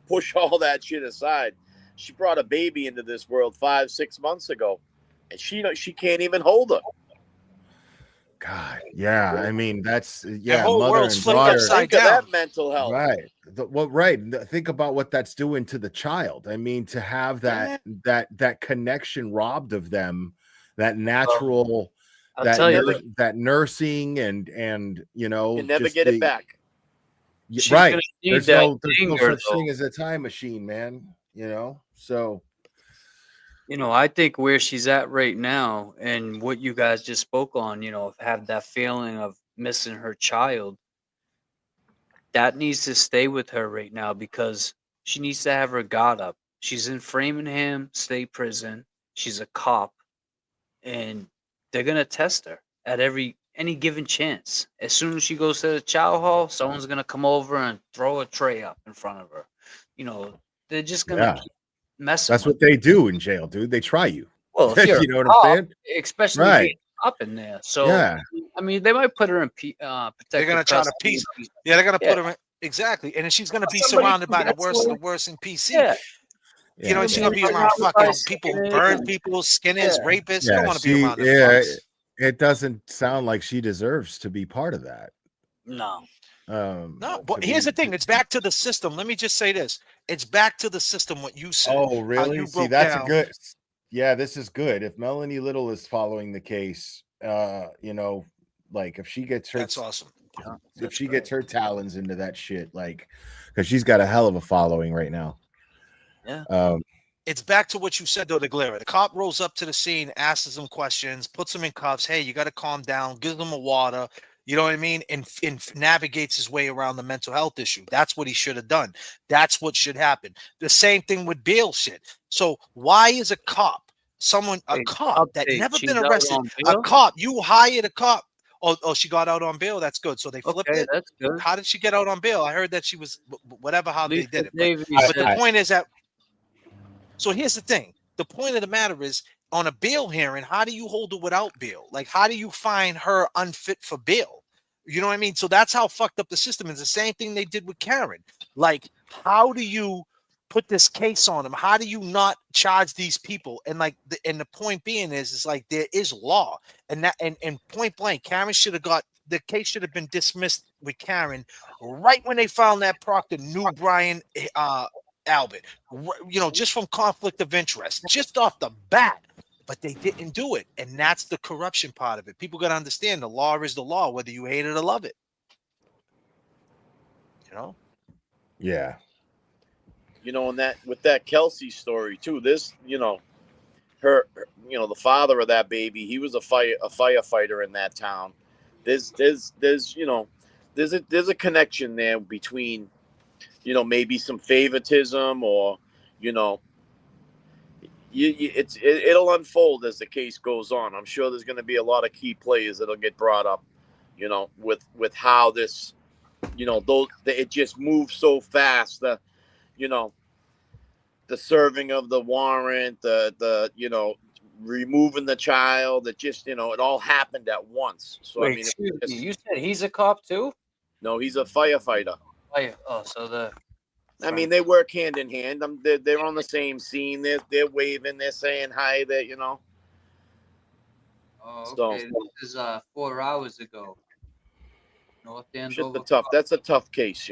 push all that shit aside. She brought a baby into this world 5-6 months ago, and she can't even hold her. God, yeah. I mean, that's whole mother world's and flipped daughter. upside Think of down. that mental health. Right. Think about what that's doing to the child. I mean, to have that connection robbed of them, that natural, that nursing and you never get it back. Right. There's no such thing as a time machine, man. So. I think where she's at right now and what you guys just spoke on, have that feeling of missing her child, that needs to stay with her right now because she needs to have her guard up. She's in Framingham State Prison. She's a cop, and they're going to test her at any given chance. As soon as she goes to the chow hall, someone's going to come over and throw a tray up in front of her. They're just going to keep messing. That's what they do in jail, dude. They try you. Well, if you're you know what I'm saying? Especially being up in there. So, I mean, they might put her in protective. They're going to try to piece. Yeah, they're going to put her in. Exactly. And then she's going to be surrounded by the worst of the worst in PC. Yeah. She's going to be around fucking people who burn people, skinners, rapists. You don't want to be around them. Yeah, it doesn't sound like she deserves to be part of that. No. No, but here's the thing. It's back to the system. Let me just say this. It's back to the system, what you said. Oh, really? See, that's Yeah, this is good. If Melanie Little is following the case, like if she gets her, That's awesome. If she gets her talons into that shit, like, because she's got a hell of a following right now. Yeah. It's back to what you said, though, DeGlera. The cop rolls up to the scene, asks him questions, puts him in cuffs. Hey, you got to calm down. Gives him a water. You know what I mean? And navigates his way around the mental health issue. That's what he should have done. That's what should happen. The same thing with bail shit. So why is a cop, a cop that never she's been out arrested, on a bail? cop, you hired a cop. Oh, she got out on bail. That's good. So they flipped Okay, it. that's good. How did she get out on bail? I heard that she was whatever. How they did it. Davies But the said- point is that. So here's the thing. The point of the matter is, on a bail hearing, how do you hold her without bail? Like, how do you find her unfit for bail? You know what I mean? So that's how fucked up the system is. The same thing they did with Karen. Like, how do you put this case on them? How do you not charge these people? And like, the point being is like there is law, and point blank, Karen should have got the case should have been dismissed with Karen right when they found that Proctor knew Brian Albert, just from conflict of interest, just off the bat. But they didn't do it. And that's the corruption part of it. People got to understand the law is the law, whether you hate it or love it. Yeah. And that with that Kelsey story too, this, her, the father of that baby, he was a firefighter in that town. There's a connection there between, maybe some favoritism or, it'll unfold as the case goes on. I'm sure there's going to be a lot of key players that'll get brought up, with how this, it just moves so fast. The serving of the warrant, the removing the child. It just, it all happened at once. So Wait, I mean, excuse me, you said he's a cop too? No, he's a firefighter. I mean, they work hand in hand. They're on the same scene. They're waving. They're saying hi. Oh, So- okay. This is 4 hours ago. North Andover. That's a tough case,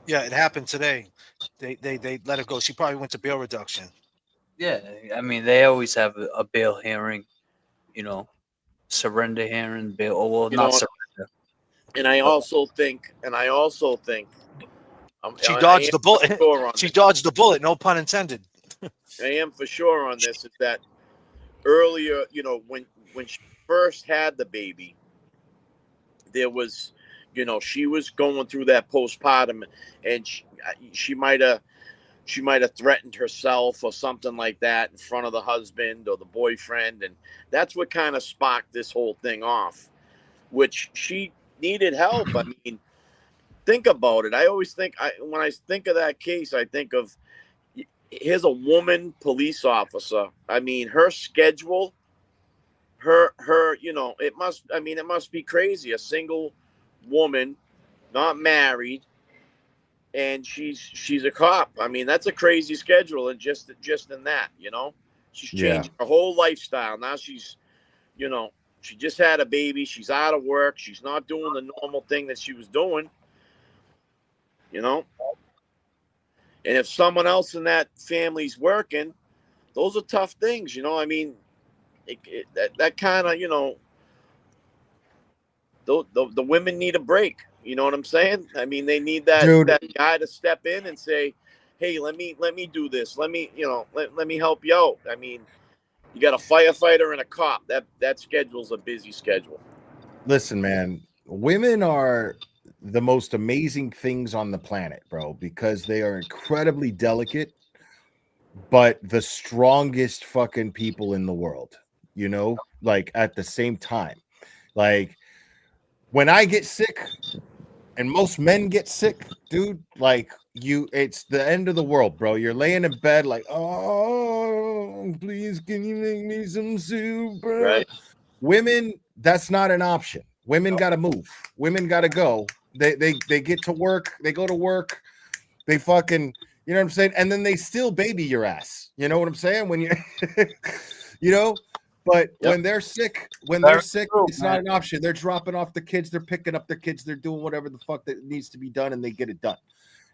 Yeah, it happened today. They let her go. She probably went to bail reduction. Yeah, I mean, they always have a bail hearing, surrender hearing, bail. Oh, well, You not know, surrender. And I also think, She dodged the bullet. She dodged the bullet. No pun intended. I am for sure on this is that earlier, when she first had the baby, there was, she was going through that postpartum, and she might have threatened herself or something like that in front of the husband or the boyfriend, and that's what kind of sparked this whole thing off, which she needed help. I mean, think about it. I always think, when I think of that case, I think of, here's a woman police officer. I mean, her schedule, it must be crazy. A single woman, not married, and she's a cop. I mean, that's a crazy schedule, and just in that, she's changing her whole lifestyle. Now she's, she just had a baby. She's out of work. She's not doing the normal thing that she was doing, And if someone else in that family's working, those are tough things, I mean, that kind of, the women need a break. You know what I'm saying? I mean, they need that guy to step in and say, "Hey, let me do this. Let me, let me help you out." I mean, you got a firefighter and a cop. That schedule's a busy schedule. Listen, man, women are the most amazing things on the planet, bro, because they are incredibly delicate, but the strongest fucking people in the world, like at the same time. Like when I get sick, and most men get sick, dude, like it's the end of the world, bro. You're laying in bed like, oh, please, can you make me some soup, bro? Right. Women, that's not an option. Women got to move. Women got to go. They get to work. They go to work. They fucking, you know what I'm saying? And then they still baby your ass. You know what I'm saying? When you, but when they're sick, it's not an option. They're dropping off the kids. They're picking up their kids. They're doing whatever the fuck that needs to be done, and they get it done.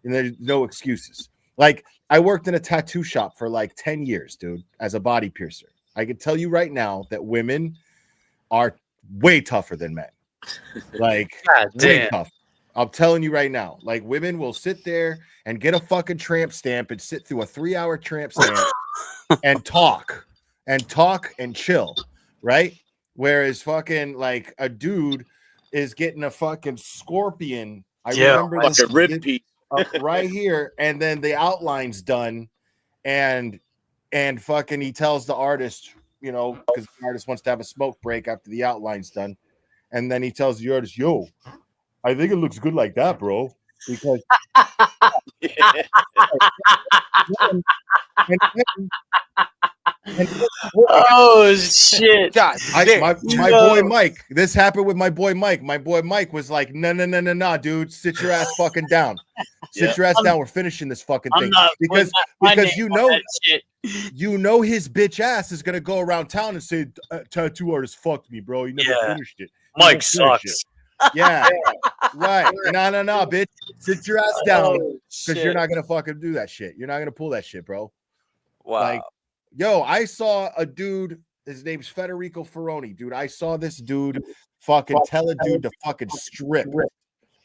And there's no excuses. Like, I worked in a tattoo shop for like 10 years, dude, as a body piercer. I can tell you right now that women are way tougher than men. Like, way tough. I'm telling you right now. Like, women will sit there and get a fucking tramp stamp and sit through a 3-hour tramp stamp and talk and chill, right? Whereas fucking like a dude is getting a fucking scorpion. I remember like a rib piece. right here, and then the outline's done, and fucking he tells the artist, you know, because the artist wants to have a smoke break after the outline's done, and then he tells the artist, "Yo, I think it looks good like that, bro," because oh shit! my boy Mike. This happened with my boy Mike. My boy Mike was like, "No, dude, sit your ass fucking down. Sit your ass down. We're finishing this fucking thing because you know his bitch ass is gonna go around town and say tattoo artist fucked me, bro. You never finished it. You Mike won't finish sucks. it." Yeah, right. No, bitch. Sit your ass down because you're not gonna fucking do that shit. You're not gonna pull that shit, bro. Wow. Like, yo, I saw a dude. His name's Federico Ferroni, dude. I saw this dude fucking tell a dude to fucking strip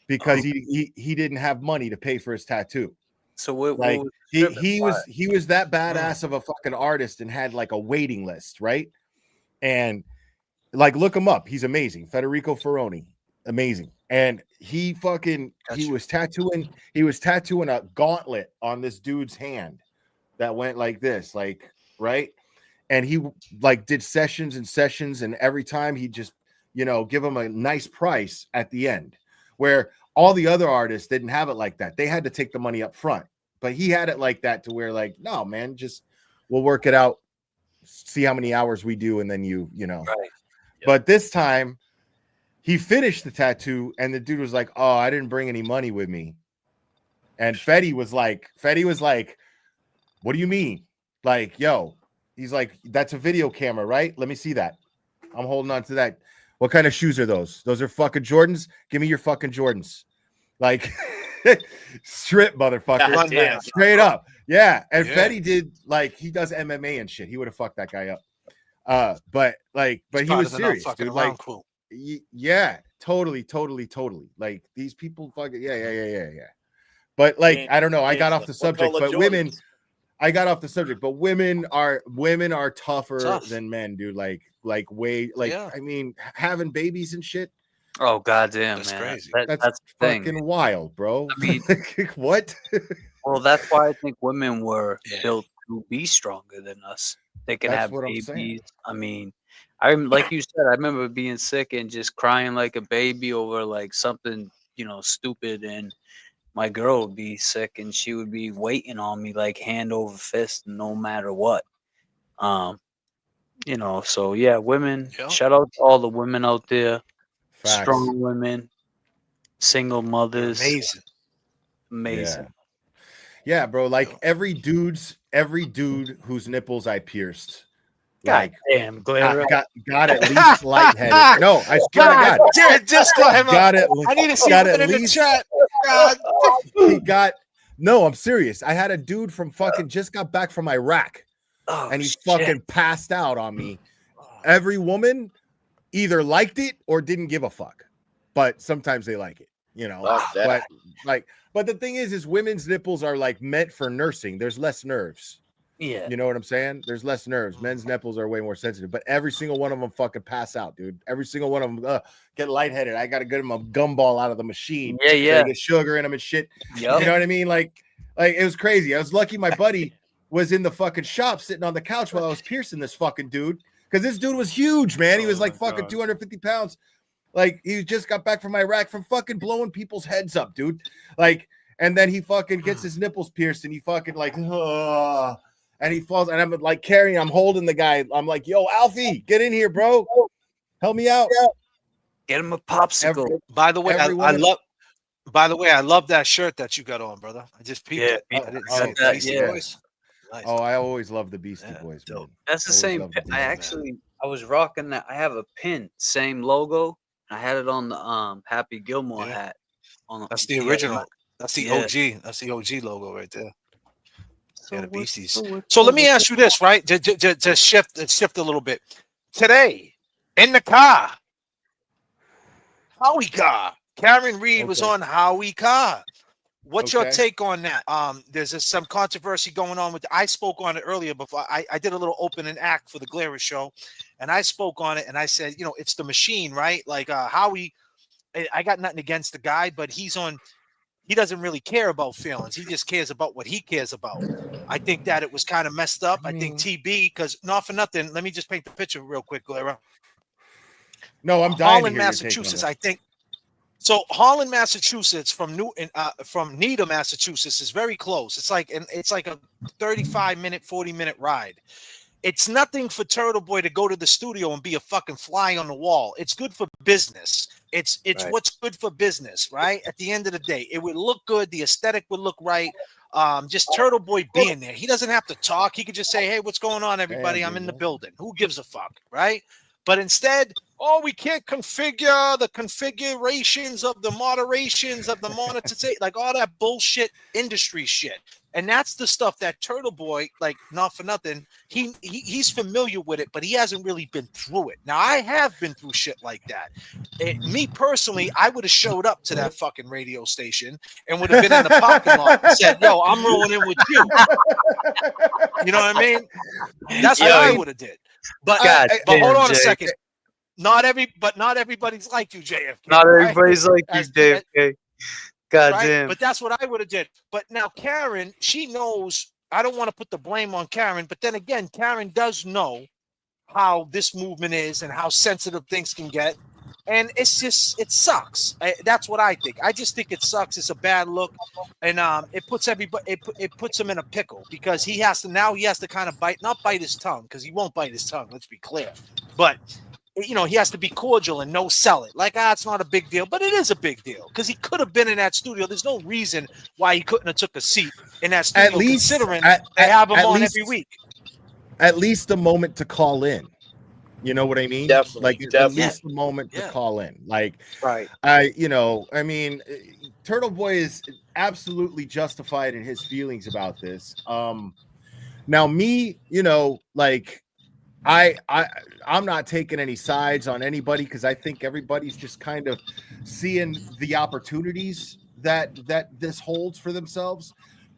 because he didn't have money to pay for his tattoo. So what? Like, what he was that badass of a fucking artist and had like a waiting list, right? And like, look him up. He's amazing. Federico Ferroni, amazing. And he was tattooing a gauntlet on this dude's hand that went like this, like, right? And he like did sessions and sessions, and every time he just, you know, give him a nice price at the end, where all the other artists didn't have it like that. They had to take the money up front, but he had it like that to where, like, no, man, just we'll work it out, see how many hours we do, and then you know. Right. Yep. But this time he finished the tattoo, and the dude was like, "Oh, I didn't bring any money with me." And Fetty was like, "What do you mean?" Like, yo, he's like, "That's a video camera, right? Let me see that." I'm holding on to that. What kind of shoes are those? Those are fucking Jordans. Give me your fucking Jordans. Like, strip, motherfucker. Straight up. Yeah. And Fetty did, like, he does MMA and shit. He would have fucked that guy up. But he was serious, dude. Like, yeah, totally. Like, these people fucking, yeah. But like, I don't know. I got off the subject, but women. I got off the subject, but women are tougher than men, dude. Like way, like, I mean, having babies and shit. Oh goddamn, that's man. crazy. That's fucking wild, bro. I mean, what? Well, that's why I think women were built to be stronger than us. They can have babies. I mean, like you said, I remember being sick and just crying like a baby over like something, you know, stupid, and my girl would be sick and she would be waiting on me like hand over fist no matter what. You know, so yeah, women, shout out to all the women out there. Facts. Strong women, single mothers. Amazing. Yeah, bro. Like every dude whose nipples I pierced. God damn, got at least lightheaded. No, I swear to God. Jared, just let him got up. it. I need to see got it at in the least, chat. God. He got no. I'm serious. I had a dude from fucking just got back from Iraq, and he fucking passed out on me. Every woman either liked it or didn't give a fuck, but sometimes they like it, you know. But the thing is women's nipples are like meant for nursing. There's less nerves. Yeah. You know what I'm saying? There's less nerves. Men's nipples are way more sensitive, but every single one of them fucking pass out, dude. Every single one of them get lightheaded. I got to get them a gumball out of the machine. Yeah. So they get sugar in them and shit. Yep. You know what I mean? Like it was crazy. I was lucky my buddy was in the fucking shop sitting on the couch while I was piercing this fucking dude. Because this dude was huge, man. He was like fucking 250 pounds. Like, he just got back from Iraq from fucking blowing people's heads up, dude. Like, and then he fucking gets his nipples pierced and he fucking like, and he falls. And I'm like carrying, I'm holding the guy. I'm like, yo, Alfie, get in here, bro. Help me out. Get him a popsicle. By the way, I love that shirt that you got on, brother. I just peeped it. I didn't see it. Beastie Boys. Nice. Oh, I always love the Beastie Boys, man. That's the same. I was rocking that. I have a pin, same logo. I had it on the Happy Gilmore hat. That's the original. That's the OG. That's the OG logo right there. Yeah, the beasties. So let me ask you this, right? To shift a little bit. Today, in the car, Howie car. Karen Reed was on Howie car. What's your take on that? There's some controversy going on with. I spoke on it earlier before. I did a little opening act for the Glare show, and I spoke on it, and I said, it's the machine, right? Like Howie. I got nothing against the guy, but he doesn't really care about feelings. He just cares about what he cares about. I think that it was kind of messed up. I think TB, because not for nothing. Let me just paint the picture real quick, Glare. No, I'm dying to Holland, hear your take on Massachusetts. this. I think. So Holland, Massachusetts, from Needham, Massachusetts, is very close. It's like a 35-minute, 40-minute ride. It's nothing for Turtle Boy to go to the studio and be a fucking fly on the wall. It's good for business. It's Right. what's good for business, right? At the end of the day, it would look good. The aesthetic would look right. Just Turtle Boy being there. He doesn't have to talk. He could just say, "Hey, what's going on, everybody? I'm in the building." Who gives a fuck, right? But instead, we can't configure the configurations of the moderations of the monetization, like all that bullshit industry shit. And that's the stuff that Turtle Boy, like, not for nothing, he's familiar with it, but he hasn't really been through it. Now, I have been through shit like that. Me personally, I would have showed up to that fucking radio station and would have been in the parking lot and said, "Yo, I'm rolling in with you." You know what I mean? That's what I would have did. But but hold on a second. Not everybody's like you, JFK. Not right? everybody's like you, JFK. God Right? damn. But that's what I would have did. But now Karen, she knows. I don't want to put the blame on Karen, but then again, Karen does know how this movement is and how sensitive things can get. And it sucks. That's what I think. I just think it sucks. It's a bad look, and it puts everybody. It puts him in a pickle because he has to kind of not bite his tongue, because he won't bite his tongue. Let's be clear, but he has to be cordial and no sell it. Like, it's not a big deal, but it is a big deal because he could have been in that studio. There's no reason why he couldn't have took a seat in that studio, considering they have him on every week. At least a moment to call in. You know what I mean? Definitely, Like definitely. at least the moment to call in. Like, right. I mean, Turtle Boy is absolutely justified in his feelings about this. Now me, like I'm not taking any sides on anybody because I think everybody's just kind of seeing the opportunities that this holds for themselves.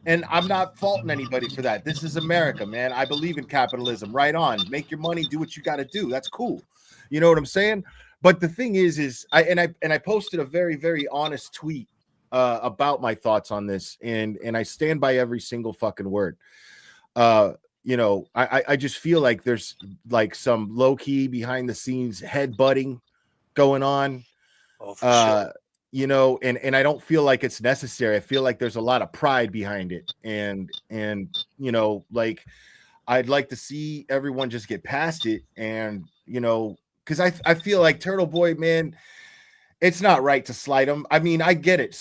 And I'm not faulting anybody for that. This is America, man. I believe in capitalism. Right on. Make your money, do what you got to do. That's cool. You know what I'm saying? But the thing is I posted a very, very honest tweet about my thoughts on this, and I stand by every single fucking word. I just feel like there's like some low key behind the scenes headbutting going on. Oh, for sure. And I don't feel like it's necessary. I feel like there's a lot of pride behind it. And like I'd like to see everyone just get past it. And, because I feel like Turtle Boy, man, it's not right to slight him. I mean, I get it.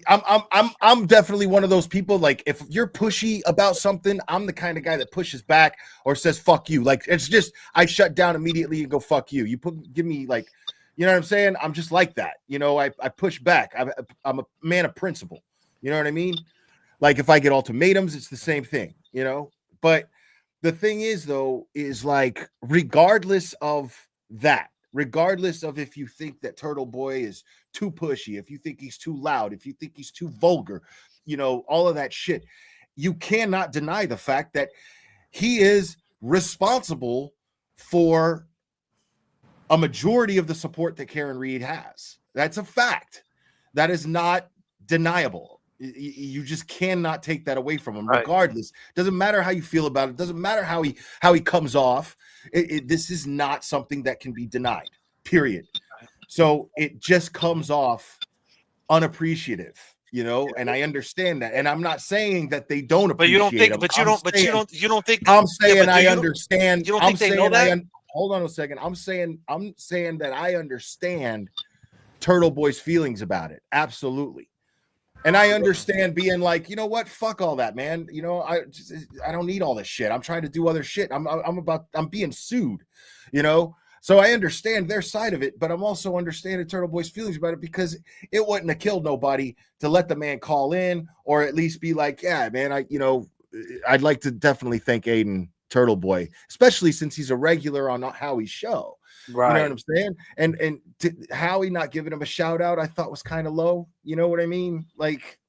I'm definitely one of those people. Like, if you're pushy about something, I'm the kind of guy that pushes back or says "fuck you." Like, it's just I shut down immediately and go "fuck you." Give me like, you know what I'm saying? I'm just like that. I push back. I'm a man of principle. You know what I mean? Like, if I get ultimatums, it's the same thing. But the thing is, though, is like regardless of that. Regardless of if you think that Turtle Boy is too pushy, if you think he's too loud, if you think he's too vulgar, all of that shit, you cannot deny the fact that he is responsible for a majority of the support that Karen Reed has. That's a fact. That is not deniable. You just cannot take that away from him, regardless. Doesn't matter how you feel about it. Doesn't matter how he comes off. This is not something that can be denied, period. So it just comes off unappreciative, and I understand that. And I'm not saying that they don't appreciate him. You don't think I'm saying I understand. You don't think they know that? Hold on a second. I'm saying that I understand Turtle Boy's feelings about it. Absolutely. And I understand being like, you know what? Fuck all that, man. I don't need all this shit. I'm trying to do other shit. I'm being sued, So I understand their side of it, but I'm also understanding Turtle Boy's feelings about it because it wouldn't have killed nobody to let the man call in or at least be like, yeah, man, I'd like to definitely thank Aiden Turtle Boy, especially since he's a regular on Howie's show. Right. You know what I'm saying? And Howie not giving him a shout out, I thought was kind of low. You know what I mean? Like,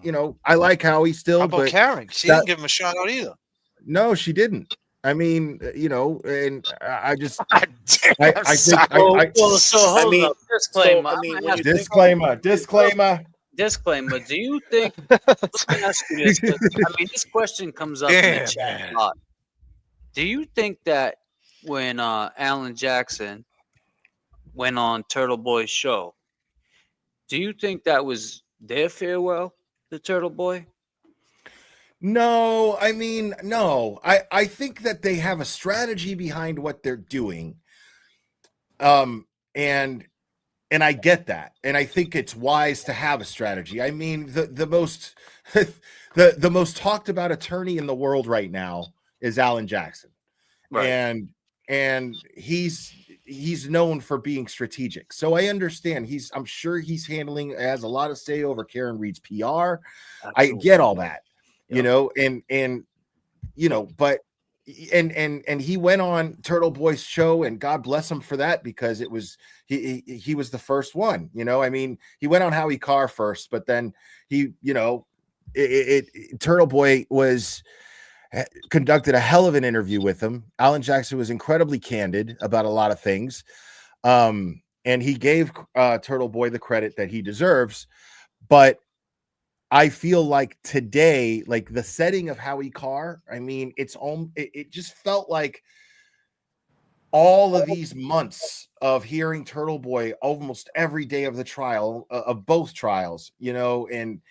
you know, I like Howie still, How about but Karen? She didn't give him a shout out either. no, she didn't. I mean, you know, and I just, I think, so hold mean, up. Disclaimer. I mean, I'm when gonna you ask- think disclaimer. Disclaimer. Do you think? Let me ask you this. 'Cause, I mean, this question comes up in the Damn, chat man. a lot. Do you think that when Alan Jackson went on Turtle Boy's show, do you think that was their farewell to Turtle Boy? No, I mean, no. I think that they have a strategy behind what they're doing. And I get that. And I think it's wise to have a strategy. I mean, the most the most talked about attorney in the world right now is Alan Jackson. Right. And he's known for being strategic. So I understand I'm sure he's has a lot of say over Karen Reed's PR. I get all that. You know, and you know, but and he went on Turtle Boy's show, and God bless him for that, because it was he was the first one. You know, I mean, he went on Howie Carr first, but then he, you know, Turtle Boy conducted a hell of an interview with him. Alan Jackson was incredibly candid about a lot of things, and he gave Turtle Boy the credit that he deserves. But I feel like today, like the setting of Howie Carr, I mean, it just felt like all of these months of hearing Turtle Boy almost every day of the trial, of both trials, you know, and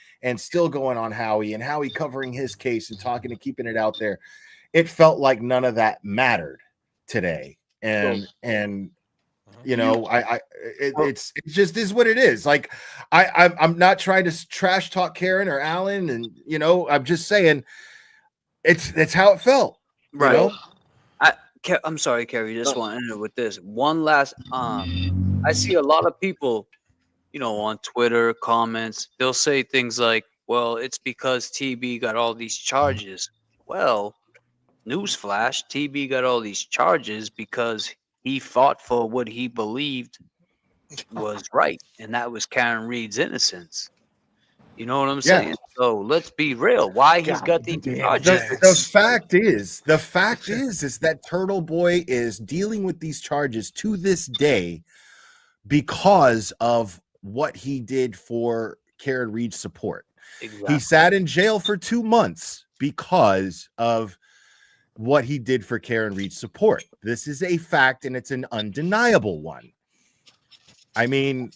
still going on Howie, and Howie covering his case and talking and keeping it out there. It felt like none of that mattered today. And you know, it just is what it is. Like, I'm not trying to trash talk Karen or Alan, and you know, I'm just saying it's how it felt. Right. You know? I'm sorry, Kerry. Just want to end it with this one last. I see a lot of people, you know, on Twitter comments. They'll say things like, "Well, it's because TB got all these charges." Well, newsflash: TB got all these charges because he fought for what he believed was right, and that was Karen Reed's innocence. You know what I'm saying? So let's be real. Why he's got these charges? The fact is that Turtle Boy is dealing with these charges to this day because of what he did for Karen Reed's support. Exactly. He sat in jail for 2 months because of what he did for Karen Reed's support. This is a fact, and it's an undeniable one. I mean,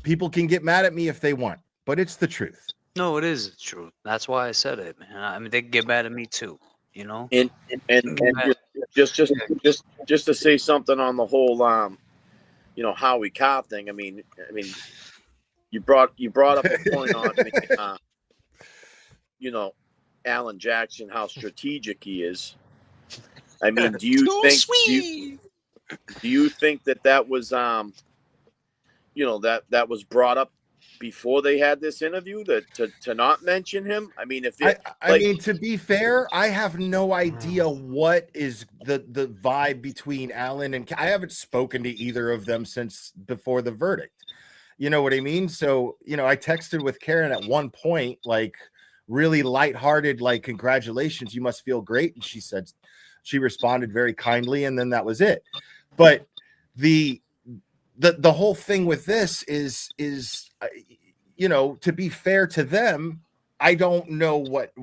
people can get mad at me if they want, but it's the truth. No, it is the truth. That's why I said it, man. I mean, they can get mad at me too, you know. And just to say something on the whole you know, Howie Carr thing. I mean, you brought up a point on you know, Alan Jackson, how strategic he is. I mean, do you think that was you know, that was brought up before they had this interview, to not mention him? I mean, I mean, to be fair, I have no idea what is the vibe between Alan and I haven't spoken to either of them since before the verdict. You know what I mean? So, you know, I texted with Karen at one point, like really lighthearted, like, congratulations, you must feel great. And she responded very kindly, and then that was it. But the whole thing with this is you know, to be fair to them, I don't know what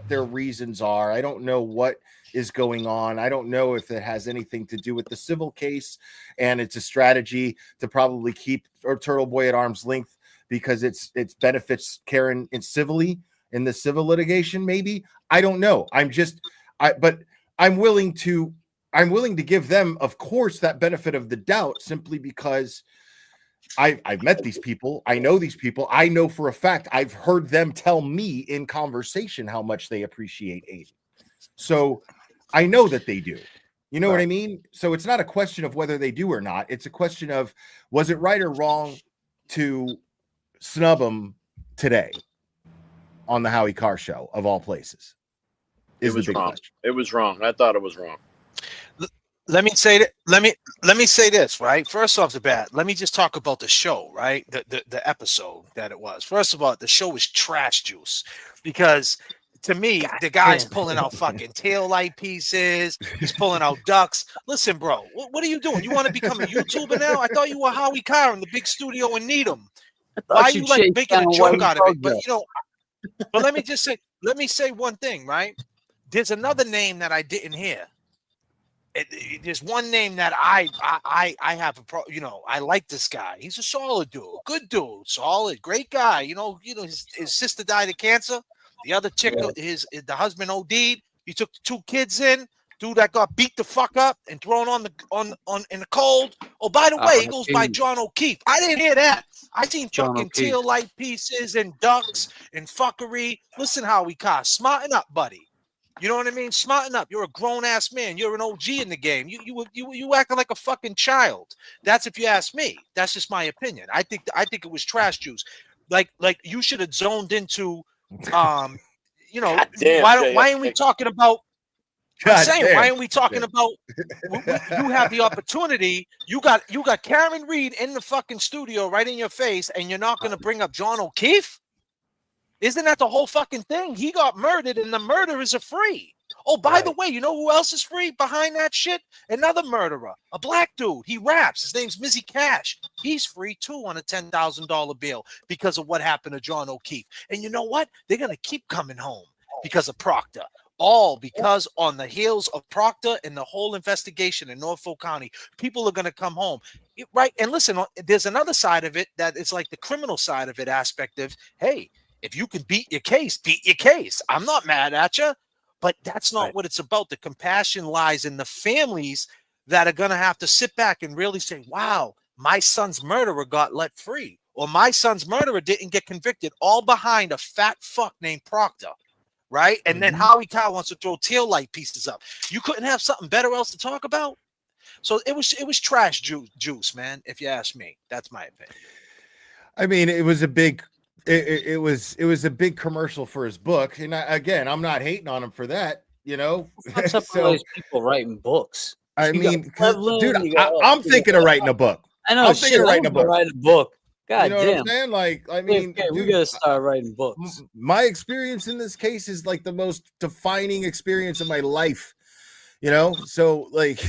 their reasons are. I don't know what is going on. I don't know if it has anything to do with the civil case, and it's a strategy to probably keep Turtle Boy at arm's length because it benefits Karen in the civil litigation. Maybe, I don't know. But I'm willing to give them, of course, that benefit of the doubt, simply because I've met these people. I know these people. I know for a fact, I've heard them tell me in conversation how much they appreciate Aiden. So I know that they do. You know what I mean? So it's not a question of whether they do or not. It's a question of, was it right or wrong to snub them today? on the Howie Carr show of all places? Is It was the big wrong. question. It was wrong. I thought it was wrong. Let me say that. Let me say this, right? First off the bat, let me just talk about the show, right? The episode that it was. First of all, the show was trash juice because to me, the guy's pulling out fucking tail light pieces. He's pulling out ducks. Listen, bro, what are you doing? You want to become a YouTuber now? I thought you were Howie Carr in the big studio in Needham. Why are you like making a joke out of it? But you know, but let me say one thing, right? There's another name that I didn't hear. There's one name that I have a pro. You know, I like this guy. He's a solid dude, good dude, solid, great guy. You know, his sister died of cancer. The other chick, the husband OD'd. He took the 2 kids in. Dude that got beat the fuck up and thrown on in the cold. Oh, by the way, he goes by John O'Keefe. I didn't hear that. I seen fucking tail light pieces and ducks and fuckery. Listen, Howie Carr, smarten up, buddy. You know what I mean? Smarten up. You're a grown ass man. You're an OG in the game. You acting like a fucking child. That's if you ask me. That's just my opinion. I think it was trash juice. Like you should have zoned into, you know, why ain't we talking about? I'm saying, why aren't we talking about? You have the opportunity. You got Karen Reed in the fucking studio right in your face, and you're not going to bring up John O'Keefe? Isn't that the whole fucking thing? He got murdered, and the murderers are free. Oh, by the way, you know who else is free behind that shit? Another murderer, a black dude. He raps. His name's Mizzy Cash. He's free too on a $10,000 bail because of what happened to John O'Keefe. And you know what? They're gonna keep coming home because of Proctor. All because on the heels of Proctor and the whole investigation in Norfolk County, people are going to come home. Right. And listen, there's another side of it that is like the criminal side of it aspect of, hey, if you can beat your case, beat your case. I'm not mad at you, but that's not what it's about. The compassion lies in the families that are going to have to sit back and really say, wow, my son's murderer got let free, or my son's murderer didn't get convicted, all behind a fat fuck named Proctor. Right. And then Howie Carr wants to throw tail light pieces up. You couldn't have something better else to talk about. So it was trash juice, man. If you ask me, that's my opinion. I mean, it was a big, it was a big commercial for his book. And I'm not hating on him for that, you know. So people writing books. I mean, dude, I'm thinking of writing a book. I know. I'm thinking of writing a book. Write a book. God you know damn. what I'm saying? Like, I mean, J.F.K, we gotta start writing books. My experience in this case is like the most defining experience of my life. You know, so like,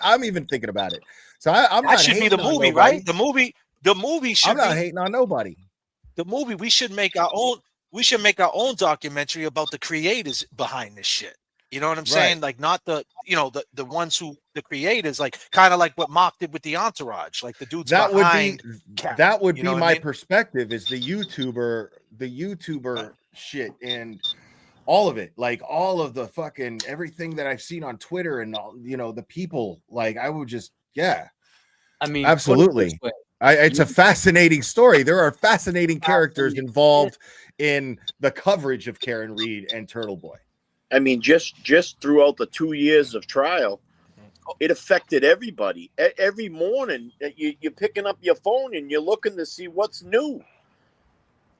I'm even thinking about it. So I'm not. That should be the movie, right? The movie should. I'm not hating on nobody. The movie, we should make our own. We should make our own documentary about the creators behind this shit. You know what I'm saying? Like, not the ones who the creators, like kind of like what Mark did with the Entourage, like the dudes that behind. That would be my perspective, is the YouTuber shit and all of it, like all of the fucking everything that I've seen on Twitter and all, you know, the people, like I would just, I mean, absolutely. It's a fascinating story. There are fascinating characters involved in the coverage of Karen Reed and Turtle Boy. I mean, just throughout the 2 years of trial, it affected everybody. Every morning, you're picking up your phone and you're looking to see what's new.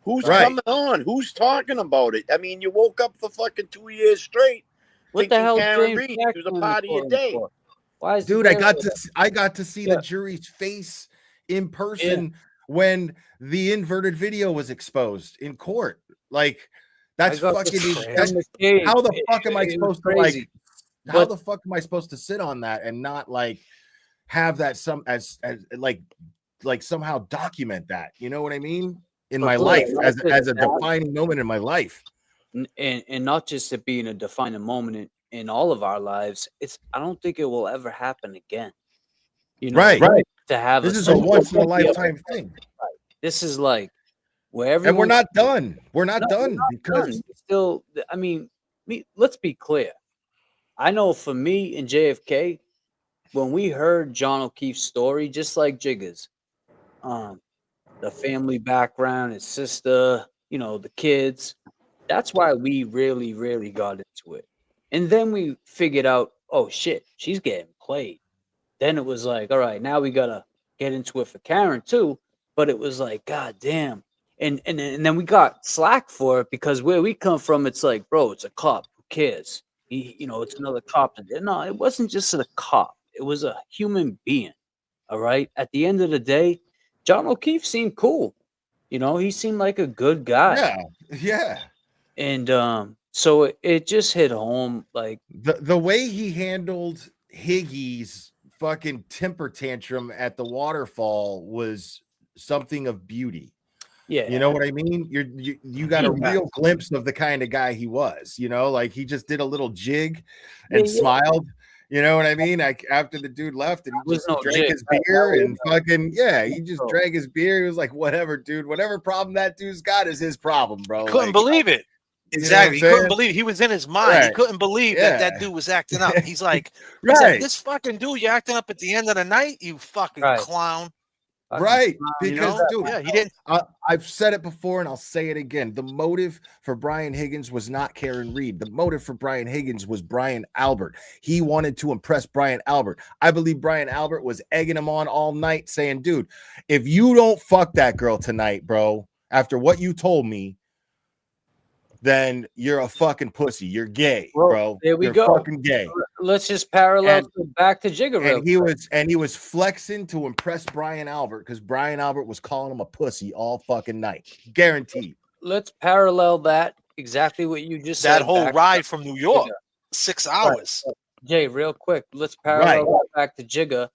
Who's coming on? Who's talking about it? I mean, you woke up for fucking 2 years straight. What the hell, Karen Reed was a part of your day. Why is dude? I got to see the jury's face in person when the inverted video was exposed in court. Like, that's fucking. How the fuck am I supposed to like? How the fuck am I supposed to sit on that and not like have that as like somehow document that? You know what I mean? In my life, as a defining moment in my life, and not just it being a defining moment in all of our lives. I don't think it will ever happen again. You know, right? To have this is a once in a lifetime thing. This is like wherever, and we're not done. We're not done because still. I mean, let's be clear. I know for me and JFK, when we heard John O'Keefe's story, just like Jiggas, the family background, his sister, you know, the kids, that's why we really, really got into it. And then we figured out, oh shit, she's getting played. Then it was like, all right, now we gotta get into it for Karen too. But it was like, god damn, and then we got slack for it because where we come from, it's like, bro, it's a cop. Who cares? It's another cop. No, it wasn't just a cop. It was a human being. All right. At the end of the day, John O'Keefe seemed cool. He seemed like a good guy. Yeah. And so it just hit home. Like the way he handled Higgy's fucking temper tantrum at the waterfall was something of beauty. Yeah. You know what I mean? You got a real glimpse of the kind of guy he was, like he just did a little jig and smiled. You know what I mean? Like after the dude left and he just drank his beer and fucking he just drank his beer. He was like, whatever, dude, whatever problem that dude's got is his problem, bro. Couldn't believe it. Exactly. He couldn't believe he was in his mind. He couldn't believe that dude was acting up. He's like, this fucking dude, you're acting up at the end of the night, you fucking clown. Right, because dude, he didn't. I've said it before and I'll say it again. The motive for Brian Higgins was not Karen Reed. The motive for Brian Higgins was Brian Albert. He wanted to impress Brian Albert. I believe Brian Albert was egging him on all night, saying, "Dude, if you don't fuck that girl tonight, bro, after what you told me, then you're a fucking pussy. You're gay, bro. There we you're go. Fucking gay." Let's just parallel back to Jigger. And he was flexing to impress Brian Albert because Brian Albert was calling him a pussy all fucking night. Guaranteed. Let's parallel that exactly what you just said. That whole ride from New York, 6 hours. Right. Jay, real quick, let's parallel that back to Jigga,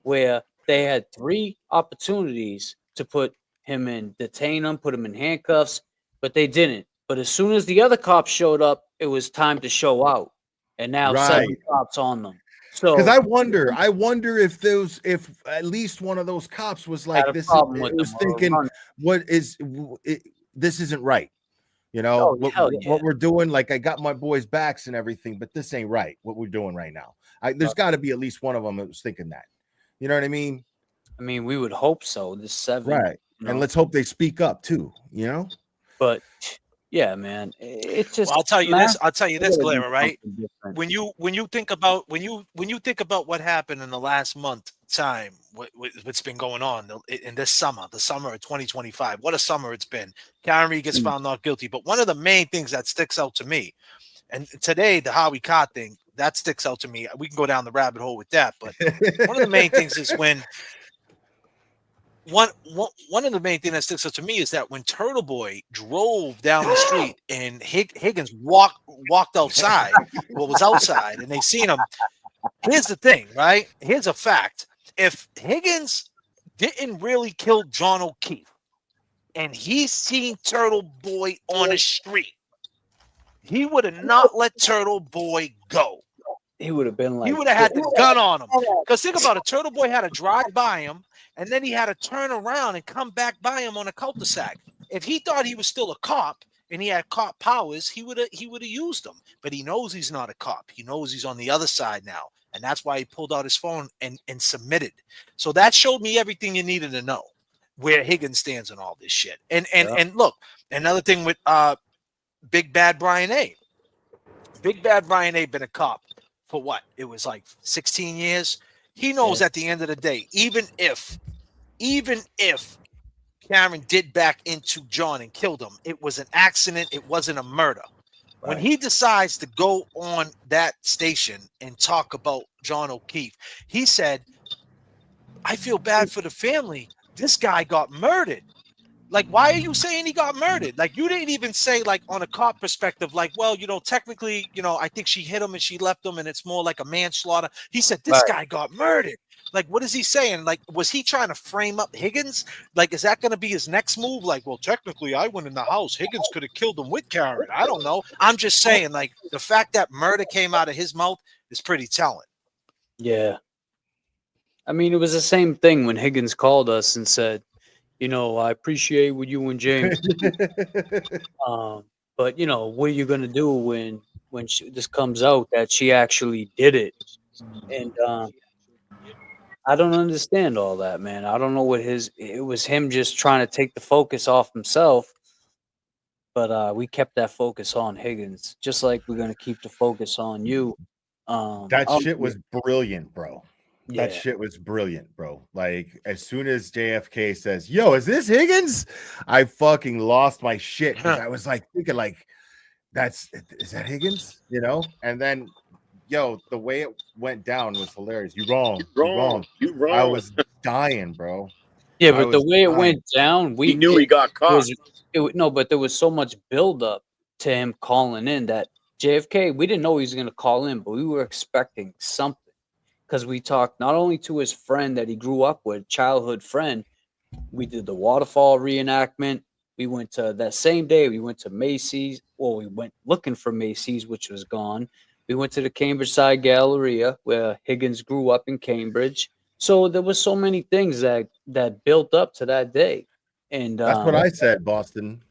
where they had 3 opportunities to put him in, detain him, put him in handcuffs, but they didn't. But as soon as the other cops showed up, it was time to show out. And now 7 cops on them. So because I wonder if at least one of those cops was like, this isn't right. What we're doing, like I got my boys' backs and everything, but this ain't right. What we're doing right now. There's got to be at least one of them that was thinking that. You know what I mean? I mean, we would hope so. This 7, right? And let's hope they speak up too. But yeah, man, it's just. Well, I'll tell you this. I'll tell you this, Clara. Right? When you think about what happened in the last month time, what's been going on in this summer, the summer of 2025. What a summer it's been. Karen Reed gets found not guilty, but one of the main things that sticks out to me, and today the Howie Cott thing that sticks out to me. We can go down the rabbit hole with that, but one of the main things is when. One of the main things that sticks out to me is that when Turtle Boy drove down the street and Higgins walked outside, was outside, and they seen him. Here's the thing, right? Here's a fact. If Higgins didn't really kill John O'Keefe and he seen Turtle Boy on the street, he would have not let Turtle Boy go. He would have been like, he would have had the gun on him. Because think about it, Turtle Boy had to drive by him, and then he had to turn around and come back by him on a cul-de-sac. If he thought he was still a cop and he had cop powers, he would have used them. But he knows he's not a cop. He knows he's on the other side now, and that's why he pulled out his phone and submitted. So that showed me everything you needed to know where Higgins stands in all this shit. And look, another thing with Big Bad Brian A. Big Bad Brian A. been a cop for what? It was like 16 years. He knows at the end of the day, even if Karen did back into John and killed him, it was an accident. It wasn't a murder. Right. When he decides to go on that station and talk about John O'Keefe, he said, I feel bad for the family. This guy got murdered. Like, why are you saying he got murdered? Like, you didn't even say, like, on a cop perspective, like, well, technically, I think she hit him and she left him and it's more like a manslaughter. He said, this guy got murdered. Like, what is he saying? Like, was he trying to frame up Higgins? Like, is that going to be his next move? Like, well, technically, I went in the house. Higgins could have killed him with Karen. I don't know. I'm just saying, like, the fact that murder came out of his mouth is pretty telling. Yeah. I mean, it was the same thing when Higgins called us and said, I appreciate what you and James but, what are you going to do when this comes out that she actually did it? And I don't understand all that, man. I don't know what it was him just trying to take the focus off himself. But we kept that focus on Higgins, just like we're going to keep the focus on you. That shit was brilliant, bro. That shit was brilliant, bro. Like, as soon as JFK says, "Yo, is this Higgins?" I fucking lost my shit because I was like thinking, like, is that Higgins? You know? And then, yo, the way it went down was hilarious. You wrong. You wrong. I was dying, bro. Yeah, but the way it went down, he knew he got caught. No, but there was so much buildup to him calling in that JFK, we didn't know he was going to call in, but we were expecting something because we talked not only to his friend that he grew up with, childhood friend. We did the waterfall reenactment. We went to that same day. We went to Macy's. Well, we went looking for Macy's, which was gone. We went to the Cambridge Side Galleria where Higgins grew up in Cambridge. So there was so many things that built up to that day. And that's what I said, Boston.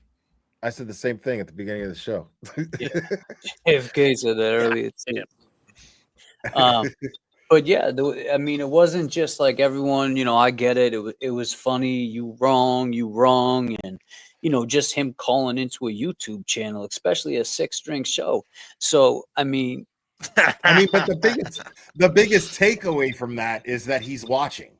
I said the same thing at the beginning of the show. JFK said that earlier too. But yeah, I mean, it wasn't just like everyone, you know, I get it. It was funny. You wrong, and just him calling into a YouTube channel, especially a 6-string show. So I mean, but the biggest takeaway from that is that he's watching.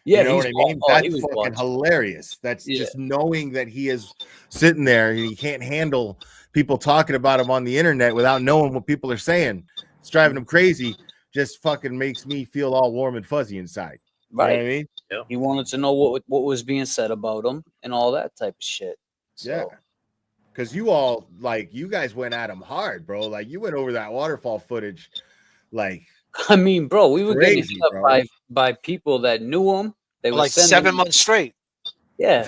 Yeah, you know what I mean? That's fucking watching. Hilarious. That's just knowing that he is sitting there and he can't handle people talking about him on the internet without knowing what people are saying. It's driving him crazy. Just fucking makes me feel all warm and fuzzy inside. Right. You know what I mean? Yeah. He wanted to know what was being said about him and all that type of shit. So. Yeah. Because you guys went at him hard, bro. Like, you went over that waterfall footage. Like, I mean, bro, we were crazy, getting hit by people that knew him. They were like 7 months straight. Yeah.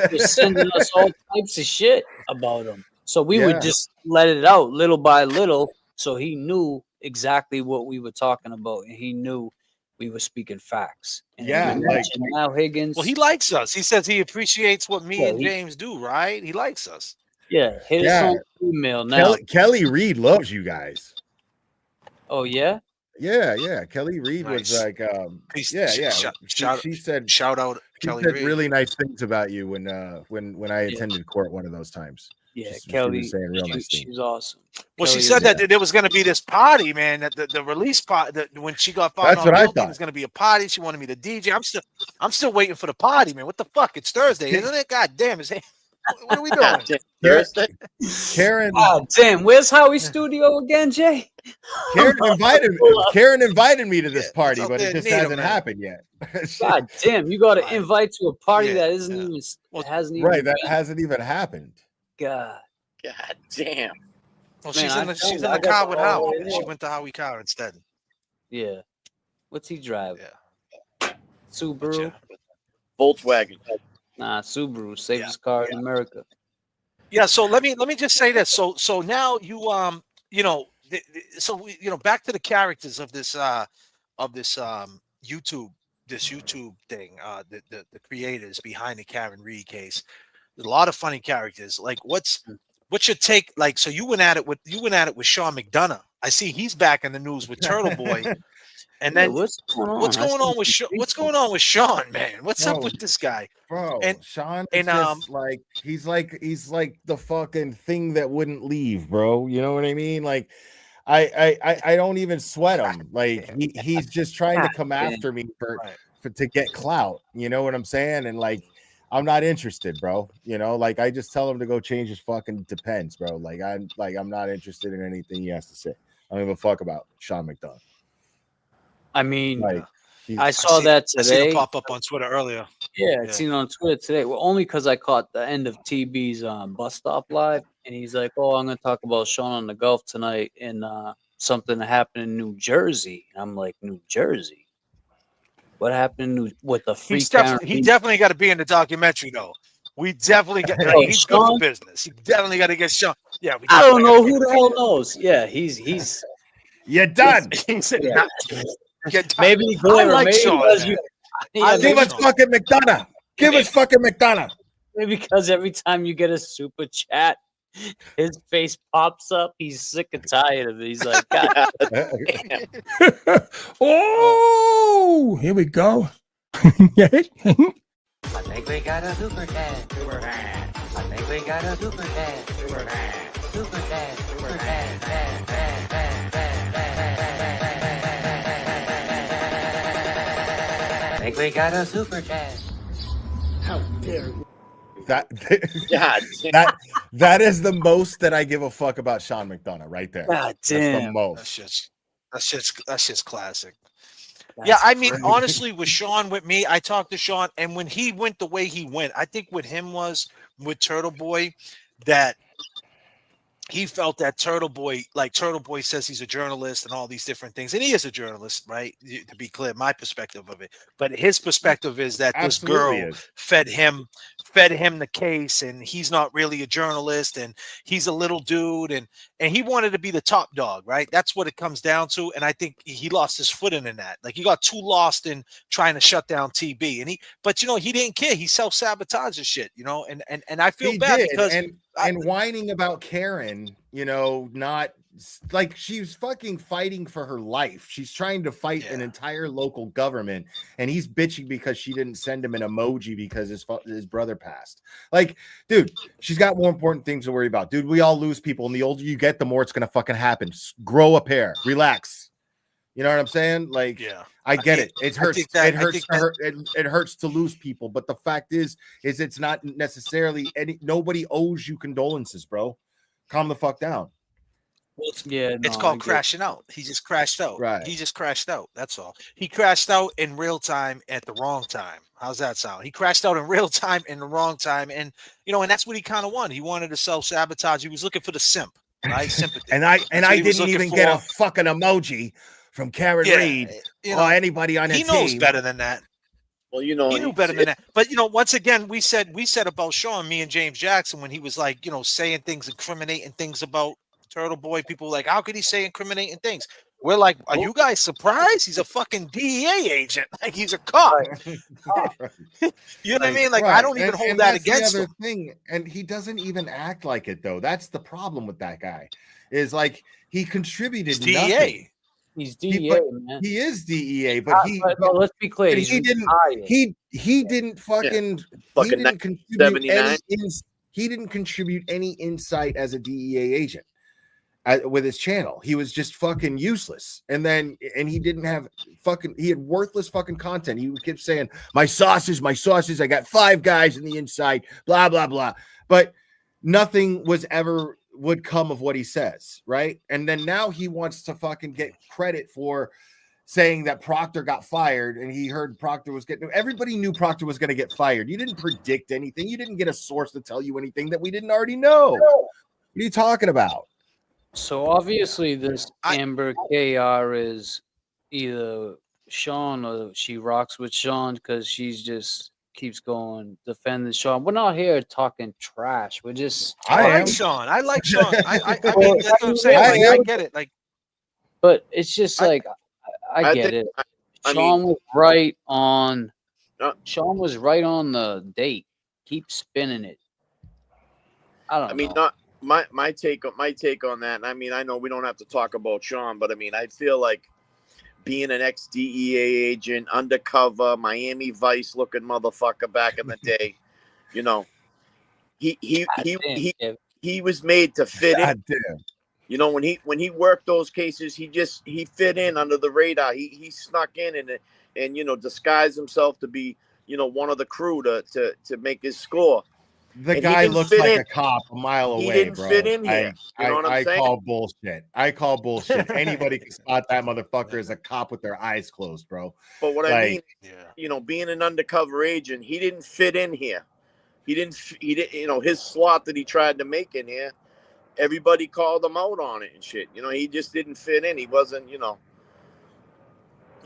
They're sending us all types of shit about him. So we would just let it out little by little. So he knew exactly what we were talking about. And he knew we were speaking facts. And now Higgins. Well, he likes us. He says he appreciates what me and James do, right? He likes us. Yeah. Hit us on email now. Kelly Reed loves you guys. Oh, yeah? Yeah. Kelly Reed was like, she said, shout out Kelly Reed. Really nice things about you when I attended court one of those times. Yeah, Kelly was saying real nice things. She's awesome. Well, she said that there was going to be this party, man. That the release party. When she got found That's what I thought. There was going to be a party. She wanted me to DJ. I'm still waiting for the party, man. What the fuck? It's Thursday, isn't it? God damn it! What are we doing? Thursday. Karen. Oh damn! Where's Howie's studio again, Jay? Karen invited me to this party, but it just hasn't happened yet. God damn! You got to invite to a party that isn't even hasn't even right. That hasn't even happened. God damn. Well, she's in the car with Howie. She went to Howie car instead. Yeah. What's he driving? Yeah. Subaru. Volkswagen. Nah, Subaru, safest car in America. Yeah. So let me just say this. So now you back to the characters of this YouTube thing. The creators behind the Karen Reed case. There's a lot of funny characters. Like, what's your take? Like, so you went at it with Sean McDonough. I see he's back in the news with Turtle Boy. And then what's going on with Sean, man? What's up with this guy, bro? And Sean is just like he's like the fucking thing that wouldn't leave, bro. You know what I mean? Like, I don't even sweat him. Like, he's just trying to come after me to get clout. You know what I'm saying? And like, I'm not interested, bro. You know, like, I just tell him to go change his fucking Depends, bro. I'm not interested in anything he has to say. I don't give a fuck about Sean McDonough. I mean, like, I saw that today. I seen it pop up on Twitter earlier. Yeah, I seen it on Twitter today. Well, only because I caught the end of TB's bus stop live, and he's like, "Oh, I'm going to talk about Sean on the Gulf tonight and something that happened in New Jersey." And I'm like, "New Jersey? What happened with the free?" He definitely got to be in the documentary, though. We definitely got. He's good for business. He definitely got to get Sean. Yeah, I don't know who the hell knows. Yeah, he's. You're done. Maybe I like Sean. Give us fucking McDonough. Give us fucking McDonough. Maybe because every time you get a super chat, his face pops up. He's sick and tired of it. He's like, God damn. Oh, here we go. I think we got a super dad. Super dad. I think we got a super dad. Super dad. Super dad. Super dad. think we got a super chat. How dare you? That God that is the most that I give a fuck about Sean McDonough right there. God That's the damn. most. That's just classic. That's Yeah, I mean, crazy. honestly, with Sean, with me, I talked to Sean, and when he went the way he went, I think with him was with Turtle Boy that he felt that Turtle Boy says he's a journalist and all these different things, and he is a journalist, right? To be clear, my perspective of it, but his perspective is that this Absolutely girl is. fed him the case, and he's not really a journalist, and he's a little dude, and he wanted to be the top dog, right? That's what it comes down to, and I think he lost his footing in that. Like he got too lost in trying to shut down TB, and but he didn't care. He self-sabotages shit, and I feel He bad did, because and whining about Karen, not like she's fucking fighting for her life. She's trying to fight an entire local government, and he's bitching because she didn't send him an emoji because his brother passed. Like, dude, she's got more important things to worry about. Dude, we all lose people, and the older you get, the more it's gonna fucking happen. Grow a pair, relax. You know what I'm saying? Like, yeah, I get it. It hurts. It hurts to lose people, but the fact is it's not necessarily nobody owes you condolences, bro. Calm the fuck down. Well, Yeah, it's no, called crashing out. He just crashed out. Right. He just crashed out. That's all. He crashed out in real time at the wrong time. How's that sound? He crashed out in real time in the wrong time, and and that's what he kind of wanted. He wanted to self-sabotage. He was looking for the simp, right? Sympathy. And I That's what he was didn't looking even get a for. fucking emoji from Karen Reed or anybody on he his knows team. better than that. Well, He knew better than that. But once again, we said about Sean, me and James Jackson, when he was like, saying things, incriminating things about Turtle Boy. People were like, how could he say incriminating things? We're like, are you guys surprised? He's a fucking DEA agent. Like he's a cop. You know what I mean? Like I don't even hold that against him. Thing, and he doesn't even act like it though. That's the problem with that guy. Is like he contributed nothing. He's DEA, man. He is DEA, but let's be clear. He didn't fucking he didn't contribute any he didn't contribute any insight as a DEA agent with his channel. He was just fucking useless. And he didn't have he had worthless fucking content. He kept saying, my sauces, I got 5 guys in the inside, blah, blah, blah. But nothing would come of what he says, right? And then now he wants to fucking get credit for saying that Proctor got fired, and he heard Proctor was everybody knew Proctor was going to get fired. You didn't predict anything. You didn't get a source to tell you anything that we didn't already know. What are you talking about? So obviously this Amber KR is either Sean or she rocks with Sean because she's just keeps going defending Sean. We're not here talking trash. We're just I like Sean. I like Sean. I mean, that's what I'm saying. I get it. Like, but it's just like I get it. Sean was right on. Sean was right on the date. Keep spinning it. I mean, not my take on that. And I mean, I know we don't have to talk about Sean, but I mean, I feel like being an ex-DEA agent, undercover, Miami Vice looking motherfucker back in the day, he was made to fit in. When he worked those cases, he fit in under the radar. He snuck in and disguised himself to be one of the crew to make his score. The guy looks like a cop a mile away, bro. He didn't fit in here. You know what I'm saying? I call bullshit. Anybody can spot that motherfucker as a cop with their eyes closed, bro. But what I mean, being an undercover agent, he didn't fit in here. He didn't, his slot that he tried to make in here, everybody called him out on it and shit. He just didn't fit in. He wasn't, he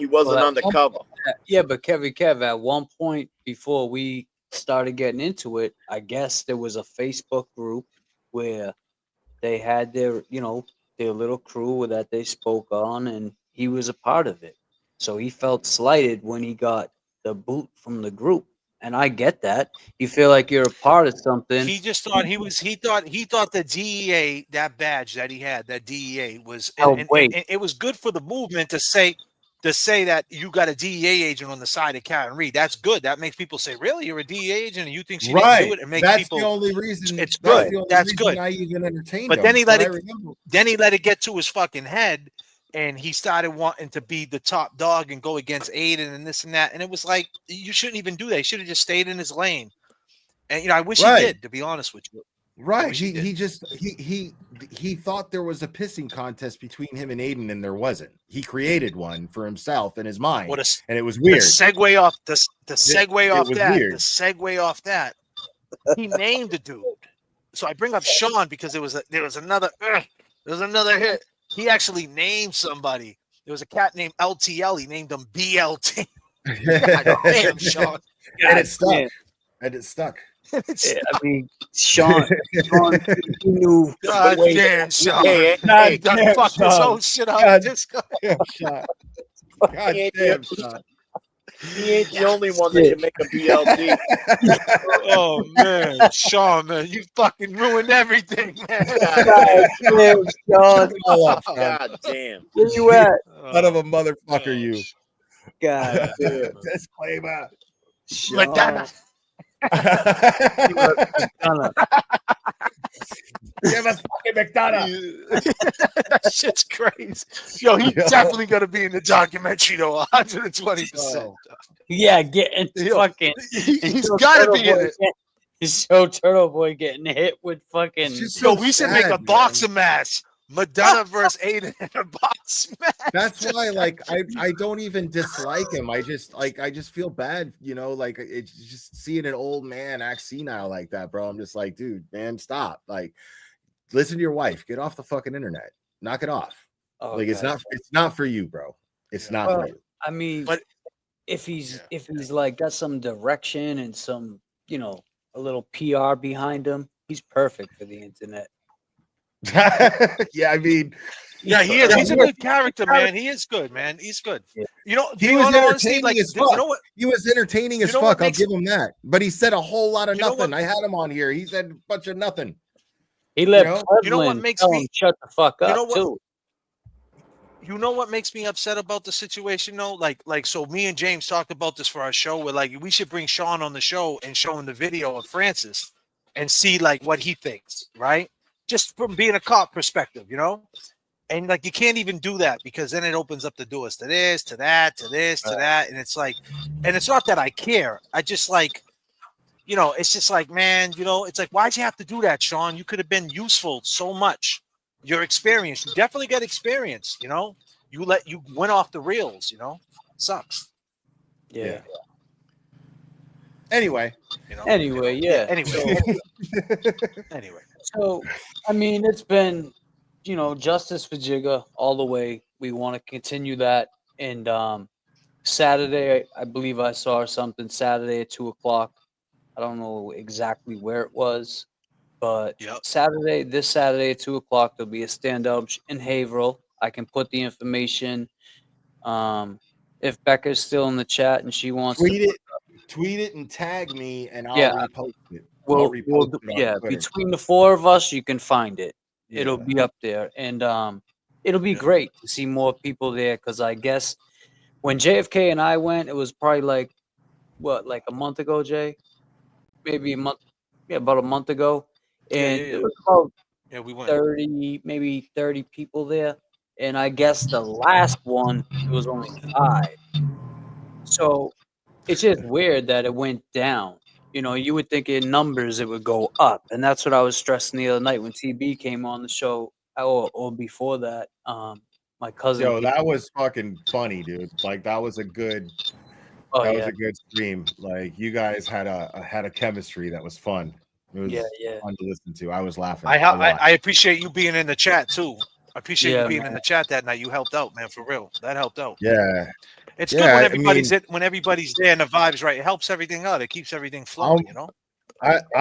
wasn't undercover. Yeah, but Kev, at one point before we started getting into it, I guess there was a Facebook group where they had their little crew that they spoke on, and he was a part of it. So he felt slighted when he got the boot from the group. And I get that. You feel like you're a part of something. He just thought he thought the DEA, that badge that he had, that DEA was and it was good for the movement to say that you got a DEA agent on the side of Karen Reed. That's good. That makes people say, really? You're a DEA agent and you think she didn't do it? And makes people. That's the only reason. It's good. That's good. I even entertained but then he let it get to his fucking head, and he started wanting to be the top dog and go against Aiden and this and that. And it was like, you shouldn't even do that. He should have just stayed in his lane. And, you know, I wish he did, to be honest with you. Right. He thought there was a pissing contest between him and Aiden, and there wasn't. He created one for himself in his mind, and it was weird. The segue off the segue off was that. weird. The segue off that. He named the dude. So I bring up Sean because there was another hit. He actually named somebody. There was a cat named LTL. He named him BLT. God damn, Sean. And it stuck. And it stuck. I mean, Sean he knew. God damn, Sean. Hey, done fucked this whole shit up. God Just go. damn, Sean. God damn, Sean. He ain't the only one that can make a BLT. Oh man, Sean, man, you fucking ruined everything, man. God damn, Sean. God damn. Where you at? Son of a motherfucker, you. God damn. Disclaimer. Madonna. Give us fucking McDonough. That shit's crazy. Yo, he's definitely gonna be in the documentary though, 120%. Yeah, getting fucking. He's gotta be in it. Show Turtle Boy getting hit with fucking. Yo, we should make a boxing match. Madonna versus Aiden in a boxing match. That's why, like, I don't even dislike him. I just feel bad, you know, like it's just seeing an old man act senile like that, bro. I'm just like, dude, man, stop. Like, listen to your wife. Get off the fucking internet. Knock it off. Oh, like, it's not for you, bro. It's not for you. I mean, but if he's like got some direction and some, you know, a little PR behind him, he's perfect for the internet. Yeah, I mean, yeah, he is. He's a good character, man. He is good, man. He's good. You know, he was entertaining like, as fuck. You know what? He was entertaining as fuck. I'll give him that. But he said a whole lot of nothing. I had him on here. He said a bunch of nothing. He let you know what makes me shut the fuck up too. You know what makes me upset about the situation though? Like so me and James talked about this for our show. We're like, we should bring Sean on the show and show him the video of Francis and see like what he thinks, right? Just from being a cop perspective, you know? And like you can't even do that because then it opens up the doors to this, to that, to this, to that. And it's like, and it's not that I care. I just like, you know, it's just like, man, you know, it's like, why'd you have to do that, Sean? You could have been useful so much. Your experience, you definitely got experience, you know. You went off the rails, you know. It sucks. Yeah. Anyway. You know? Anyway, yeah. Anyway. Anyway. So, I mean, it's been, you know, justice for Jigga all the way. We want to continue that. And Saturday, I believe I saw something Saturday at 2:00. I don't know exactly where it was, but this Saturday at 2:00, there'll be a stand-up in Haverhill. I can put the information. If Becca's still in the chat and she wants to tweet it and tag me, and I'll repost it. We'll between the four of us, you can find it. It'll be up there, and it'll be great to see more people there. Because I guess when J.F.K. and I went, it was probably like a month ago, Jay, maybe a month, about a month ago, and it was about we went 30 people there, and I guess the last one it was only 5. So it's just weird that it went down. You know, you would think in numbers it would go up, and that's what I was stressing the other night when TB came on the show, or before that. My cousin. Yo, that was fucking funny, dude. Like that was a good. That was a good stream. Like you guys had a chemistry that was fun. It was fun to listen to. I was laughing. I appreciate you being in the chat too. I appreciate you being in the chat that night. You helped out, man, for real. That helped out. Yeah. It's good when everybody's there and the vibe's right. It helps everything out. It keeps everything flowing, you know?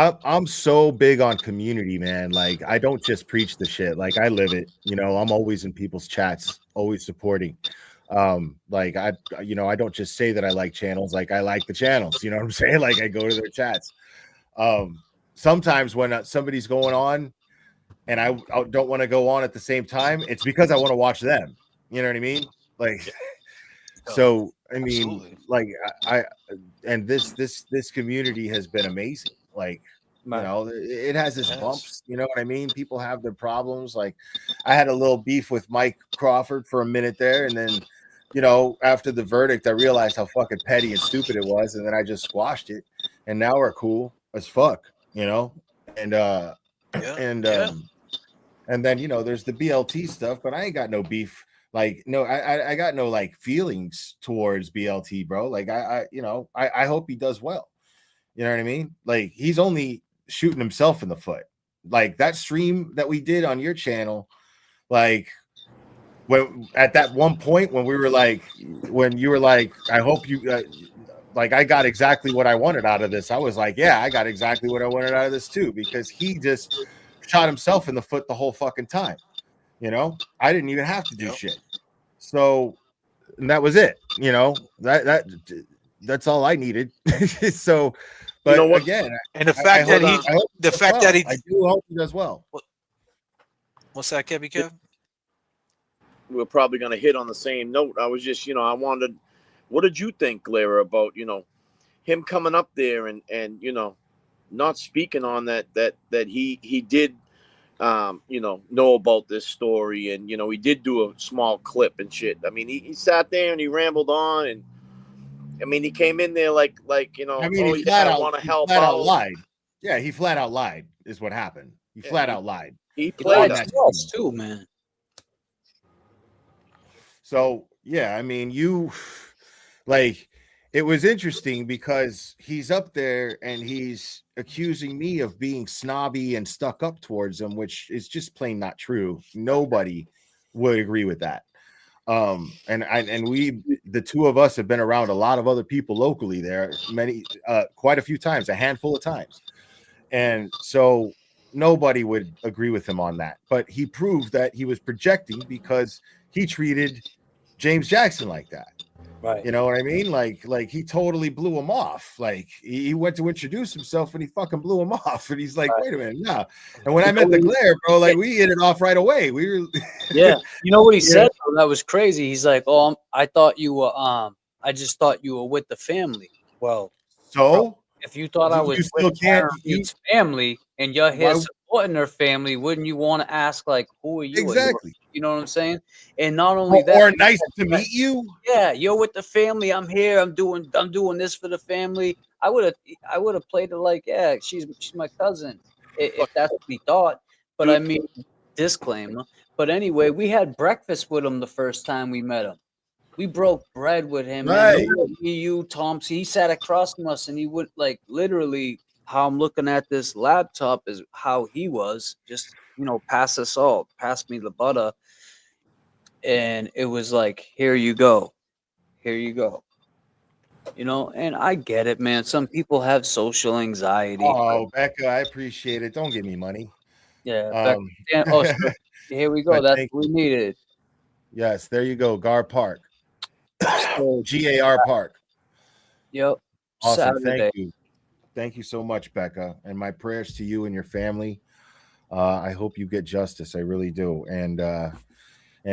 I'm so big on community, man. Like I don't just preach the shit. Like I live it. You know, I'm always in people's chats, always supporting. Like I don't just say that I like channels. Like I like the channels. You know what I'm saying? Like I go to their chats. Sometimes when somebody's going on, and I don't want to go on at the same time, it's because I want to watch them. You know what I mean? Like. So I mean, like I and this community has been amazing. Like You know, it has its bumps. You know what I mean? People have their problems. Like, I had a little beef with Mike Crawford for a minute there, and then, you know, after the verdict, I realized how fucking petty and stupid it was, and then I just squashed it, and now we're cool as fuck. You know, and and then, you know, there's the BLT stuff, but I ain't got no beef. Like, no, I got no like feelings towards BLT, bro. Like, you know, I hope he does well. You know what I mean? Like, he's only shooting himself in the foot. Like, that stream that we did on your channel, like, when at that one point when we were like, when you were like, I hope you like, I got exactly what I wanted out of this. I was like, yeah, I got exactly what I wanted out of this too, because he just shot himself in the foot the whole fucking time. You know, I didn't even have to do shit. So, and that was it. You know, that's all I needed. So, but You know what? again, And the fact that he, the fact that he, I do hope he does well. What's that, Kevin? Kev? We're probably going to hit on the same note. I was just, you know, I wanted, what did you think, Glera, about, you know, him coming up there and you know, not speaking on that he did, you know about this story, and, you know, he did do a small clip and shit. I mean, he sat there and he rambled on, and I mean, he came in there like, you know, I mean, oh, he yeah, flat I out, want to he help flat out out. lied. Yeah, he flat out lied is what happened. He flat out lied. He played played us too, man. So, yeah, I mean, you like, it was interesting because he's up there and he's accusing me of being snobby and stuck up towards him, which is just plain not true. Nobody would agree with that. And we, the two of us, have been around a lot of other people locally there, quite a few times, a handful of times. And so nobody would agree with him on that. But he proved that he was projecting because he treated James Jackson like that. Right. You know what I mean? Like he totally blew him off. Like, he went to introduce himself and he fucking blew him off. And he's like, wait a minute, nah. And when I met the Glare, bro, like, we hit it off right away. We were Yeah. You know what he said? Though? That was crazy. He's like, oh, I thought you were, I just thought you were with the family. Well, so bro, if you thought I was you still with can't Reed's family and you're here Why- supporting her family, wouldn't you want to ask, like, who are you? Exactly. You know what I'm saying? And not only that, or nice to meet you. yeah, you're with the family. I'm here. I'm doing this for the family. I would have played it like, yeah, she's my cousin, if that's what he thought. But I mean, disclaimer. But anyway, we had breakfast with him the first time we met him. We broke bread with him. Right. Man. Me, you, Tom. He sat across from us, and he would, like, literally, how I'm looking at this laptop is how he was. Just, you know, pass the salt, pass me the butter. And it was like, here you go. Here you go. You know, and I get it, man. Some people have social anxiety. Oh, Becca, I appreciate it. Don't give me money. Yeah. So here we go. But That's what we needed. Yes, there you go. Gar Park. So, GAR Park. Yep. Awesome. Saturday. Thank you. Thank you so much, Becca. And my prayers to you and your family. I hope you get justice. I really do. And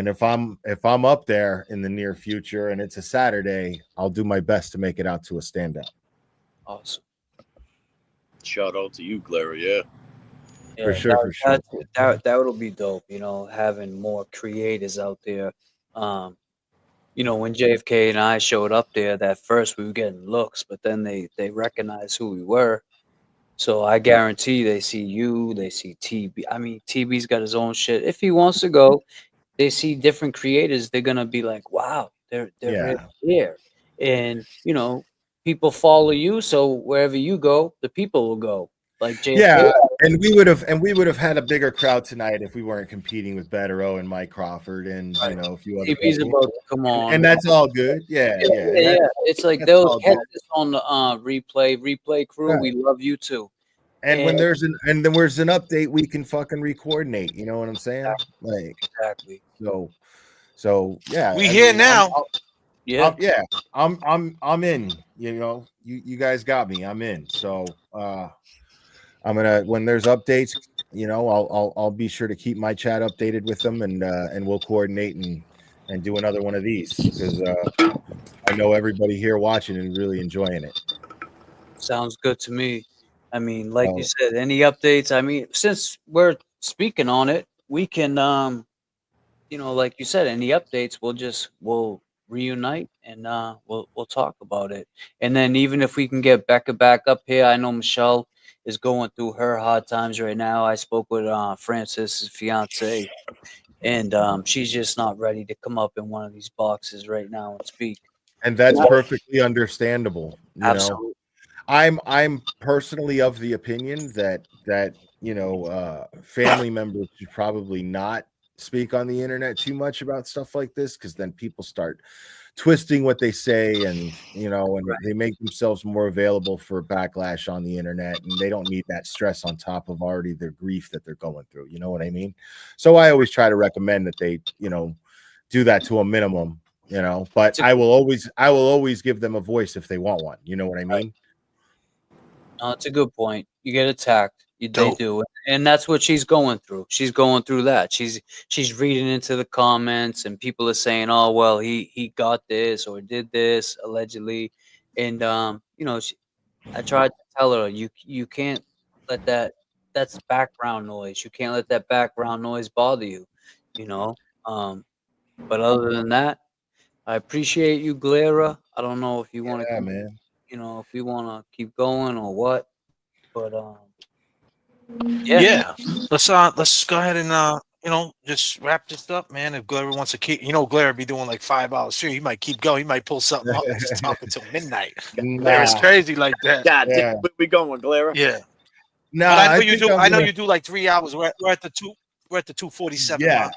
if I'm up there in the near future and it's a Saturday, I'll do my best to make it out to a stand-up. Awesome. Shout out to you, Glera. Yeah. Yeah, For sure. That would be dope, you know, having more creators out there. You know, when JFK and I showed up there, that first we were getting looks, but then they recognized who we were. So I guarantee they see you, they see TB. I mean, TB's got his own shit. If he wants to go, they see different creators, they're gonna be like, wow, they're right here. And, you know, people follow you, so wherever you go, the people will go. Like JFK. Yeah, and we would have had a bigger crowd tonight if we weren't competing with Bettero and Mike Crawford and you know, a few other TB's people. about to come on. And that's all good. Yeah. It's like they'll catch us on the replay crew. Right. We love you too. And when there's an update, we can fucking recoordinate. You know what I'm saying? Like, exactly. So yeah. We here now. I'm in. You know, you guys got me. I'm in. So I'm gonna, when there's updates, you know, I'll be sure to keep my chat updated with them, and we'll coordinate and do another one of these, because I know everybody here watching and really enjoying it. Sounds good to me. I mean, like you Oh. said, any updates? I mean, since we're speaking on it, we can, like you said, any updates, we'll reunite and we'll talk about it. And then even if we can get Becca back up here, I know Michelle is going through her hard times right now. I spoke with Francis's fiance, and she's just not ready to come up in one of these boxes right now and speak. And that's perfectly understandable. Absolutely. I'm personally of the opinion that family members should probably not speak on the internet too much about stuff like this, because then people start twisting what they say, and they make themselves more available for backlash on the internet, and they don't need that stress on top of already their grief that they're going through. You know what I mean? So I always try to recommend that they do that to a minimum, but I will always give them a voice if they want one. You know what I mean? No, it's a good point. You get attacked. They do, and that's what she's going through. She's going through that. She's reading into the comments, and people are saying, "Oh, well, he got this or did this allegedly," and I tried to tell her you can't let that's background noise. You can't let that background noise bother you, you know. But other than that, I appreciate you, Glera. I don't know if you want to, man. if you want to keep going or what, but Yeah. Let's go ahead and just wrap this up, man. If Glera wants to keep, Glera be doing like 5 hours here. He might keep going. He might pull something up and just talk until midnight. Glera's crazy like that. God damn, where we going, Glera? Yeah. No, But I know I you think do. I'm I know gonna- you do like 3 hours. We're at the 247 Yeah, mark.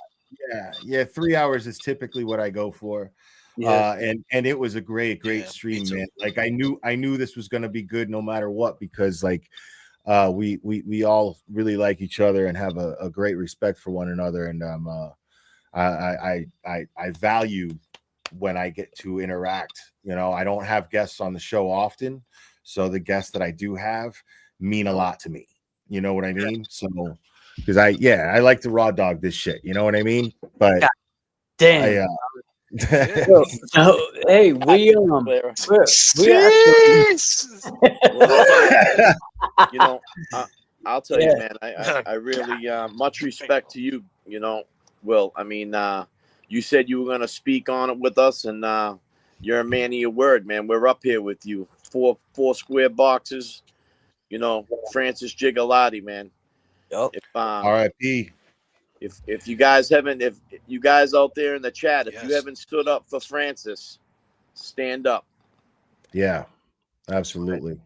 yeah. 3 hours is typically what I go for. Yeah. And it was a great stream, man. Like I knew this was gonna be good no matter what, because like we all really like each other and have a great respect for one another, and I value when I get to interact. I don't have guests on the show often, so the guests that I do have mean a lot to me. You know what I mean? So because I like to raw dog this shit. You know what I mean? But damn. Hey, we I'll tell you, man. I really much respect to you. Will. I mean, you said you were going to speak on it with us, and you're a man of your word, man. We're up here with you. Four square boxes. Francis Gigolotti, man. Yep. R.I.P. If you guys haven't, if you guys out there in the chat, if you haven't stood up for Francis, stand up. Yeah, absolutely.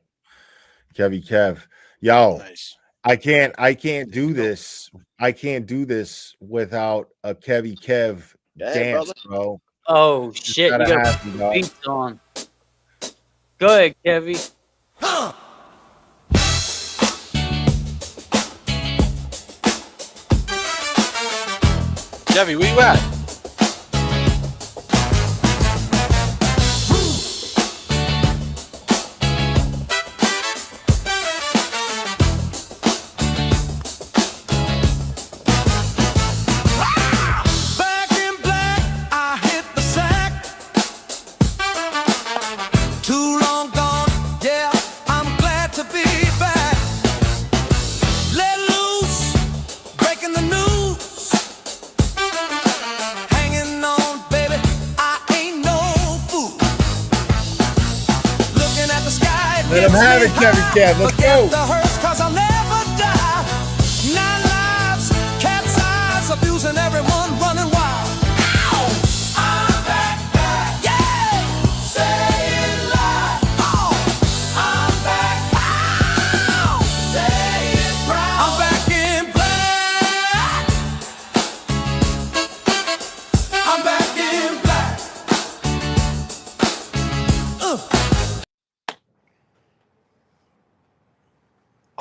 Kevy Kev. Yo, nice. I can't do this. I can't do this without a Kevy Kev dance, bro. Oh shit! You gotta got happen, dog. beats on. Go ahead, Kevy. Chevy, where you at? Back in black, I hit the sack. Too long gone, yeah, I'm glad to be back. Let loose, breaking the news. Hanging on, baby, I ain't no fool. Looking at the sky, Let him have it, Kevy Kev. Let's go. the hearse, 'cause I'll never die. 9 lives, cat's eyes, abusing everyone, running wild. Ow! I'm back, yeah! Say it loud. Oh! I'm back, ow! Say it proud. I'm back in black. I'm back in black.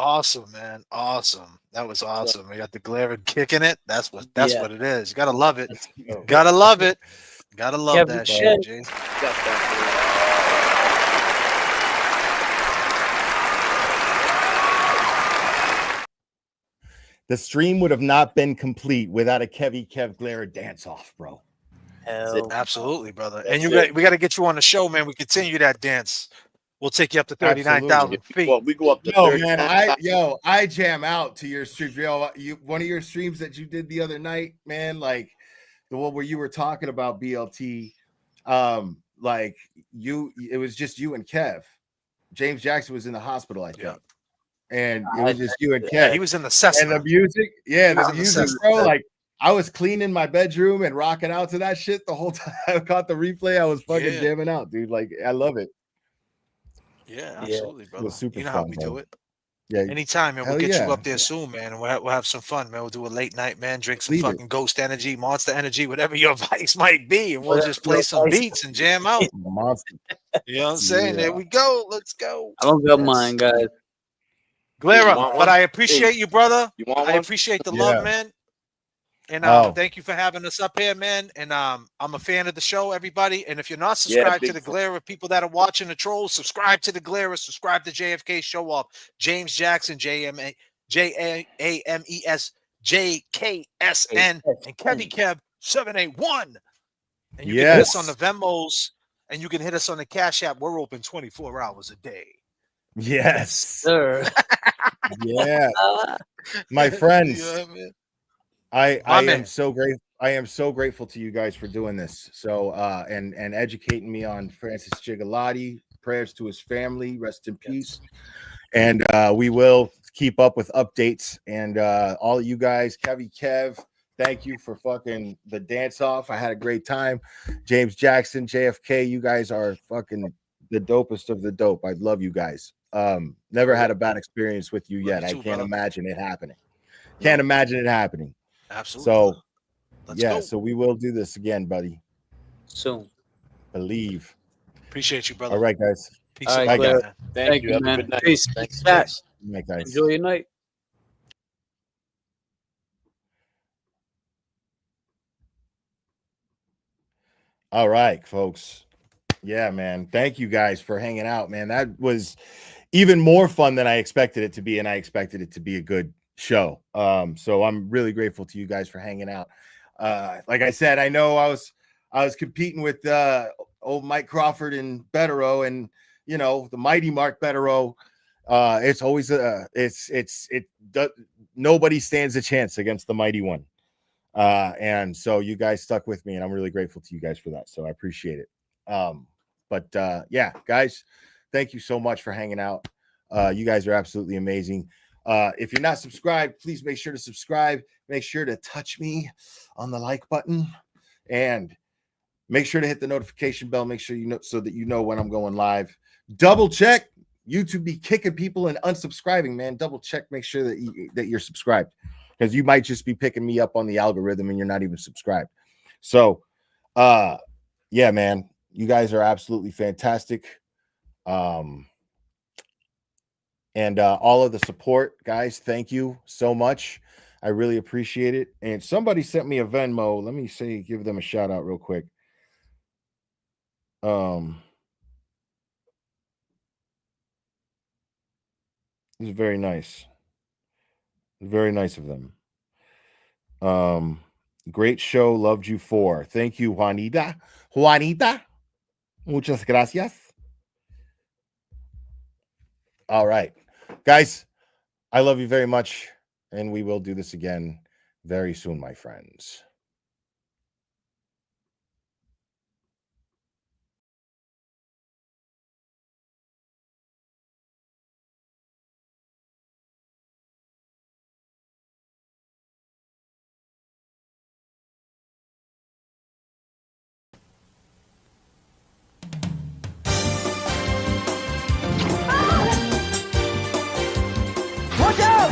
Awesome, man. Awesome. That was awesome. We got the glare kicking it. That's what it is. You gotta love it. Gotta love it. Gotta love that shit, Jay. The stream would have not been complete without a Kevy Kev Glare dance off, bro. Absolutely, brother. And we got to get you on the show, man. We continue that dance. We'll take you up to 39,000 feet. Well, we go up to Yo, man, 39,000. I jam out to your streams. One of your streams that you did the other night, man, like the one where you were talking about BLT, like it was just you and Kev. James Jackson was in the hospital, I think. And it was just you and Kev. Yeah, he was in the Cessna. And the music, the music, Cessna. bro. Like I was cleaning my bedroom and rocking out to that shit the whole time. I caught the replay. I was fucking jamming out, dude. Like I love it. Yeah, absolutely, It brother. was super You know fun, how we bro. do it. Yeah, Anytime, man. We'll hell get yeah. you up there soon, man. And we'll have some fun, man. We'll do a late night, man. Drink some Leave it. fucking Ghost Energy, Monster Energy, whatever your vice might be, and we'll Whatever just play your some vice- beats and jam out. Monster. You know what I'm saying? Yeah. There we go. Let's go. I don't got mine, guys. Glera, You want but one? I appreciate you, brother. You want I one? appreciate the Yeah. love, man. And Oh. thank you for having us up here, man. And I'm a fan of the show, everybody. And if you're not subscribed to big the Glera, people that are watching the trolls, subscribe to the Glera, subscribe to JFK Show Off, James Jackson, JAMES, JKSN, and Kevy Kev 781. And you can hit us on the Venmos, and you can hit us on the Cash App. We're open 24 hours a day. Yes. Sir. Yeah. My friends. Yeah, man. I man. am so grateful. I am so grateful to you guys for doing this. So and educating me on Francis Gigolotti. Prayers to his family. Rest in peace. And we will keep up with updates. And all of you guys, Kev, thank you for fucking the dance off. I had a great time. James Jackson, JFK, you guys are fucking the dopest of the dope. I love you guys. Never had a bad experience with you yet. I can't imagine it happening. Can't imagine it happening. Absolutely. So Let's go. so we will do this again, buddy. Soon. Believe. Appreciate you, brother. All right, guys. Peace All right, out. Bye, Glera. guys. Thank you. Have a man. good night. Peace. Thanks. Guys, Good night, guys. enjoy your night. All right, folks. Yeah, man. Thank you guys for hanging out, man. That was even more fun than I expected it to be, and I expected it to be a good show. So I'm really grateful to you guys for hanging out. Like I said, I know I was competing with old Mike Crawford and Betterow, and the mighty Mark Betterow. It's always nobody stands a chance against the mighty one. And so you guys stuck with me, and I'm really grateful to you guys for that. So I appreciate it. But yeah, guys, thank you so much for hanging out. You guys are absolutely amazing. If you're not subscribed, please make sure to subscribe. Make sure to touch me on the like button, and make sure to hit the notification bell. Make sure so that you know when I'm going live. Double check. YouTube be kicking people and unsubscribing, man. Double check. Make sure that you're subscribed, because you might just be picking me up on the algorithm and you're not even subscribed. So, yeah, man, you guys are absolutely fantastic. And all of the support, guys, thank you so much. I really appreciate it. And somebody sent me a Venmo. Let me give them a shout out real quick. This is very nice. Very nice of them. Great show. Loved you for. Thank you, Juanita. Muchas gracias. All right, guys, I love you very much, and we will do this again very soon, my friends. Watch out!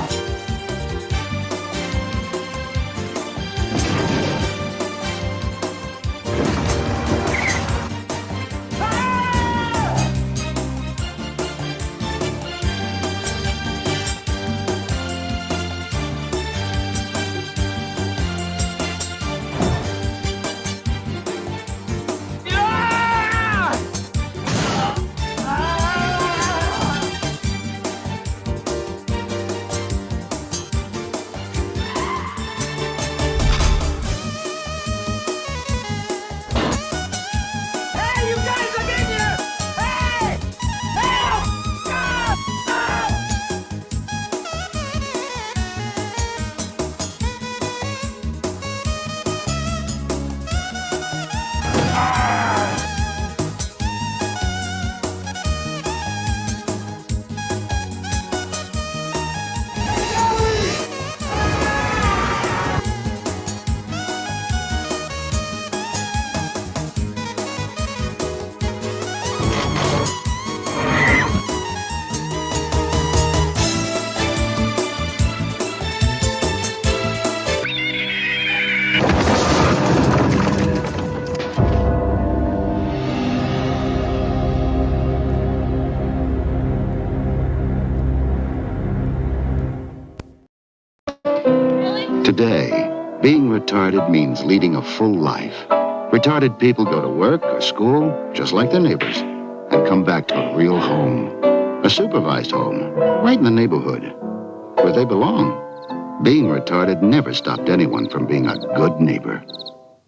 Today, being retarded means leading a full life. Retarded people go to work or school just like their neighbors and come back to a real home, a supervised home, right in the neighborhood where they belong. Being retarded never stopped anyone from being a good neighbor.